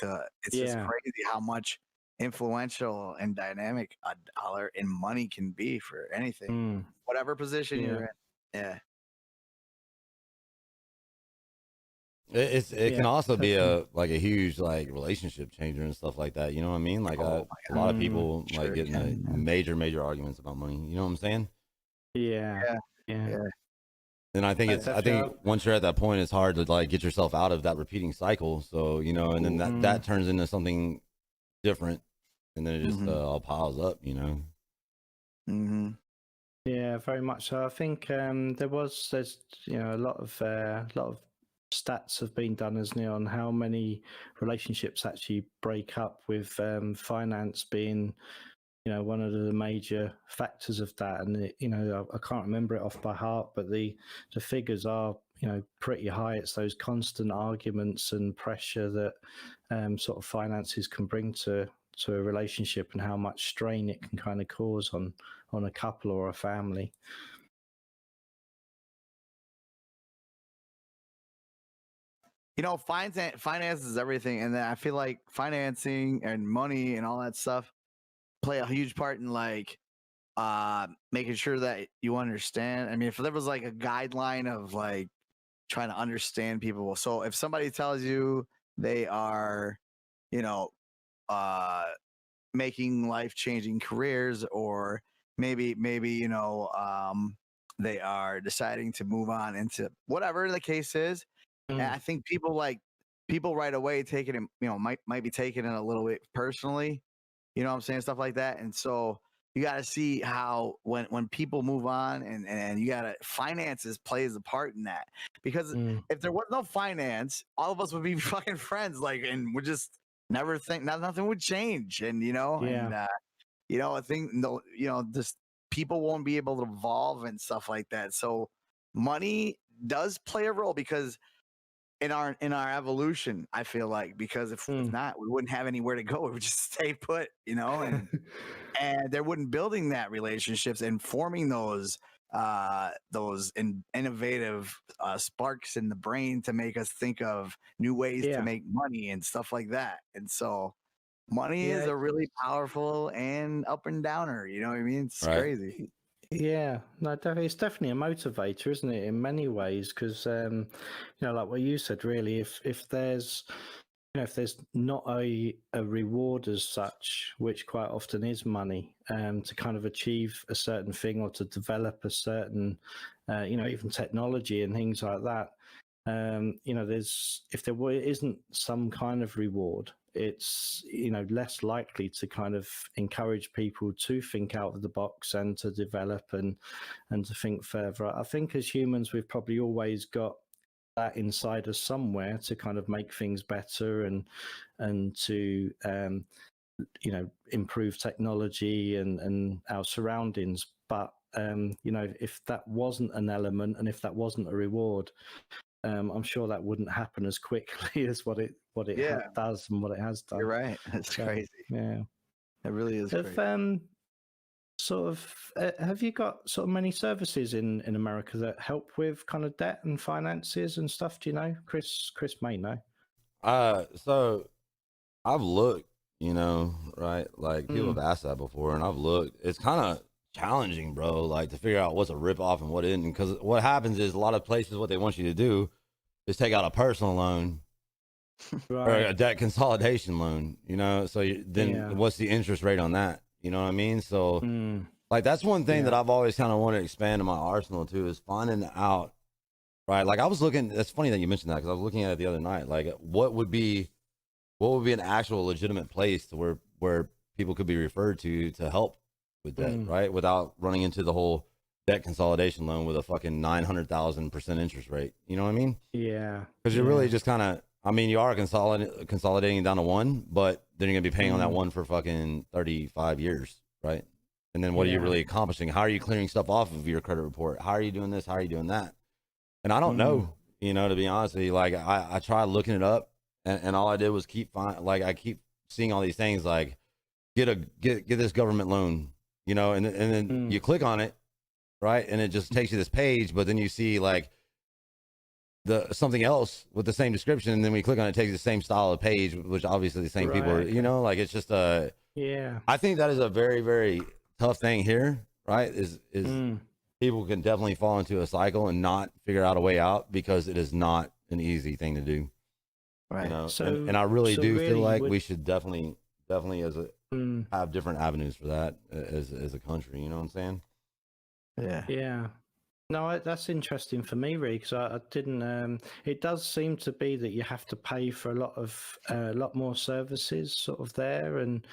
B: just crazy how much influential and dynamic a dollar in money can be for anything, whatever position you're in. Yeah.
A: It can also be a huge like relationship changer and stuff like that. You know what I mean? Like a lot of people like getting major arguments about money. You know what I'm saying?
C: Yeah.
A: And I think once you're at that point, it's hard to like get yourself out of that repeating cycle. So and then that turns into something different, and then it just all piles up.
C: Yeah, very much so. I think there's a lot of stats have been done, isn't it, on how many relationships actually break up, with finance being one of the major factors of that. And I can't remember it off by heart, but the figures are pretty high. It's those constant arguments and pressure that sort of finances can bring to a relationship, and how much strain it can kind of cause on a couple or a family.
B: Finance is everything, and then I feel like financing and money and all that stuff play a huge part in like making sure that you understand. I mean, if there was like a guideline of like trying to understand people, so if somebody tells you they are, making life-changing careers, or maybe they are deciding to move on into whatever the case is. And I think people right away take it, might be taking it a little bit personally, you know what I'm saying? Stuff like that. And so you got to see how, when people move on, and you got to, finances plays a part in that, because if there was no finance, all of us would be fucking friends. Like, and we just never think nothing would change. And, I think, just people won't be able to evolve and stuff like that. So money does play a role, because in our evolution, I feel like, because if not, we wouldn't have anywhere to go. We would just stay put, and there wouldn't building that relationships and forming those innovative sparks in the brain to make us think of new ways to make money and stuff like that. And so money is a really powerful and up and downer, you know what I mean? It's crazy.
C: Yeah, no, it's definitely a motivator, isn't it, in many ways? Because like what you said, really, if there's not a reward as such, which quite often is money, to kind of achieve a certain thing, or to develop a certain even technology and things like that, if there isn't some kind of reward, it's less likely to kind of encourage people to think out of the box and to develop and to think further. I think as humans, we've probably always got that inside us somewhere to kind of make things better and to improve technology and our surroundings. But if that wasn't an element, and if that wasn't a reward, I'm sure that wouldn't happen as quickly as what it does and what it has done.
B: You're right. That's crazy.
C: Yeah,
B: it really is crazy.
C: Have you got sort of many services in America that help with kind of debt and finances and stuff? Do you know? Chris may know.
A: So I've looked, right? Like people have asked that before, and I've looked. It's kind of challenging, bro. Like to figure out what's a rip off and what isn't. Because what happens is a lot of places, what they want you to do is take out a personal loan or a
C: Right.
A: debt consolidation loan. You know, so then
C: Yeah.
A: what's the interest rate on that? You know what I mean? So
C: Mm.
A: like that's one thing that
C: Yeah.
A: I've always kind of wanted to expand in my arsenal too, is finding out. Right, like I was looking. That's funny that you mentioned that because I was looking at it the other night. Like, what would be an actual legitimate place to where people could be referred to help with debt, right? Without running into the whole debt consolidation loan with a fucking 900,000% interest rate. You know what I mean?
C: Yeah.
A: Because you're really just kind of, I mean, you are consolidating down to one, but then you're gonna be paying on that one for fucking 35 years, right? And then what are you
C: Yeah.
A: really accomplishing? How are you clearing stuff off of your credit report? How are you doing this? How are you doing that? And I don't know, you know, to be honest with you. Like I tried looking it up, and all I did was I keep seeing all these things like get this government loan, you know, and then you click on it, right, and it just takes you this page, but then you see like the something else with the same description, and then we click on it, takes the same style of page, which obviously the same people are,
C: Right,
A: you know, like it's just
C: Yeah.
A: I think that is a very, very tough thing here, right? Is people can definitely fall into a cycle and not figure out a way out because it is not an easy thing to do.
B: Right.
A: You know,
C: So-
A: and I really
C: so
A: do
C: really
A: feel like
C: would-
A: we should definitely as a
C: Mm.
A: have different avenues for that as a country. You know what I'm saying?
B: Yeah.
C: Yeah. No, that's interesting for me, really, because I didn't. It does seem to be that you have to pay for a lot more services, sort of there, and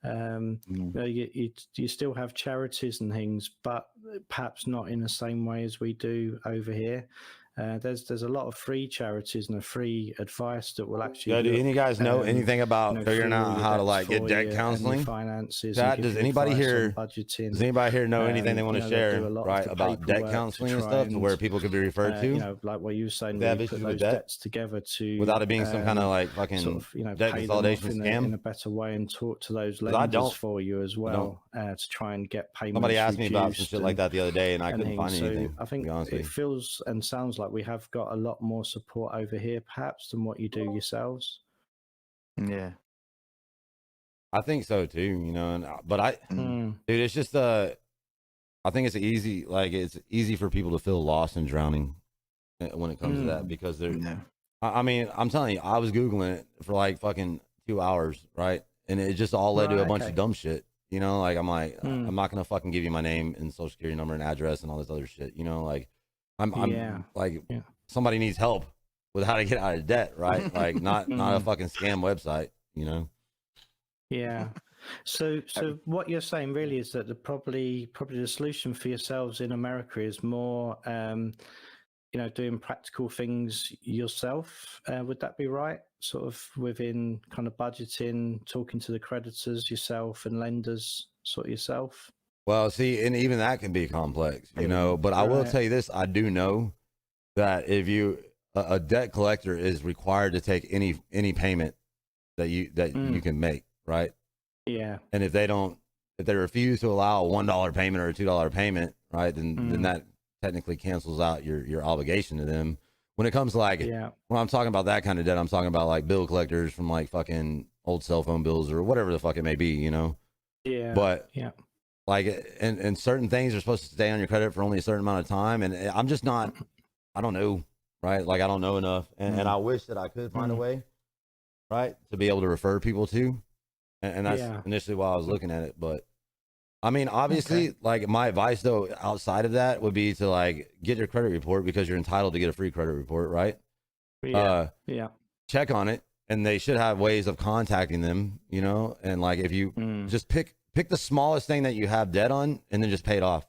C: you know, you still have charities and things, but perhaps not in the same way as we do over here. There's a lot of free charities and a free advice that will actually.
A: Yeah, do any guys know anything about figuring
C: through
A: out
C: your
A: how to
C: debts
A: like get
C: for
A: debt
C: you and your
A: counseling?
C: finances.
A: Chat,
C: and
A: does
C: give you
A: anybody
C: advice on
A: here-
C: budgeting?
A: Does anybody here know anything they want to
C: you know, they
A: share,
C: do a lot of
A: right,
C: the
A: about debt
C: paperwork to
A: counseling and
C: try
A: stuff, to where
C: and,
A: people could be referred to
C: you know, like what you were saying,
A: they have
C: where you
A: issues
C: put
A: with
C: those
A: debt?
C: debts together to
A: without it being some kind of like fucking
C: sort of, you know,
A: debt
C: pay them off
A: consolidation scam?
C: in a better way and talk to those
A: 'Cause I
C: lenders
A: don't-
C: for you as well to try and get payments.
A: Somebody asked me about some
C: reduced
A: shit like that the other day, and I couldn't
C: things.
A: find
C: So
A: anything.
C: I think
A: to be honest
C: it
A: with you.
C: feels and sounds like we have got a lot more support over here, perhaps, than what you do yourselves.
B: Yeah.
A: I think so too, you know. And but
C: Mm.
A: dude, it's just I think it's easy for people to feel lost and drowning when it comes to that because they're.
B: Yeah.
A: I mean, I'm telling you, I was googling it for like fucking 2 hours, right? And it just all led to a
C: Right,
A: bunch
C: okay.
A: of dumb shit. You know, like I'm like,
C: Mm.
A: I'm not gonna fucking give you my name and social security number and address and all this other shit. You know, like I'm
C: Yeah.
A: like
C: Yeah.
A: somebody needs help with how to get out of debt, right? Like not a
C: Mm.
A: fucking scam website. You know.
C: Yeah. So what you're saying really is that probably the solution for yourselves in America is more, you know, doing practical things yourself. Would that be right? Sort of within kind of budgeting, talking to the creditors yourself and lenders, sort of yourself.
A: Well, see, and even that can be complex, you know. But I will
C: Right.
A: tell you this: I do know that if a debt collector is required to take any payment that you can make, right?
C: Yeah.
A: And if they refuse to allow a $1 payment or a $2 payment, right, then that technically cancels out your obligation to them. When it comes to like,
C: Yeah.
A: when I'm talking about that kind of debt, I'm talking about like bill collectors from like fucking old cell phone bills or whatever the fuck it may be, you know.
C: Yeah.
A: But
C: yeah.
A: like, and certain things are supposed to stay on your credit for only a certain amount of time, and I'm just not. I don't know, right? Like I don't know enough, and I wish that I could find a way, right, to be able to refer people to. And that's
C: Yeah.
A: initially why I was looking at it. But I mean, obviously, like my advice though, outside of that would be to like get your credit report because you're entitled to get a free credit report, right?
C: Yeah. Yeah.
A: Check on it, and they should have ways of contacting them, you know. And like if you just pick the smallest thing that you have debt on, and then just pay it off,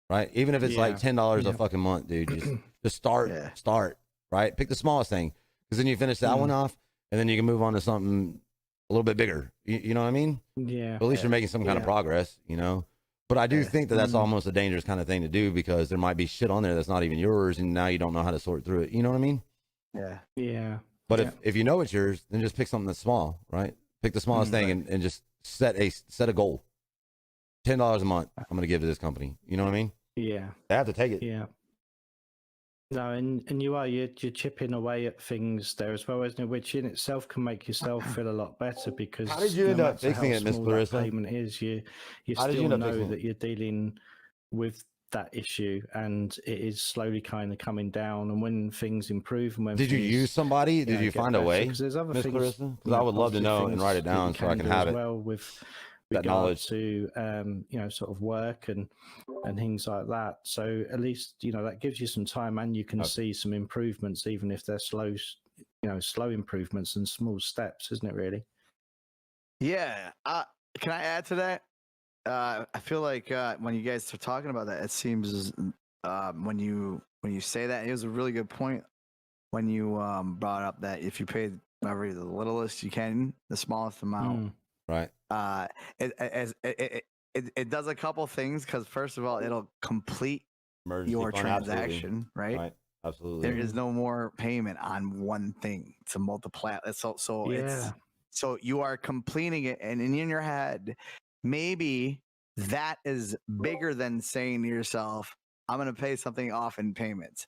A: right? Even if it's like $10 a fucking month, dude. Just start, right? Pick the smallest thing, because then you finish that one off, and then you can move on to something a little bit bigger. You know what I mean?
C: Yeah.
A: But at least you're making some kind of progress, you know? But I do think that that's almost a dangerous kind of thing to do because there might be shit on there that's not even yours, and now you don't know how to sort through it. You know what I mean?
B: Yeah.
C: Yeah.
A: But if you know it's yours, then just pick something that's small, right? Pick the smallest thing and just set a goal. $10 a month I'm going to give to this company. You know what I mean?
C: Yeah.
A: They have to take it.
C: Yeah. No, and you're chipping away at things there as well, isn't it? Which in itself can make yourself feel a lot better because
A: How did you
C: no
A: end up
C: matter
A: fixing
C: how
A: it, Miss
C: small that
A: Clarissa?
C: payment is, you
A: How did you
C: still
A: end up
C: know
A: fixing
C: that
A: it?
C: you're dealing with that issue, and it is slowly kind of coming down. And when things improve, and when
A: Did you
C: things,
A: use somebody? Did you
C: get
A: find a
C: better,
A: way,
C: because there's other
A: Miss
C: things,
A: Clarissa? Because I would love to
C: positive
A: know and write it
C: things that
A: down
C: you
A: so I
C: can
A: can
C: do
A: have
C: as
A: it.
C: well with
A: That
C: regard
A: knowledge.
C: to sort of work and things like that. So at least that gives you some time, and you can
A: Okay.
C: see some improvements, even if they're slow improvements and small steps, isn't it? Really?
B: Yeah. Can I add to that? I feel like when you guys are talking about that, it seems when you say that, it was a really good point when you brought up that if you pay whatever the littlest you can, the smallest amount,
A: Right.
B: it does a couple things, because first of all, it'll complete
A: Emergency
B: your
A: fund, absolutely.
B: transaction, right?
A: Right. Absolutely.
B: There is no more payment on one thing to multiply. So
C: Yeah.
B: so you are completing it, and in your head, maybe that is bigger than saying to yourself, I'm going to pay something off in payments.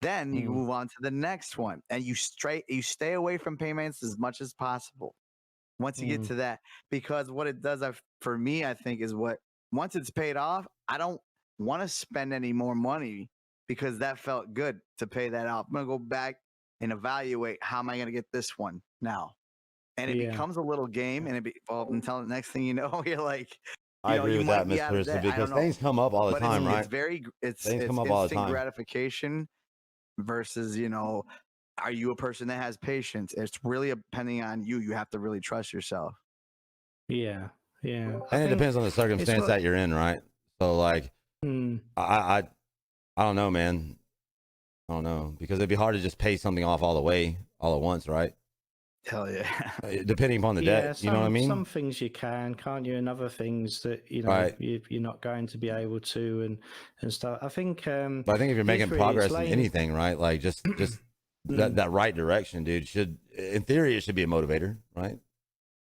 B: Then you move on to the next one, and you stay away from payments as much as possible once you get to that, because what it does for me, I think, is once it's paid off, I don't want to spend any more money because that felt good to pay that off. I'm going to go back and evaluate, how am I going to get this one now? And it becomes a little game, and until the next thing you know, you're like,
A: I agree
B: you
A: with
B: might
A: that,
B: be
A: Miss
B: out of
A: Clarissa,
B: debt. I
A: because
B: don't know.
A: things come up all the
B: But
A: time, right?
B: it's
A: Things come up all the
B: instant
A: time.
B: gratification versus, are you a person that has patience? It's really depending on you. You have to really trust yourself.
C: Yeah.
A: And it depends on the circumstance that you're in, right? So like, I don't know, man. I don't know, because it'd be hard to just pay something off all the way, all at once, right?
B: Hell yeah.
A: Depending upon the debt, you know what I mean?
C: Some things you can't you? And other things that
A: Right.
C: you're not going to be able to, and stuff. I think.
A: But I think if you're making progress in anything, right? Like just that right direction, dude, should, in theory, it should be a motivator, right?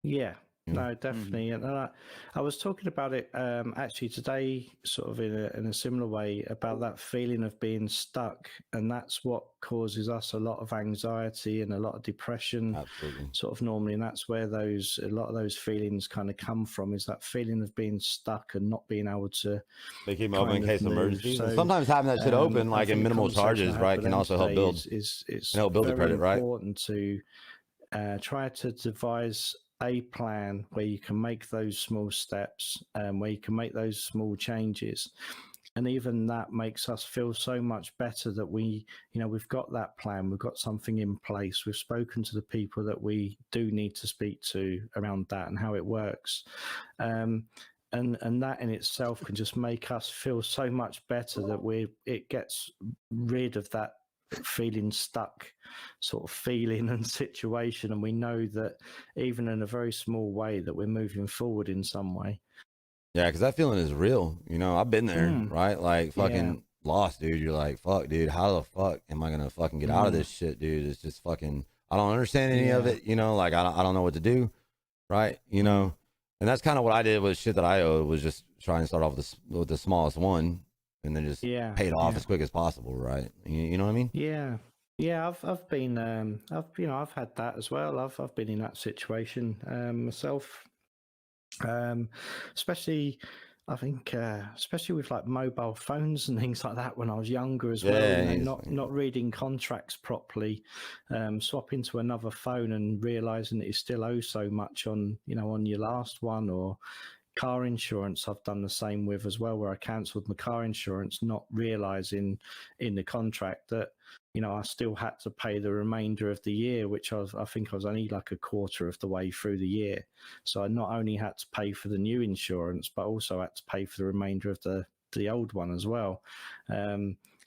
C: Yeah. No, definitely. And I was talking about it actually today, sort of in a similar way, about that feeling of being stuck, and that's what causes us a lot of anxiety and a lot of depression.
A: Absolutely.
C: Sort of normally, and that's where a lot of those feelings kind of come from, is that feeling of being stuck and not being able to.
A: They keep them open in case of emergencies.
C: So,
A: and sometimes having that shit open, like in minimal charges, right, can also help build.
C: It's
A: help build the credit, right?
C: Important to try to devise a plan where you can make those small steps, where you can make those small changes, and even that makes us feel so much better that we've got that plan, we've got something in place, we've spoken to the people that we do need to speak to around that and how it works, and that in itself can just make us feel so much better that it gets rid of that feeling stuck sort of feeling and situation, and we know that even in a very small way that we're moving forward in some way.
A: Yeah, because that feeling is real. I've been there, right? Like fucking lost, dude. You're like, fuck, dude, how the fuck am I gonna fucking get out of this shit, dude? It's just fucking, I don't understand any of it, like I don't know what to do, right? And that's kind of what I did with shit that I owed, was just try and start off with the smallest one, and then just pay it off as quick as possible, right? You know what I mean?
C: Yeah. I've been I've had that as well. I've been in that situation myself. Especially, I think, especially with like mobile phones and things like that when I was younger as well. Not reading contracts properly, swapping to another phone and realizing that you still owe so much on your last one, or car insurance. I've done the same with as well, where I cancelled my car insurance, not realizing in the contract that I still had to pay the remainder of the year, which I think I was only like a quarter of the way through the year. So I not only had to pay for the new insurance, but also had to pay for the remainder of the old one as well.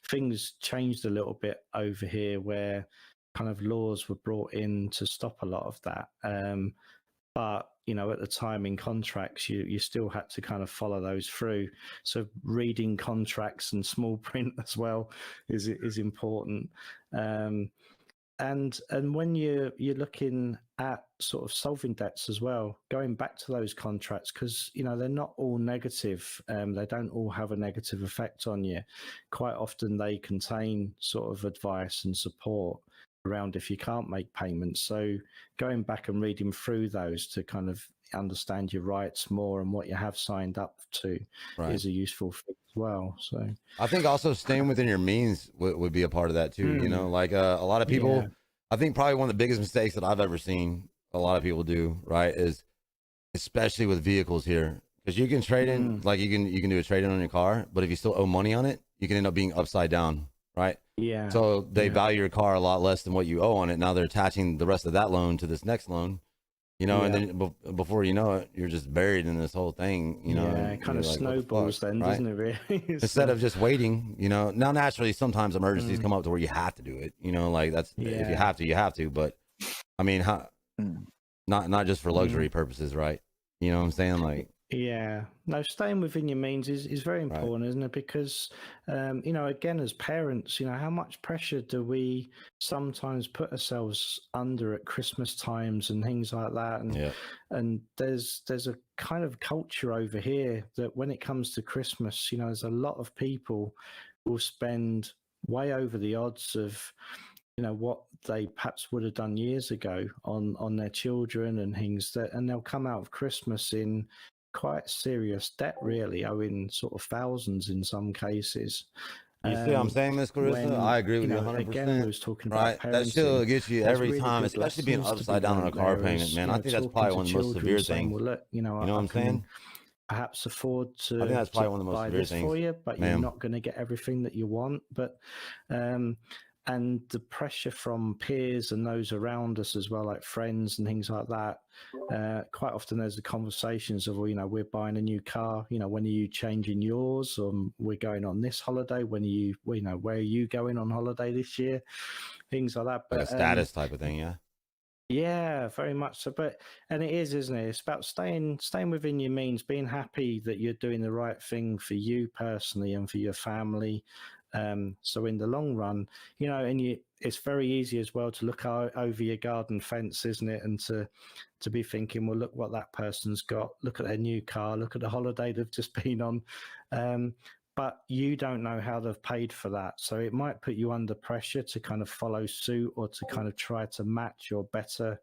C: Things changed a little bit over here, where kind of laws were brought in to stop a lot of that. But at the time in contracts, you still had to kind of follow those through. So reading contracts and small print as well is important. and when you're looking at sort of solving debts as well, going back to those contracts, because they're not all negative. They don't all have a negative effect on you. Quite often they contain sort of advice and support around if you can't make payments. So going back and reading through those to kind of understand your rights more and what you have signed up to is a useful thing as well. So
A: I think also staying within your means would be a part of that too. Like a lot of people, I think probably one of the biggest mistakes that I've ever seen a lot of people do, right, is especially with vehicles here, because you can trade in, like you can do a trade in on your car, but if you still owe money on it, you can end up being upside down, right?
C: Yeah.
A: So they value your car a lot less than what you owe on it. Now they're attaching the rest of that loan to this next loan, and then before you know it, you're just buried in this whole thing,
C: Yeah, it kind of
A: like,
C: snowballs then,
A: right?
C: doesn't it, really?
A: Instead of just waiting, now naturally sometimes emergencies come up to where you have to do it, like that's, if you have to, you have to. But I mean, not just for luxury purposes, right? You know what I'm saying? Like,
C: yeah, no, staying within your means is very important, isn't it? Because, again, as parents, how much pressure do we sometimes put ourselves under at Christmas times and things like that? And there's a kind of culture over here that when it comes to Christmas, there's a lot of people will spend way over the odds of what they perhaps would have done years ago on their children and things, and they'll come out of Christmas in quite serious debt, really, owing sort of thousands in some cases.
A: you see what I'm saying, Miss Clarissa? I agree with you 100%.
C: Again, we was talking about
A: right? That
C: parenting.
A: still gets you
C: There's
A: every
C: really
A: time,
C: good
A: especially being
C: lessons to
A: upside
C: be
A: down on a
C: learned
A: car
C: there
A: payment,
C: as,
A: man. I think that's
C: talking
A: probably
C: to
A: one of the most
C: children,
A: severe
C: saying,
A: things.
C: well, look,
A: You know what
C: I
A: I'm
C: can
A: saying?
C: perhaps afford to,
A: I think that's probably
C: to
A: one of the most
C: buy
A: severe
C: this
A: things,
C: for you, but
A: ma'am.
C: you're not going to get everything that you want. But and the pressure from peers and those around us as well, like friends and things like that. Quite often there's the conversations of, well, we're buying a new car. When are you changing yours? We're going on this holiday. When are you, where are you going on holiday this year? Things like that.
A: Like a status type of thing, yeah.
C: Yeah, very much so. And it is, isn't it? It's about staying within your means, being happy that you're doing the right thing for you personally and for your family. So in the long run, it's very easy as well to look over your garden fence, isn't it? And to be thinking, well, look what that person's got. Look at their new car. Look at the holiday they've just been on. But you don't know how they've paid for that. So it might put you under pressure to kind of follow suit or to kind of try to match or better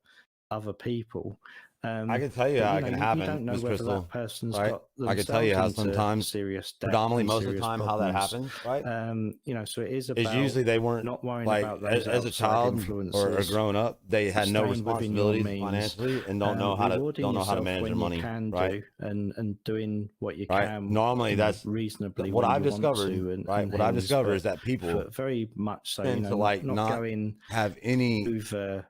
C: other people.
A: I can tell you how it can happen,
C: You don't know
A: Ms.
C: whether
A: Crystal,
C: that person's
A: right?
C: got
A: I can tell you how
C: themselves into
A: sometimes,
C: serious debt
A: predominantly
C: and
A: most of the
C: serious
A: time, how that
C: problems.
A: happens, right?
C: So it is about
A: Is usually they weren't
C: not worrying
A: like
C: about those
A: as a
C: outside
A: child or
C: influences,
A: grown up, they had no
C: staying within your
A: responsibilities
C: means,
A: financially and don't know how to
C: rewarding yourself
A: manage
C: when
A: their money,
C: you can
A: right?
C: do, and doing what you
A: Right.
C: can.
A: Normally, that's
C: reasonably
A: what
C: when
A: I've
C: you want
A: discovered,
C: to, and
A: what I've
C: things,
A: discovered
C: but
A: is that people
C: very much so,
A: tend to like
C: not
A: not
C: going
A: have any
C: over,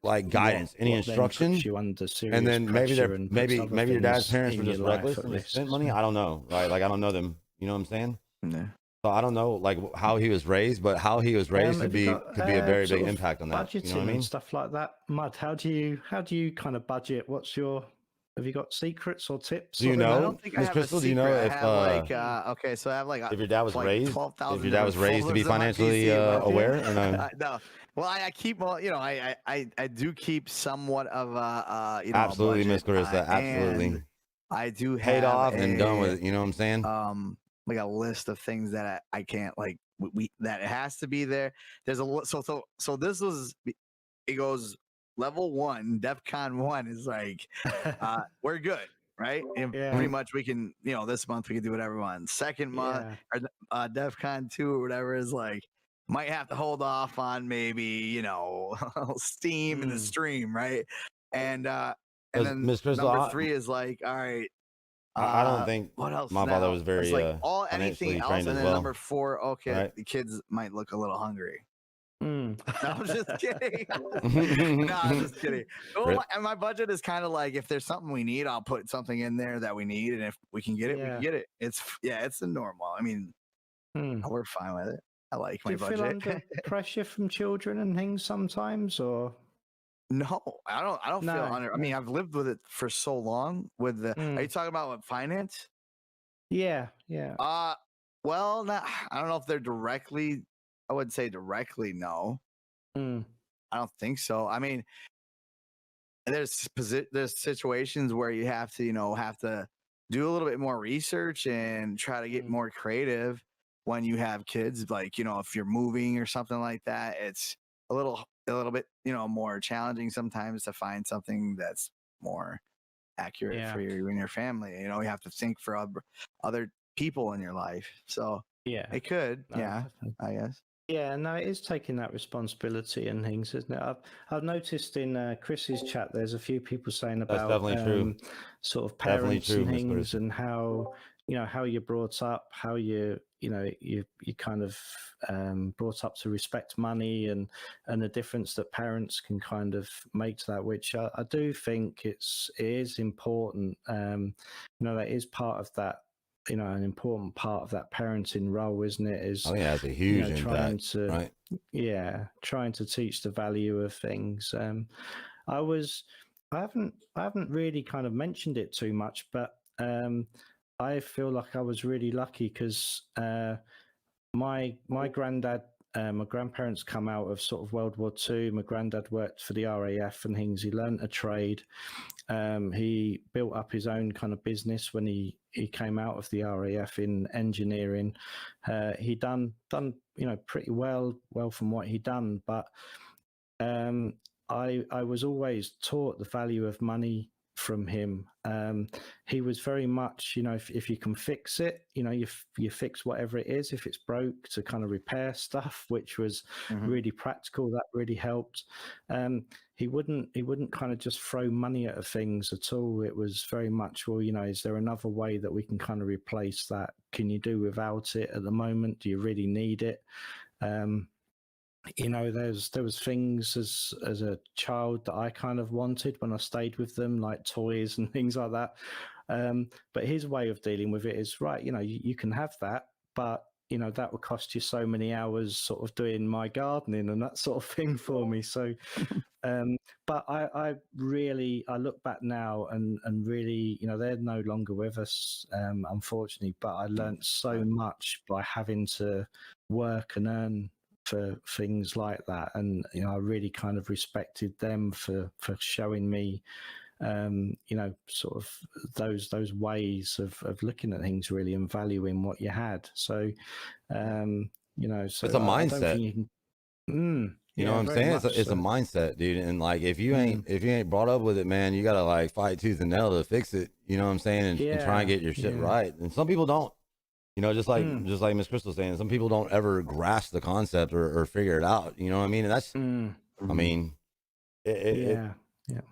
A: like guidance, any
C: what then
A: instruction,
C: puts you under serious
A: and then maybe
C: pressure
A: they're
C: and puts other
A: maybe your dad's
C: things
A: parents were
C: in
A: just
C: your life
A: reckless
C: at
A: and they
C: risk.
A: spent money. I don't know, right? Like I don't know them. You know what I'm saying?
B: Yeah.
A: So I don't know like how he was raised, but how he was raised
C: Have
A: could
C: you
A: be
C: got,
A: could be a very
C: sort
A: big
C: of
A: impact on that.
C: budgeting
A: You know what I mean?
C: and stuff like that? Mud, how do you kind of budget? Have you got secrets or tips?
A: Do you
C: or-
A: know,
B: I don't think I
A: Miss
B: have
A: Crystal?
B: a
A: Do you
B: secret.
A: know
B: I
A: if
B: have okay, so I have like
A: if your dad was
B: like
A: raised
B: 12,000
A: if your dad was
B: different
A: raised to be
B: folders in my
A: financially
B: PC of my
A: aware? Or no?
B: no. Well, I keep I do keep somewhat of a a
A: Absolutely, Miss
B: budget,
A: Clarissa. Absolutely.
B: and I do
A: Paid
B: have
A: off and done with it. You know what I'm saying?
B: like a list of things that I can't like we that it has to be there. There's a so this was it goes level 1, DEFCON 1 is like we're good. Right, and
C: Yeah.
B: pretty much we can, this month we can do whatever we want. Second month,
C: Yeah.
B: or DEFCON 2 or whatever is like, might have to hold off on maybe Steam and the stream, right? And then
A: Miss Crystal,
B: number 3 is like, all right.
A: I don't think
B: what else.
A: my father
B: now?
A: was very
B: It's like all
A: financially
B: anything else,
A: trained
B: and
A: as
B: then
A: well.
B: number 4. Okay,
A: right?
B: the kids might look a little hungry.
C: Mm.
B: No, I'm just kidding. No, I'm just kidding. Well,
A: Rip.
B: my budget is kind of like, if there's something we need, I'll put something in there that we need, and if we can get it, we
C: Yeah.
B: can get it. It's a normal. I mean,
C: Mm.
B: we're fine with it. I like
C: Do
B: my
C: you feel
B: budget.
C: under pressure from children and things sometimes, or?
B: No, I don't feel
C: No,
B: under. I mean, I've lived with it for so long. With the, are you talking about what, finance?
C: Yeah, yeah.
B: Well, not. I don't know if they're directly. I would say directly no.
C: Mm.
B: I don't think so. I mean, there's situations where you have to, have to do a little bit more research and try to get more creative when you have kids. Like, if you're moving or something like that, it's a little bit, more challenging sometimes to find something that's more accurate for you and your family. You have to think for other people in your life. So
C: Yeah,
B: it could,
C: definitely.
B: I guess.
C: Yeah, no, it is taking that responsibility and things, isn't it? I've noticed in Chris's chat, there's a few people saying about
A: definitely true.
C: sort of
A: Definitely
C: parents
A: true,
C: and
A: Miss
C: things,
A: Clarissa.
C: and how how you're brought up, how you kind of brought up to respect money, and the difference that parents can kind of make to that, which I do think it is important. That is part of that. An important part of that parenting role, isn't it? Is
A: I think it has a huge
C: trying
A: impact,
C: to
A: right?
C: trying to teach the value of things. I haven't really kind of mentioned it too much, but I feel like I was really lucky because my granddad, my grandparents come out of sort of World War II. My granddad worked for the RAF and things. He learnt a trade. He built up his own kind of business when he came out of the RAF in engineering. He done pretty well from what he done, but I was always taught the value of money from him. He was very much, if you can fix it, you fix whatever it is. If it's broke, to kind of repair stuff, which was really practical. That really helped. He wouldn't kind of just throw money at things at all. It was very much, well, is there another way that we can kind of replace that? Can you do without it at the moment? Do you really need it? There was things as a child that I kind of wanted when I stayed with them, like toys and things like that. But his way of dealing with it is, right, you can have that, but that will cost you so many hours sort of doing my gardening and that sort of thing for me. So but I look back now and really, they're no longer with us, unfortunately, but I learned so much by having to work and earn for things like that. And I really kind of respected them for showing me sort of those ways of looking at things really and valuing what you had. So so
A: it's a mindset.
C: I don't think you can
A: you know what I'm saying? It's a mindset, dude. And like, if you ain't brought up with it, man, you gotta like fight tooth and nail to fix it. You know what I'm saying? And try and get your shit right. And some people don't. Just like Miss Crystal saying, some people don't ever grasp the concept or figure it out. You know what I mean? And that's, I mean, you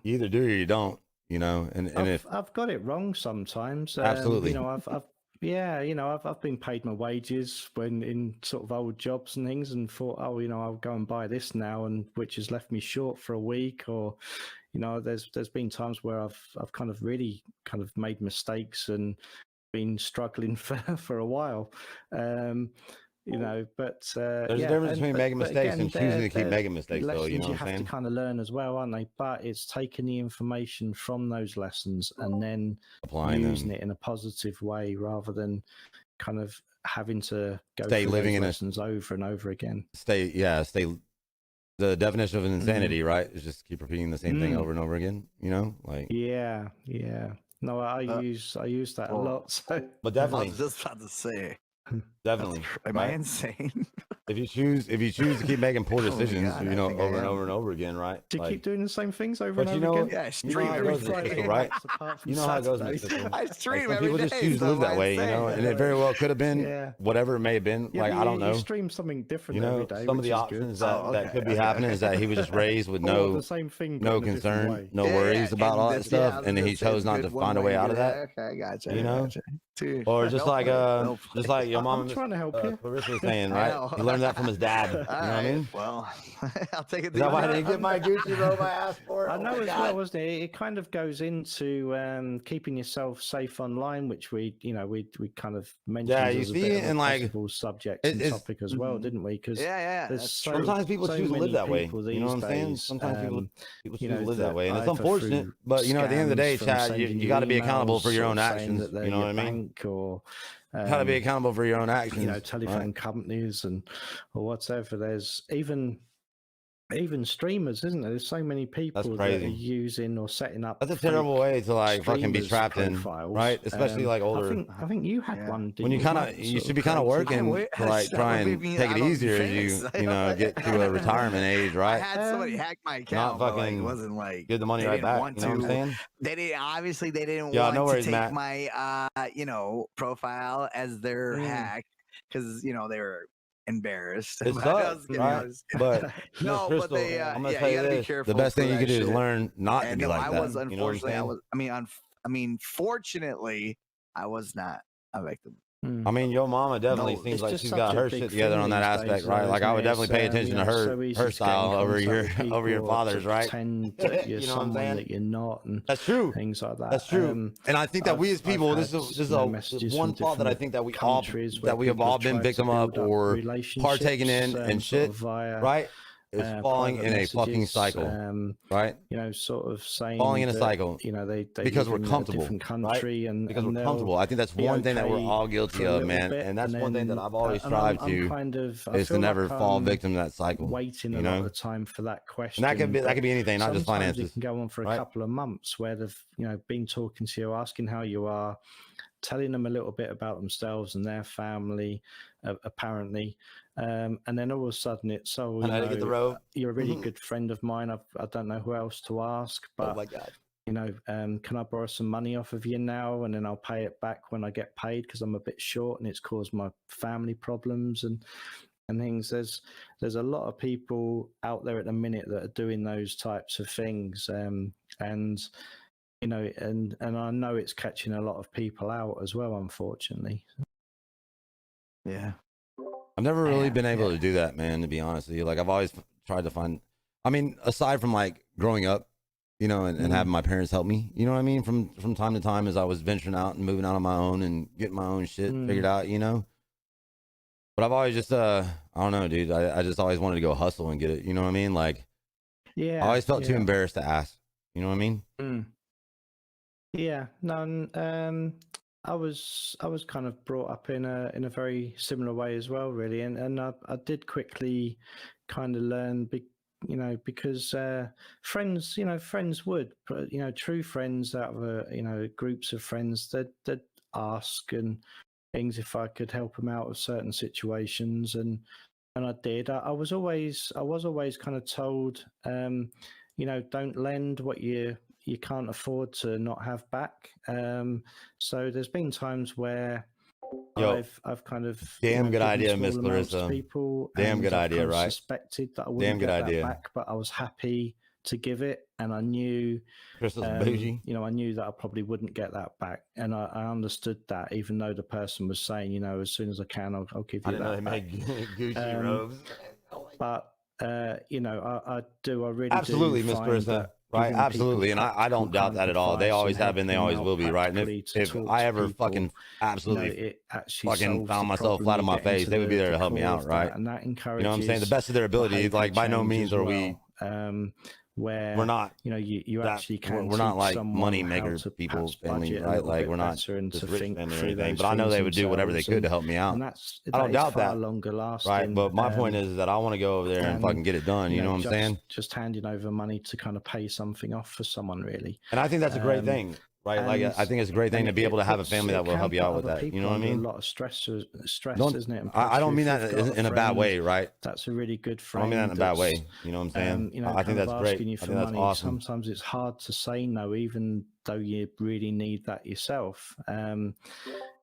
A: either do or you don't. And
C: I've got it wrong sometimes.
A: Absolutely.
C: I've been paid my wages when in sort of old jobs and things, and thought, I'll go and buy this now, and which has left me short for a week. Or there's been times where I've kind of really kind of made mistakes and been struggling for a while. But
A: there's a difference between making mistakes and choosing to keep making mistakes, though. You know what I'm saying?
C: You have to kind of learn as well, aren't they? But it's taking the information from those lessons and then using it in a positive way, rather than kind of having to go through those lessons over and over again.
A: The definition of an insanity, right, is just keep repeating the same thing over and over again.
C: No, I use that a lot. So,
A: but definitely,
B: I was just about to say,
A: definitely,
B: am I insane?
A: If you choose to keep making poor decisions, over and over and over again, right?
C: Do you keep doing the same things over and over again?
B: Yeah, I stream
A: every
B: Friday,
A: right? You know how it goes,
B: I stream
A: every
B: every
A: day. People just choose to live that way, and it very well could have been whatever it may have been.
C: Yeah,
A: like, I don't know.
C: You stream something different every day.
A: Some of the options that could be happening is that he was just raised with no concern, no worries about all that stuff, and he chose not to find a way out of that.
B: Okay, gotcha.
A: Or just like your mom.
C: I'm trying to help you.
A: Clarissa was saying, right? He learned that from his dad. You know what I mean?
B: Well, I'll take it.
A: Is that why I didn't get my Gucci robe I asked for?
C: I know as well, wasn't it? It kind of goes into keeping yourself safe online, which we kind of mentioned as a bit of a possible subject and topic as well, didn't we? Because
A: sometimes people choose to live that way. You know what I'm saying? Sometimes people choose to live that way, and it's unfortunate. But at the end of the day, Chad, you got to be accountable for your own actions. You know what I mean?
C: Or
A: got to be accountable for your own actions.
C: Telephone companies or whatever. There's even even streamers, isn't there? There's so many people that are
A: crazy.
C: using or setting up.
A: That's a terrible
C: fake
A: way to like fucking be
C: streamers'
A: trapped in,
C: profiles.
A: right? Especially like older.
C: I think you had
B: Yeah.
C: one. Didn't
A: When you kind
C: Like,
A: of, you
C: sort
A: should be kind of
C: crazy.
A: working
B: wait,
A: to like
B: that
A: try
B: would
A: and
B: be me.
A: take
B: I
A: it
B: don't
A: easier as
B: famous.
A: you know get to a retirement age,
B: I
A: right?
B: had somebody hack my account, but like, it
A: fucking
B: wasn't like
A: Get the money
B: they
A: right
B: didn't
A: back.
B: want
A: You know what I'm
B: to.
A: saying?
B: They didn't obviously they didn't
A: Yeah,
B: want
A: no worries,
B: to take
A: Matt.
B: my profile as their hack because they were embarrassed.
A: It
B: But I
A: sucks,
B: was kidding, I
A: right?
B: was kidding.
A: But
B: no,
A: Miss
B: but
A: Crystal,
B: they
A: I'm gonna
B: yeah,
A: tell
B: you
A: you
B: gotta be
A: this:
B: careful.
A: the best
B: for
A: thing you
B: that
A: could do is
B: shit.
A: learn not to
B: And
A: be
B: no,
A: like
B: I
A: that.
B: was
A: You know what I'm
B: unfortunately
A: saying?
B: I mean fortunately I was not a victim.
C: Mm.
A: I mean, your mama definitely
B: No,
A: seems
C: It's
A: like
C: just
A: she's
C: such
A: got
C: a
A: her
C: big
A: shit together
C: thing
A: on that
C: these days,
A: aspect, right?
C: though,
A: Like
C: isn't
A: I would
C: it?
A: definitely pay
C: It's,
A: attention to
C: so
A: her
C: easy
A: her
C: to get in
A: style over
C: contact
A: your
C: with
A: over your
C: people or
A: father's,
C: to
A: right?
C: pretend that you're
A: You know what I'm
C: someone
A: saying?
C: that you're not, and
A: That's true.
C: things like that.
A: That's true. And I think that we as
C: I've
A: people,
C: had,
A: this is
C: messages
A: one
C: from
A: fault that I
C: different
A: think that
C: countries where
A: we have
C: people
A: all
C: have
A: been
C: tried to
A: victim of
C: build up
A: or
C: relationships,
A: partaking in and
C: sort
A: shit,
C: of via
A: right? Is falling
C: private
A: in a fucking
C: messages,
A: cycle, right?
C: Sort of saying
A: Falling in a
C: that,
A: cycle
C: they
A: because
C: live
A: we're
C: in
A: comfortable,
C: a different
A: right?
C: country and
A: Because
C: and
A: we're
C: they'll
A: comfortable. I think that's
C: be
A: one thing that we're
C: okay
A: all
C: for
A: guilty
C: a
A: of,
C: little
A: man.
C: bit,
A: And that's one thing that
C: then-
A: I've always
C: and
A: strived
C: I'm
A: to
C: kind of, I
A: is to
C: feel
A: never
C: like
A: fall
C: I'm
A: victim to that cycle.
C: waiting
A: You
C: a lot of
A: know?
C: the time for that question.
A: And that could be anything, not just
C: sometimes
A: finances.
C: it can go on for a
A: right?
C: couple of months where they've been talking to you, asking how you are, telling them a little bit about themselves and their family, apparently, and then all of a sudden it's so
A: And I didn't get the robe.
C: you're a really good friend of mine. I don't know who else to ask, but
A: Oh my god.
C: can I borrow some money off of you now, and then I'll pay it back when I get paid because I'm a bit short and it's caused my family problems and things. There's a lot of people out there at the minute that are doing those types of things, and and I know it's catching a lot of people out as well, unfortunately.
B: Yeah.
A: I've never really
B: Yeah,
A: been able
B: yeah.
A: to do that, man, to be honest with you. Like I've always tried to find, I mean, aside from like growing up, and having my parents help me, you know what I mean? From time to time as I was venturing out and moving out on my own and getting my own shit figured out, But I've always just, I don't know, dude. I just always wanted to go hustle and get it. You know what I mean? Like,
C: Yeah.
A: I always felt too embarrassed to ask. You know what I mean?
C: Yeah. No. I was kind of brought up in a very similar way as well, really, and I did quickly kind of learn, because friends, friends would, but true friends out of groups of friends, they'd ask and things if I could help them out of certain situations, and I did. I was always kind of told, don't lend what you can't afford to not have back. So there's been times where
A: Yo,
C: I've kind of
A: damn good
C: given
A: idea, Miss
C: small amounts to
A: Clarissa.
C: people.
A: Damn
C: and
A: good
C: I've
A: idea,
C: kind of
A: right?
C: Suspected that I
A: Damn
C: wouldn't
A: good
C: get
A: idea.
C: that back, but I was happy to give it, and I knew,
A: Crystal's bougie.
C: I knew that I probably wouldn't get that back, and I understood that, even though the person was saying, as soon as I can, I'll give you
A: I didn't know
C: that
A: they
C: back.
A: made Gucci robes.
C: But I really
A: Absolutely,
C: do
A: Miss
C: find
A: Clarissa.
C: that
A: Right,
C: giving
A: absolutely,
C: people
A: and I don't doubt
C: practical
A: that at all. They
C: advice
A: always
C: and
A: have been, they
C: helping
A: always
C: them
A: will
C: out
A: be, right? And
C: practically to
A: if
C: talk
A: I
C: to
A: ever
C: people,
A: fucking absolutely
C: it actually
A: fucking
C: solves
A: found
C: the
A: myself
C: problem.
A: flat
C: You
A: on my
C: get into
A: face, they would be there to help me
C: core
A: out,
C: of
A: right?
C: that, and that encourages,
A: You know what I'm saying? The best of their ability.
C: behaviour
A: Like by no
C: change
A: means
C: as
A: are we.
C: well, where
A: We're not.
C: you
A: that-
C: actually can
A: we're not
C: teach
A: like
C: someone
A: money
C: how
A: maker
C: to
A: people,
C: perhaps
A: family,
C: budget a
A: right?
C: little
A: Like
C: bit
A: we're not
C: better and
A: just
C: to
A: rich
C: think
A: men or
C: through
A: anything.
C: those
A: But I know
C: things
A: they would do whatever they
C: themselves,
A: could to help me out.
C: and that's
A: I don't
C: is
A: doubt
C: far
A: that.
C: longer lasting,
A: Right, but my point is that I want to go over there and
C: and,
A: fucking get it done. You know what I'm saying?
C: just handing over money to kind of pay something off for someone, really.
A: And I think that's a great
C: Um,
A: thing, right? Like
C: and-
A: I think it's a great thing
C: and
A: to be able to have a
C: puts-
A: family that
C: it
A: will
C: can
A: help you
C: put
A: out with
C: other
A: that. You
C: people
A: know what I
C: under
A: mean?
C: A lot of stress,
A: Don't-
C: isn't it? And
A: I don't
C: perhaps
A: mean
C: if
A: that
C: you've got
A: in a bad
C: friend
A: way, right?
C: That's a really good
A: I
C: friend.
A: don't mean that in a bad way.
C: that's,
A: You know what I'm saying?
C: I
A: I think
C: kind of
A: that's great.
C: asking you
A: I
C: for
A: think that's
C: money.
A: awesome.
C: Sometimes it's hard to say no, even though you really need that yourself. And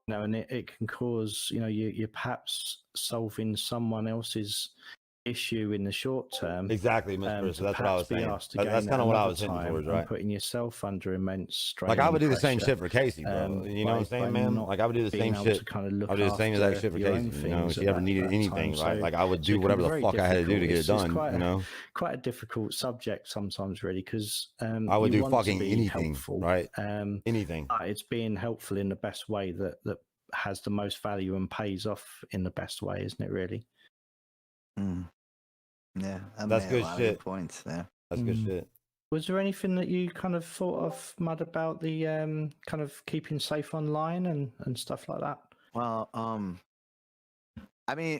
C: it can cause, you're perhaps solving someone else's issue in the short term.
A: Exactly, Miss Chris.
C: to
A: That's what I was
C: perhaps be
A: saying.
C: asked to
A: That's
C: gain
A: kind of what I was
C: another
A: hitting
C: time
A: towards,
C: and
A: right?
C: putting yourself under immense strain.
A: Like I would
C: and
A: do the same
C: pressure.
A: shit for Casey, bro. You know what I'm saying,
C: by
A: man?
C: not
A: Like I would do the
C: being
A: same
C: able
A: shit.
C: to kind of look
A: I would do the same exact
C: after
A: shit for
C: your own
A: Casey. You know, if
C: things
A: she
C: at
A: ever
C: that
A: needed
C: time.
A: anything, right?
C: So-
A: Like I would
C: so it
A: do
C: can
A: whatever
C: be
A: the
C: very
A: fuck I had to do to
C: difficult.
A: get it
C: It's just
A: done.
C: quite
A: You know,
C: quite a difficult subject sometimes, really, because
A: I would
C: you
A: do
C: want to
A: fucking
C: be
A: anything,
C: helpful,
A: right?
C: but
A: Anything.
C: it's being helpful in the best way that has the most value and pays off in the best way, isn't it? Really.
B: Yeah, that
A: That's
B: made
A: good
B: a lot
A: shit.
B: of good points there.
A: That's good shit.
C: Was there anything that you kind of thought of, Mud, about the kind of keeping safe online and stuff like that?
B: Well, I mean,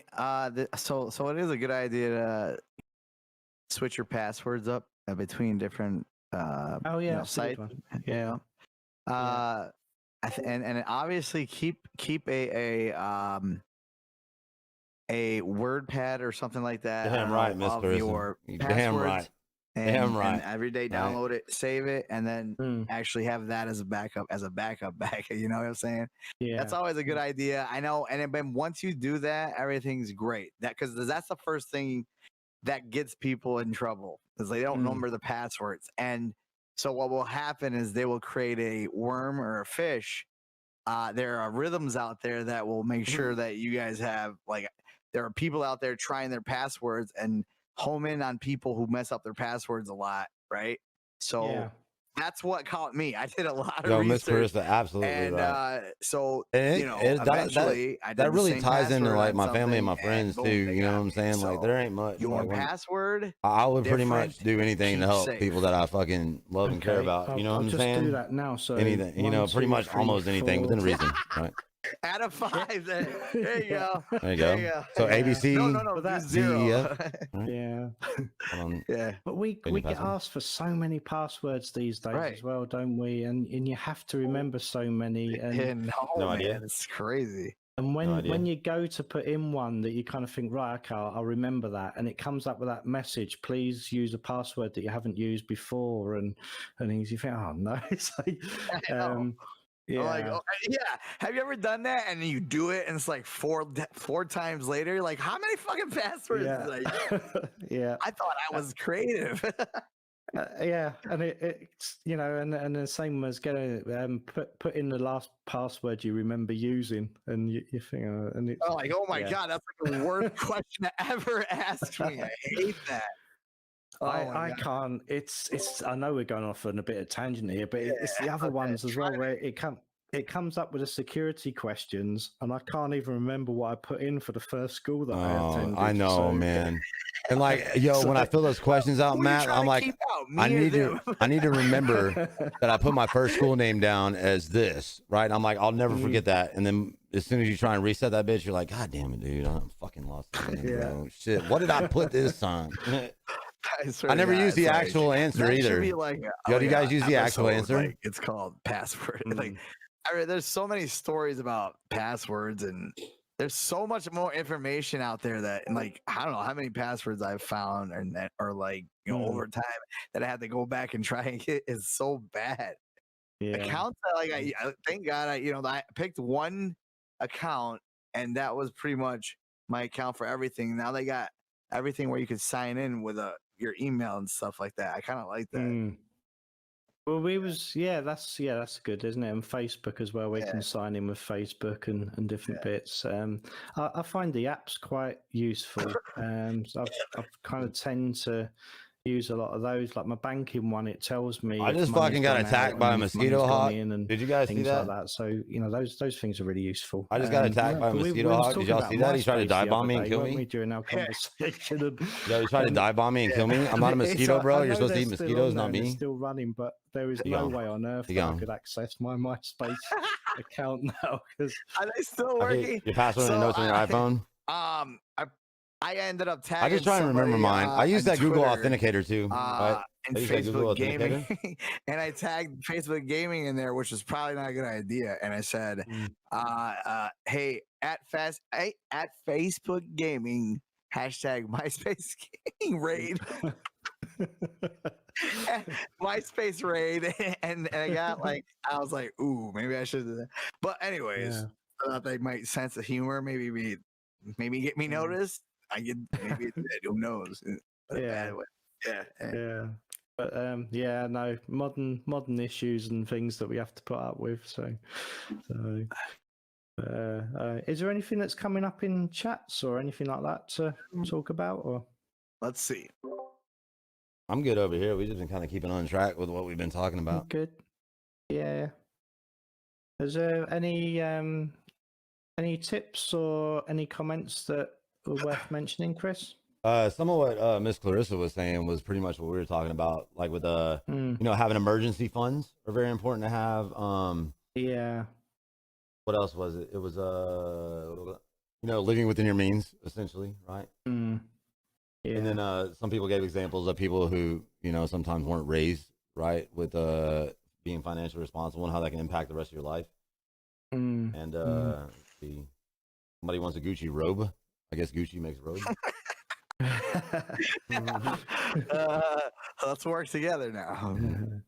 B: so it is a good idea to switch your passwords up between different
C: Oh yeah, that's a good
B: sites.
C: one.
B: Yeah. And obviously keep a word pad or something like that.
A: Damn right, Miss
B: of
A: Carissa.
B: your
A: Damn
B: passwords.
A: right.
B: And,
A: Damn right.
B: and every day
A: Right.
B: download it, save it, and then
C: Mm,
B: actually have that as a backup back. You know what I'm saying?
C: yeah.
B: That's always a good idea. I know. And then once you do that, everything's great. Because that's the first thing that gets people in trouble is they don't
C: Mm.
B: remember the passwords. And so what will happen is they will create a worm or a fish. There are rhythms out there that will make sure that you guys have like there are people out there trying their passwords and home in on people who mess up their passwords a lot, right? So
C: Yeah.
B: that's what caught me. I did a lot of
A: Yo, Miss
B: research.
A: Carissa, absolutely
B: And
A: right.
B: so
A: And
B: you know,
A: that
B: eventually I did
A: that
B: the
A: really
B: same
A: ties into
B: password
A: like
B: on
A: my family and my
B: something,
A: friends
B: boom,
A: too.
B: they
A: You know
B: got
A: what I'm
B: me.
A: saying? Like there
B: So
A: ain't much.
B: your
A: Like,
B: password,
A: I would pretty much
B: different,
A: do anything to
B: keep
A: help
B: safe.
A: people that I fucking love and care
C: Okay,
A: about. You know
C: I'll
A: what I'm
C: just
A: saying?
C: do that now. So
A: Anything, you know,
C: 1,
A: pretty
C: 2,
A: much
C: 3,
A: almost anything
C: 4.
A: within reason, right?
B: Out of 5, then there you go.
A: There you
B: There
A: go.
B: you go.
A: So
C: Yeah.
A: ABC,
B: No,
C: But that's-
B: do 0.
A: Right.
C: Yeah.
A: Hold on.
B: Yeah.
C: But we
A: Any
C: get
A: password?
C: asked for so many passwords these days
B: Right.
C: as well, don't we? And you have to remember so many. And
B: No,
A: No
B: man,
A: idea.
B: it's crazy.
C: and
A: No idea.
C: when you go to put in one that you kind of think, right, okay, I'll remember that, and it comes up with that message, please use a password that you haven't used before, and you think, oh no, it's like,
B: I know.
C: yeah,
B: I'm like, oh, yeah. Have you ever done that? And then you do it, and it's like four times later. You're like, how many fucking passwords?
C: yeah,
B: Like,
C: yeah.
B: I thought I was creative.
C: Yeah, and it's and the same as getting put in the last password you remember using, and you think, and it's
B: I'm like, oh my
C: yeah.
B: god, that's like the worst question to ever ask me. I hate that. Oh my
C: I
B: God.
C: can't. It's. I know we're going off on a bit of tangent here, but it's the other
B: okay,
C: ones as well
B: try
C: where it comes up with the security questions, and I can't even remember what I put in for the first school that I
A: Oh,
C: attended.
A: I know,
C: so-
A: man. And like, yo,
C: So-
A: when I fill those questions out,
B: Who are you
A: Matt,
B: trying
A: I'm
B: to
A: like,
B: keep out, me
A: I
B: or
A: need to,
B: them?
A: I need to remember that I put my first school name down as this, right? I'm like, I'll never
C: Mm.
A: forget that. And then as soon as you try and reset that bitch, you're like, God damn it, dude, I'm fucking lost. Again,
C: Yeah.
A: bro. Shit, what did I put this on?
B: swear
A: I
B: to
A: never
B: God,
A: used the
B: it's like-
A: actual answer
B: that should
A: either.
B: be like,
A: Yo, do you guys use the actual
B: episode,
A: answer?
B: Like, it's called password. Like,
C: Mm.
B: I mean, there's so many stories about passwords, and there's so much more information out there that, and like, I don't know how many passwords I've found, and that are like, over time that I had to go back and try and get is so bad.
C: yeah.
B: Accounts that, like, I thank God I picked one account, and that was pretty much my account for everything. Now they got everything where you could sign in with your email and stuff like that. I kind of like that.
C: Mm. Well, that's good, isn't it? And Facebook as well, we
B: Yeah.
C: can sign in with Facebook and different bits. I find the apps quite useful. So I've kind of tend to use a lot of those. Like my banking one, it tells me.
A: I
C: if
A: just
C: money's
A: fucking got
C: gone out
A: attacked by a
C: and if
A: mosquito
C: money's gone
A: hawk.
C: in and
A: Did you guys see
C: things
A: that?
C: like that. So those things are really useful.
A: I just got attacked by a
C: but
A: mosquito
C: was
A: hawk. Did
C: talking
A: y'all
C: about
A: see that? He tried to
C: MySpace
A: dive
C: the
A: bomb
C: other
A: me and
C: day,
A: kill
C: weren't
A: me.
C: we, during our conversation? And,
A: Yo, he tried to dive bomb me and kill me. I'm not a
C: It's
A: mosquito,
C: like,
A: bro.
C: I
A: You're
C: know
A: supposed to
C: they're
A: eat
C: still
A: mosquitoes,
C: on there
A: not
C: and they're
A: me.
C: Still running, but there is
A: You
C: no
A: gone.
C: way on earth
A: You
C: that I
A: gone.
C: could access my MySpace account now because
B: Are they still
A: I
B: working?
A: think your password and
B: So
A: notes on your iPhone.
B: I ended up tagging.
A: I just try and remember
B: somebody,
A: mine. I use
B: on
A: that Google
B: Twitter,
A: Authenticator too. Right?
B: and
A: I use that Google
B: Facebook Gaming,
A: Authenticator.
B: and I tagged Facebook Gaming in there, which was probably not a good idea. And I said, "Hey, at Facebook Gaming, hashtag MySpace Gaming raid, MySpace raid," and I got like, I was like, "Ooh, maybe I should do that." But anyways,
C: Yeah.
B: I thought they might sense of humor, maybe get me noticed. I get maybe it did, who knows? But a
C: Yeah.
B: bad way. Yeah.
C: yeah. But no modern issues and things that we have to put up with. So is there anything that's coming up in chats or anything like that to talk about? Or
B: Let's see.
A: I'm good over here. We've just been kind of keeping on track with what we've been talking about.
C: good? Yeah. Is there any tips or any comments that were worth mentioning, Chris?
A: Some of what Miss Clarissa was saying was pretty much what we were talking about, like with having emergency funds are very important to have.
C: Yeah.
A: What else was it? It was living within your means, essentially, right?
C: Mm. Yeah.
A: And then some people gave examples of people who, sometimes weren't raised right with being financially responsible and how that can impact the rest of your life.
C: Mm,
A: And let's see, somebody wants a Gucci robe. I guess Gucci makes robes.
B: Let's work together now.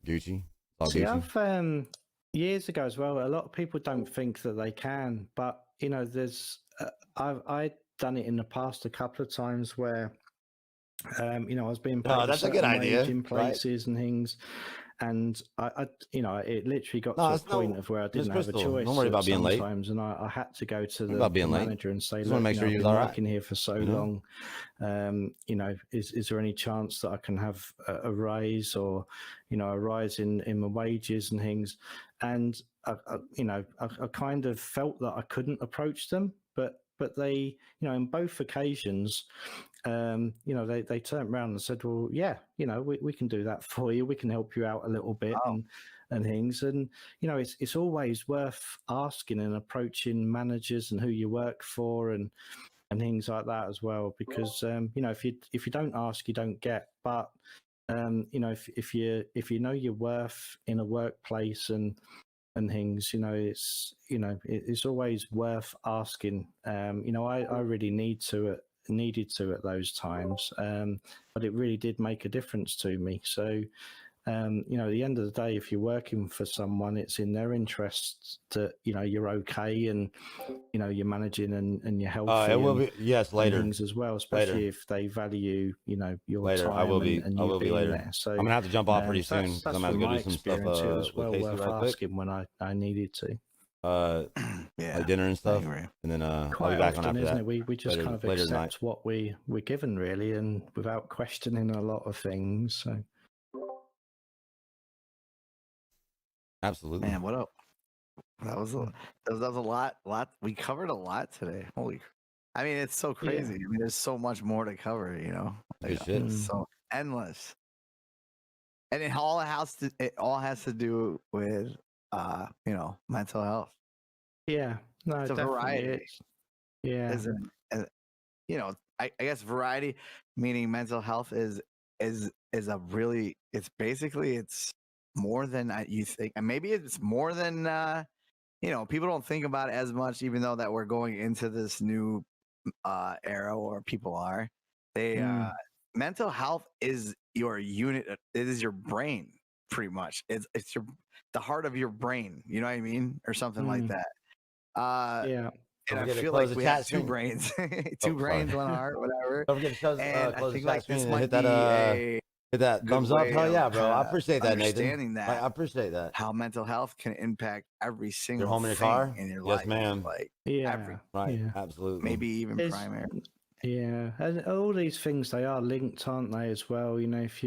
A: Gucci. It's all
C: See,
A: Gucci.
C: I've years ago as well. A lot of people don't think that they can, but there's I've done it in the past a couple of times where I was being paid
A: No,
C: a
A: that's a good
C: certain
A: idea,
C: wage in
A: right?
C: places and things, and it literally got
A: No,
C: to a
A: it's no-
C: point of where I
A: Miss
C: didn't have a
A: Crystal,
C: choice.
A: don't worry about being late.
C: sometimes, and I had to go to
A: Worry
C: the
A: about being late.
C: manager and say,
A: Just wanna
C: "Look,
A: make sure
C: I've
A: he was
C: been
A: all right,
C: working here for so
A: you know?
C: long. Is there any chance that I can have a raise or a rise in my wages and things?" And I kind of felt that I couldn't approach them, but they, in both occasions, they turned around and said, "Well, yeah, we can do that for you. We can help you out a little bit and things." And it's always worth asking and approaching managers and who you work for and things like that as well, because if you don't ask, you don't get. But if you know your worth in a workplace and things, it's always worth asking. I really needed to at those times, but it really did make a difference to me. So at the end of the day, if you're working for someone, it's in their interests that you're okay and you're managing and you're healthy.
A: It will
C: and,
A: be, yes,
C: and
A: later.
C: things as well, especially if they value your
A: Later.
C: time
A: I will be.
C: and
A: I
C: you
A: will be
C: being
A: later.
C: there. So
A: I'm gonna have to jump off pretty
C: so
A: soon because
C: that's
A: I'm gonna
C: from
A: go
C: my
A: do some stuff
C: experience. It was
A: with
C: well
A: Casey
C: worth
A: right quick.
C: asking when I needed to.
B: Yeah,
A: like dinner and stuff,
B: agree.
A: and then I'll
C: Quite
A: be back
C: often,
A: on after
C: isn't
A: that.
C: it? We just
A: later-
C: kind of
A: later tonight.
C: accept what we're given, really, and without questioning a lot of things. So
A: Absolutely.
B: Man, what up? That was a lot. We covered a lot today. Holy! I mean, it's so crazy. I mean, there's so much more to cover.
A: Good shit.
B: It's so endless. And it all has to do with mental health.
C: yeah, no,
B: It's a
C: definitely
B: variety.
C: is. Yeah,
B: Isn't I guess variety, meaning mental health, is a really, it's more than you think, and maybe it's more than people don't think about it as much, even though that we're going into this new era where people are. Mental health is your unit. It is your brain, pretty much. It's the heart of your brain. You know what I mean, or something like that.
C: yeah.
B: And
A: Don't
B: I
A: forget to
B: feel
A: close
B: like
A: the
B: we
A: chat
B: have two
A: screen.
B: brains,
A: sorry.
B: brains, one heart, whatever.
A: Don't forget to
B: And I
A: close the
B: think
A: chat
B: like
A: screen
B: this
A: and
B: might
A: hit
B: be
A: that
B: a
A: hit that
B: good
A: thumbs up.
B: way
A: Hell yeah,
B: of
A: bro! I
B: kinda
A: appreciate that, Nathan.
B: understanding that.
A: I appreciate that.
B: how mental health can impact every single
A: home in your
B: thing
A: car?
B: in your
A: Yes,
B: life.
A: ma'am.
B: Like
C: Yeah,
A: Right.
C: yeah.
A: Absolutely.
B: maybe even
C: It's-
B: primary.
C: Yeah, and all these things, they are linked, aren't they? As well, if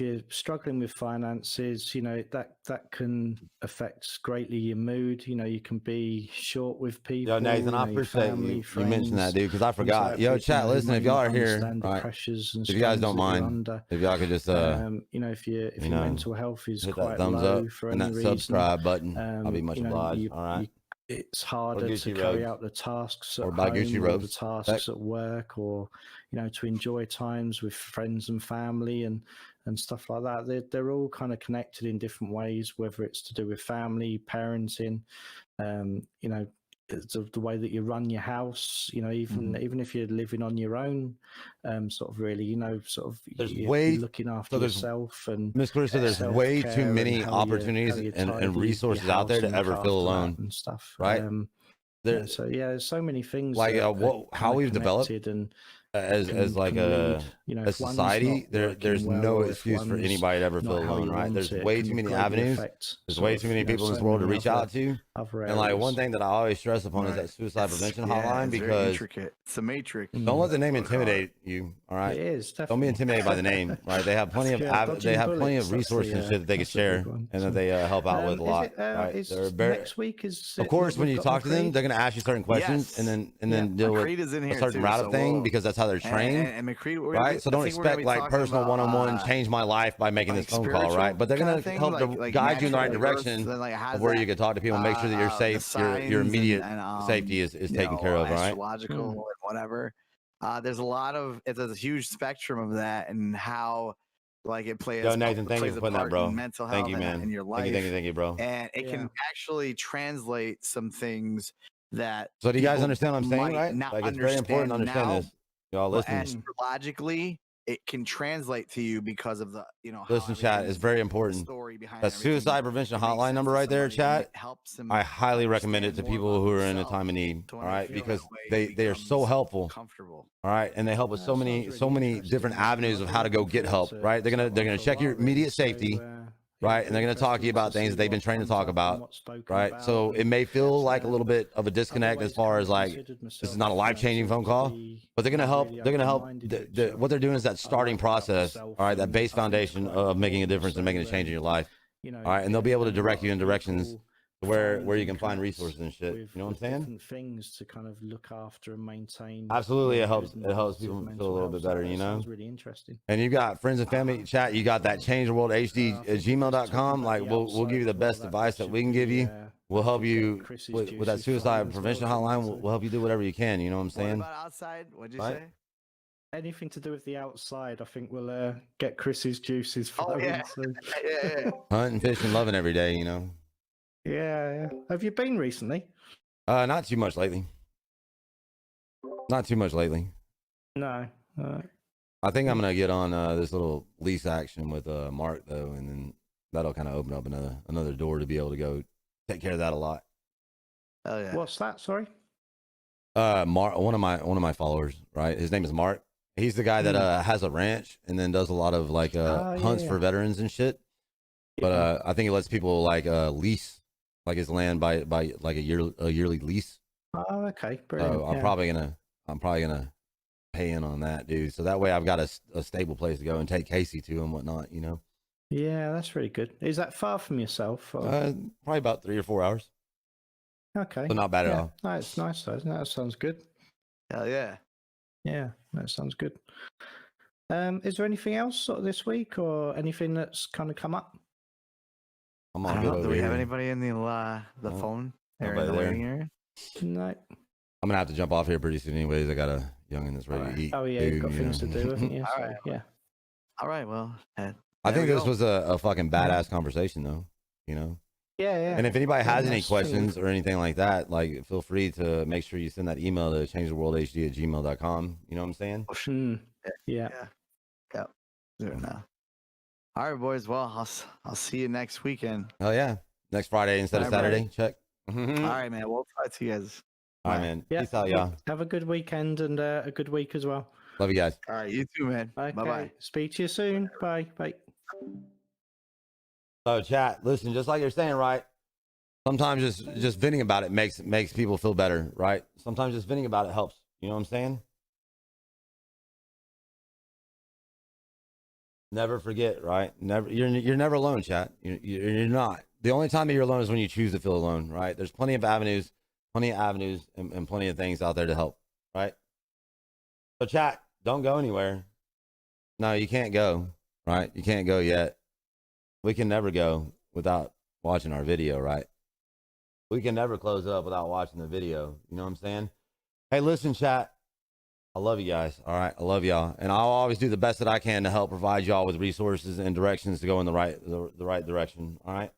C: you're struggling with finances, that can affect greatly your mood. You can be short with people.
A: Yo, Nathan, I
C: your
A: appreciate
C: family,
A: you mentioned that,
C: friends,
A: dude, because I
C: things
A: forgot.
C: like
A: Yo,
C: that,
A: chat,
C: who
A: listen,
C: might
A: if y'all
C: not
A: are here,
C: understand the
A: right?
C: pressures and
A: If you guys
C: strains
A: don't
C: that you're
A: mind,
C: under.
A: if y'all could just
C: if your mental health is
A: hit
C: quite
A: that thumbs
C: low
A: up
C: for
A: and
C: any
A: that
C: reason,
A: subscribe button, I'll be much obliged. All right.
C: it's harder
A: Gucci
C: to carry
A: robes.
C: out the tasks at
A: Or buy
C: home,
A: Gucci
C: or the
A: robes.
C: tasks at work, or to enjoy times with friends and family and stuff like that. They're all kind of connected in different ways, whether it's to do with family, parenting, the way that you run your house, even if you're living on your own, sort of really,
A: There's
C: you're
A: way-
C: looking after
A: there's-
C: yourself and
A: Miss Clarissa, there's way too
C: self-care
A: many
C: and how
A: opportunities
C: you
A: and
C: tidy
A: resources
C: your
A: out there
C: house
A: to
C: and
A: ever
C: look
A: feel
C: after that
A: alone,
C: and stuff,
A: right? There-
C: so there's so many things
A: like,
C: that
A: how
C: kinda
A: we've developed
C: connected and
A: as like
C: can
A: a
C: lead,
A: a
C: if one's
A: society,
C: not
A: there's
C: working well,
A: no
C: or if
A: excuse for
C: one's
A: anybody to ever
C: not
A: feel
C: how
A: alone,
C: you
A: right?
C: want
A: There's
C: it, it
A: way
C: can
A: too many
C: greatly
A: avenues.
C: affect
A: There's
C: sort
A: way
C: of,
A: too many people in this
C: so
A: world to
C: many
A: reach
C: other
A: out to.
C: other
A: And like one
C: areas.
A: thing that I always stress upon is
B: Right.
A: that suicide prevention
B: Yeah,
A: hotline,
B: it's very
A: because
B: intricate. It's a matrix.
C: Mm.
A: don't let the name
B: That's what I call it.
A: intimidate you. All right.
C: It is
A: Don't be
C: definitely.
A: intimidated by the name, right? They have plenty of
C: Yeah,
A: they have plenty of
C: dodging bullets, that's
A: resources and
C: the,
A: shit that they could
C: that's the big
A: share
C: one,
A: and that
C: so.
A: they help out with a lot.
C: Is it,
A: Right?
C: is
A: They're very,
C: next week? Is
A: of
C: it
A: course,
C: that
A: when
C: we've
A: you
C: got
A: talk to them,
C: McCreed?
A: they're going to ask you certain questions and
B: Yes.
A: then deal with
B: McCreed is in
A: a
B: here
A: certain
B: too,
A: route
B: so
A: of thing
B: we'll-
A: because that's how they're trained.
B: And McCreed,
A: Right, so don't expect like personal one-on-one change my life by making this phone call, right? But they're gonna help to guide you in the right direction of where you can talk to people and make sure that you're safe, your immediate safety is taken care of, right?
B: Astrological and whatever. there's a lot of it's a huge spectrum of that and how like it plays.
A: Yo, Nathan, thank you
B: plays
A: for
B: a
A: putting that,
B: part
A: bro.
B: in mental health
A: Thank you, man.
B: in your life.
A: Thank you, bro.
B: And it can actually translate some things that.
A: So do you guys
B: people
A: understand what I'm saying,
B: might
A: right?
B: not
A: Like, it's very important to understand
B: now,
A: this. Y'all
B: but
A: listen.
B: astrologically, it can translate to you because of the how
A: Listen, chat,
B: everything-
A: it's very
B: the
A: important.
B: story behind
A: That
B: everything.
A: suicide prevention
B: It makes
A: hotline
B: sense
A: number
B: to
A: right there,
B: somebody, and
A: chat.
B: it helps them
A: I highly recommend it to
B: understand
A: people
B: more
A: who are
B: about
A: in a
B: themselves.
A: time of need.
B: So
A: All
B: when
A: right,
B: feel that
A: because
B: way,
A: they are so
B: becomes
A: helpful.
B: comfortable.
A: All right, and they help with
C: That
A: so
C: sounds
A: many
C: really
A: different
C: interesting.
A: avenues of how to go get help. Right, they're gonna check your immediate safety. Right, and they're going to talk to you about things that they've been trained to talk about, right? So it may feel like a little bit of a disconnect as far as like this is not a life-changing phone call, but they're going to help. They're going to help. What they're doing is that starting process, all right, that base foundation of making a difference and making a change in your life, all right, and they'll be able to direct you in directions where you can find resources and shit. You know what I'm saying?
C: Different things to kind of look after and maintain.
A: Absolutely, it helps.
C: good
A: It helps
C: positive
A: people
C: mental
A: feel a little
C: health.
A: bit better.
C: That
A: You know.
C: sounds really interesting.
A: And you've got friends and family chat. You got that change the world HD at gmail.com. Like we'll give you the best advice that we can give you. We'll help you with that suicide prevention hotline. We'll help you do whatever you can. You know what I'm
B: What
A: saying?
B: about outside? What'd you
A: Right?
B: say?
C: Anything to do with the outside, I think we'll get Chris's juices
B: Oh,
C: flowing.
B: yeah.
C: soon.
B: Yeah.
A: Hunting, fishing, loving every day. You know.
C: Yeah. Have you been recently?
A: Not too much lately. Not too much lately.
C: No.
A: I think I'm gonna get on this little lease action with Mark though, and then that'll kind of open up another door to be able to go take care of that a lot.
B: Oh yeah.
C: What's that? Sorry.
A: Mark, one of my followers, right? His name is Mark. He's the guy that has a ranch and then does a lot of like hunts for veterans and shit. But I think he lets people like lease like his land by like a yearly lease.
C: Oh, okay. Brilliant.
A: So I'm probably gonna pay in on that, dude. So that way I've got a stable place to go and take Casey to and whatnot, you know.
C: Yeah, that's really good. Is that far from yourself? Or...
A: Probably about 3 or 4 hours.
C: Okay.
A: So not bad at all.
C: No, it's nice though, isn't it? That sounds good.
B: Hell yeah.
C: Yeah, that sounds good. Is there anything else sort of this week or anything that's kind of come up?
A: I'm
B: I
A: all
B: don't
A: good
B: know.
A: over
B: Do we
A: here.
B: have anybody in the
A: No.
B: phone area,
A: Nobody
B: in the
A: there.
B: waiting area?
C: No.
A: I'm gonna have to jump off here pretty soon anyways. I got a youngin that's ready to eat.
C: Oh yeah,
A: dude,
C: you've got
A: you
C: things
A: know.
C: to do, haven't you?
B: All
C: So,
B: right.
C: yeah.
B: All right. Well,
A: I
B: there
A: think
B: we
A: this
B: go.
A: was a fucking badass conversation though, you know.
C: Yeah.
A: And if anybody has any
C: that's true.
A: questions or anything like that, like feel free to make sure you send that email to changetheworldhd@gmail.com. You know what I'm saying?
C: Yeah.
B: Do it now. All right, boys. Well, I'll see you next weekend.
A: Hell yeah. Next Friday instead of
B: All right,
A: Saturday. Check.
B: All right, man. We'll talk to you guys.
A: All right, man.
C: Yeah.
A: Peace out, y'all.
C: Have a good weekend and a good week as well.
A: Love you guys.
B: All right, you too, man.
C: Okay.
B: Bye bye.
C: Speak to you soon. Bye. Bye.
A: So chat, listen, just like you're saying, right? Sometimes just venting about it makes people feel better, right? Sometimes just venting about it helps. You know what I'm saying? Never forget, right? You're never alone, chat. You're not. The only time that you're alone is when you choose to feel alone, right? There's plenty of avenues and plenty of things out there to help, right? So chat, don't go anywhere. No, you can't go, right? You can't go yet. We can never go without watching our video, right? We can never close up without watching the video. You know what I'm saying? Hey, listen, chat. I love you guys. All right. I love y'all. And I'll always do the best that I can to help provide y'all with resources and directions to go in the right direction. All right.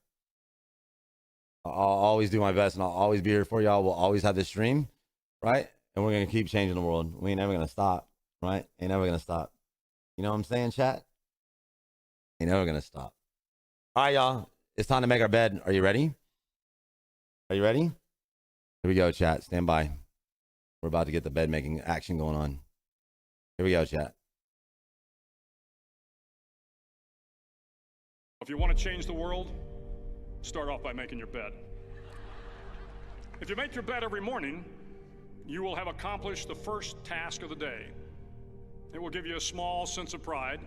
A: I'll always do my best and I'll always be here for y'all. We'll always have this stream, right? And we're going to keep changing the world. We ain't never going to stop, right? Ain't never going to stop. You know what I'm saying, chat? Ain't never going to stop. All right, y'all. It's time to make our bed. Are you ready? Are you ready? Here we go, chat. Stand by. We're about to get the bed making action going on. Here we go, chat.
F: If you want to change the world, start off by making your bed. If you make your bed every morning, you will have accomplished the first task of the day. It will give you a small sense of pride,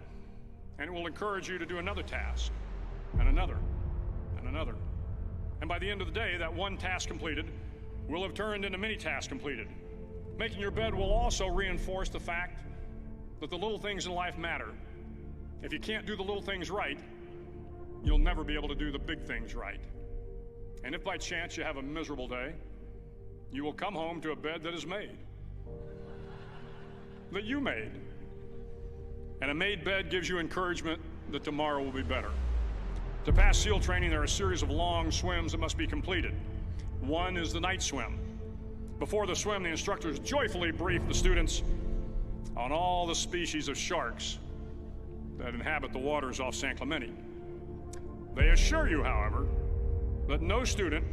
F: and it will encourage you to do another task, and another, and another. And by the end of the day, that one task completed will have turned into many tasks completed. Making your bed will also reinforce the fact that the little things in life matter. If you can't do the little things right, you'll never be able to do the big things right. And if by chance you have a miserable day, you will come home to a bed that is made. that you made. And a made bed gives you encouragement that tomorrow will be better. To pass SEAL training, there are a series of long swims that must be completed. One is the night swim. Before the swim, the instructors joyfully brief the students on all the species of sharks that inhabit the waters off San Clemente. They assure you, however, that no student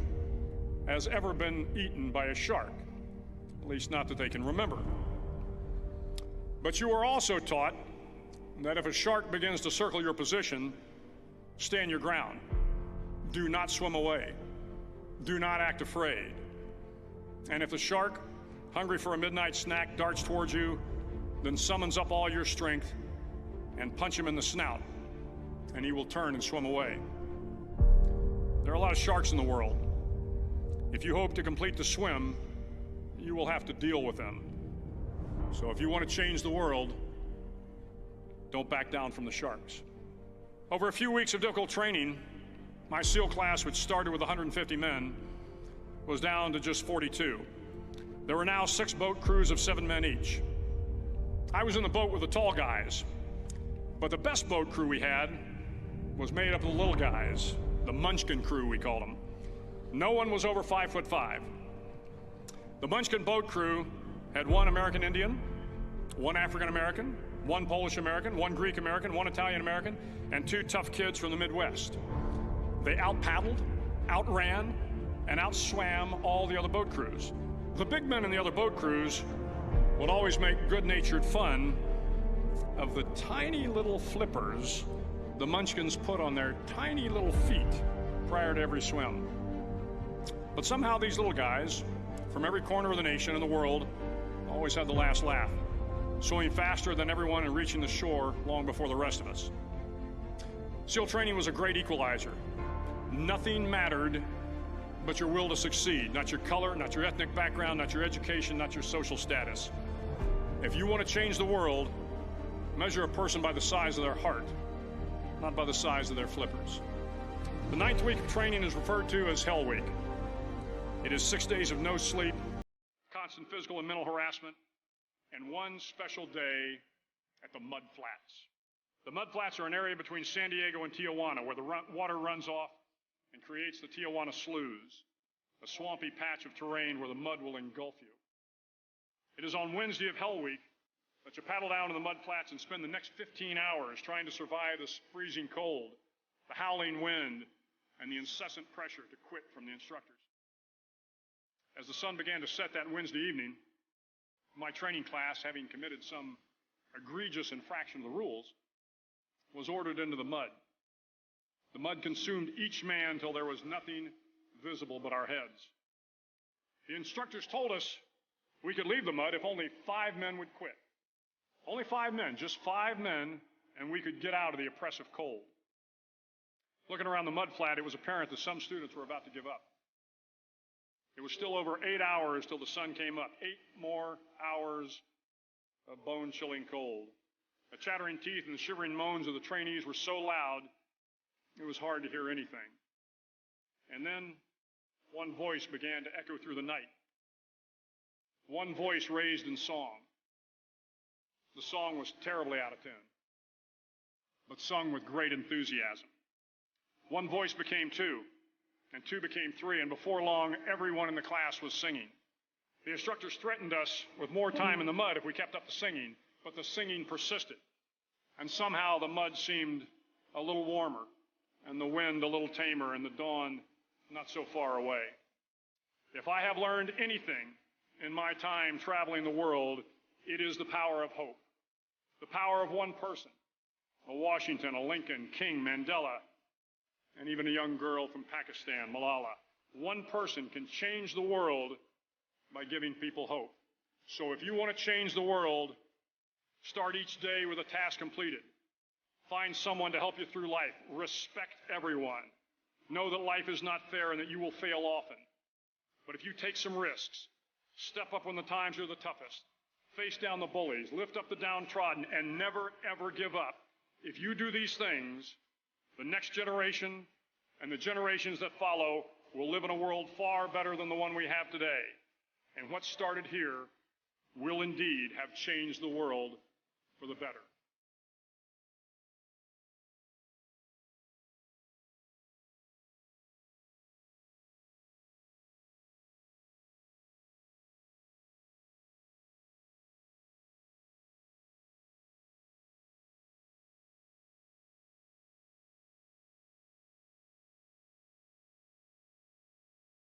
F: has ever been eaten by a shark, at least not that they can remember. But you are also taught that if a shark begins to circle your position, stand your ground. Do not swim away. Do not act afraid. And if the shark, hungry for a midnight snack, darts towards you, then summons up all your strength and punch him in the snout, and he will turn and swim away. There are a lot of sharks in the world. If you hope to complete the swim, you will have to deal with them. So if you want to change the world, don't back down from the sharks. Over a few weeks of difficult training, my SEAL class, which started with 150 men, was down to just 42. There were now 6 boat crews of 7 men each. I was in the boat with the tall guys, but the best boat crew we had was made up of the little guys, the Munchkin crew, we called them. No one was over 5'5". The Munchkin boat crew had 1 American Indian, 1 African American, 1 Polish American, 1 Greek American, 1 Italian American, and 2 tough kids from the Midwest. They out-paddled, outran, and outswam all the other boat crews. The big men in the other boat crews would always make good-natured fun of the tiny little flippers the Munchkins put on their tiny little feet prior to every swim. But somehow these little guys from every corner of the nation and the world always had the last laugh, swimming faster than everyone and reaching the shore long before the rest of us. SEAL training was a great equalizer. Nothing mattered but your will to succeed, not your color, not your ethnic background, not your education, not your social status. If you want to change the world, measure a person by the size of their heart, not by the size of their flippers. The 9th week of training is referred to as Hell Week. It is 6 days of no sleep, constant physical and mental harassment, and 1 special day at the Mud Flats. The Mud Flats are an area between San Diego and Tijuana where the water runs off and creates the Tijuana Sloughs, a swampy patch of terrain where the mud will engulf you. It is on Wednesday of Hell Week that you paddle down to the Mud Flats and spend the next 15 hours trying to survive this freezing cold, the howling wind, and the incessant pressure to quit from the instructors. As the sun began to set that Wednesday evening, my training class, having committed some egregious infraction of the rules, was ordered into the mud. The mud consumed each man till there was nothing visible but our heads. The instructors told us we could leave the mud if only 5 men would quit. Only 5 men, just 5 men, and we could get out of the oppressive cold. Looking around the mud flat, it was apparent that some students were about to give up. It was still over 8 hours till the sun came up. 8 more hours of bone-chilling cold. The chattering teeth and the shivering moans of the trainees were so loud, it was hard to hear anything. And then one voice began to echo through the night. One voice raised in song. The song was terribly out of tune, but sung with great enthusiasm. One voice became 2, and 2 became 3, and before long, everyone in the class was singing. The instructors threatened us with more time in the mud if we kept up the singing, but the singing persisted. And somehow the mud seemed a little warmer, and the wind a little tamer, and the dawn not so far away. If I have learned anything in my time traveling the world, it is the power of hope. The power of one person, a Washington, a Lincoln, King, Mandela, and even a young girl from Pakistan, Malala. One person can change the world by giving people hope. So if you want to change the world, start each day with a task completed. Find someone to help you through life. Respect everyone. Know that life is not fair and that you will fail often. But if you take some risks, step up when the times are the toughest, face down the bullies, lift up the downtrodden, and never, ever give up. If you do these things, the next generation and the generations that follow will live in a world far better than the one we have today. And what started here will indeed have changed the world for the better.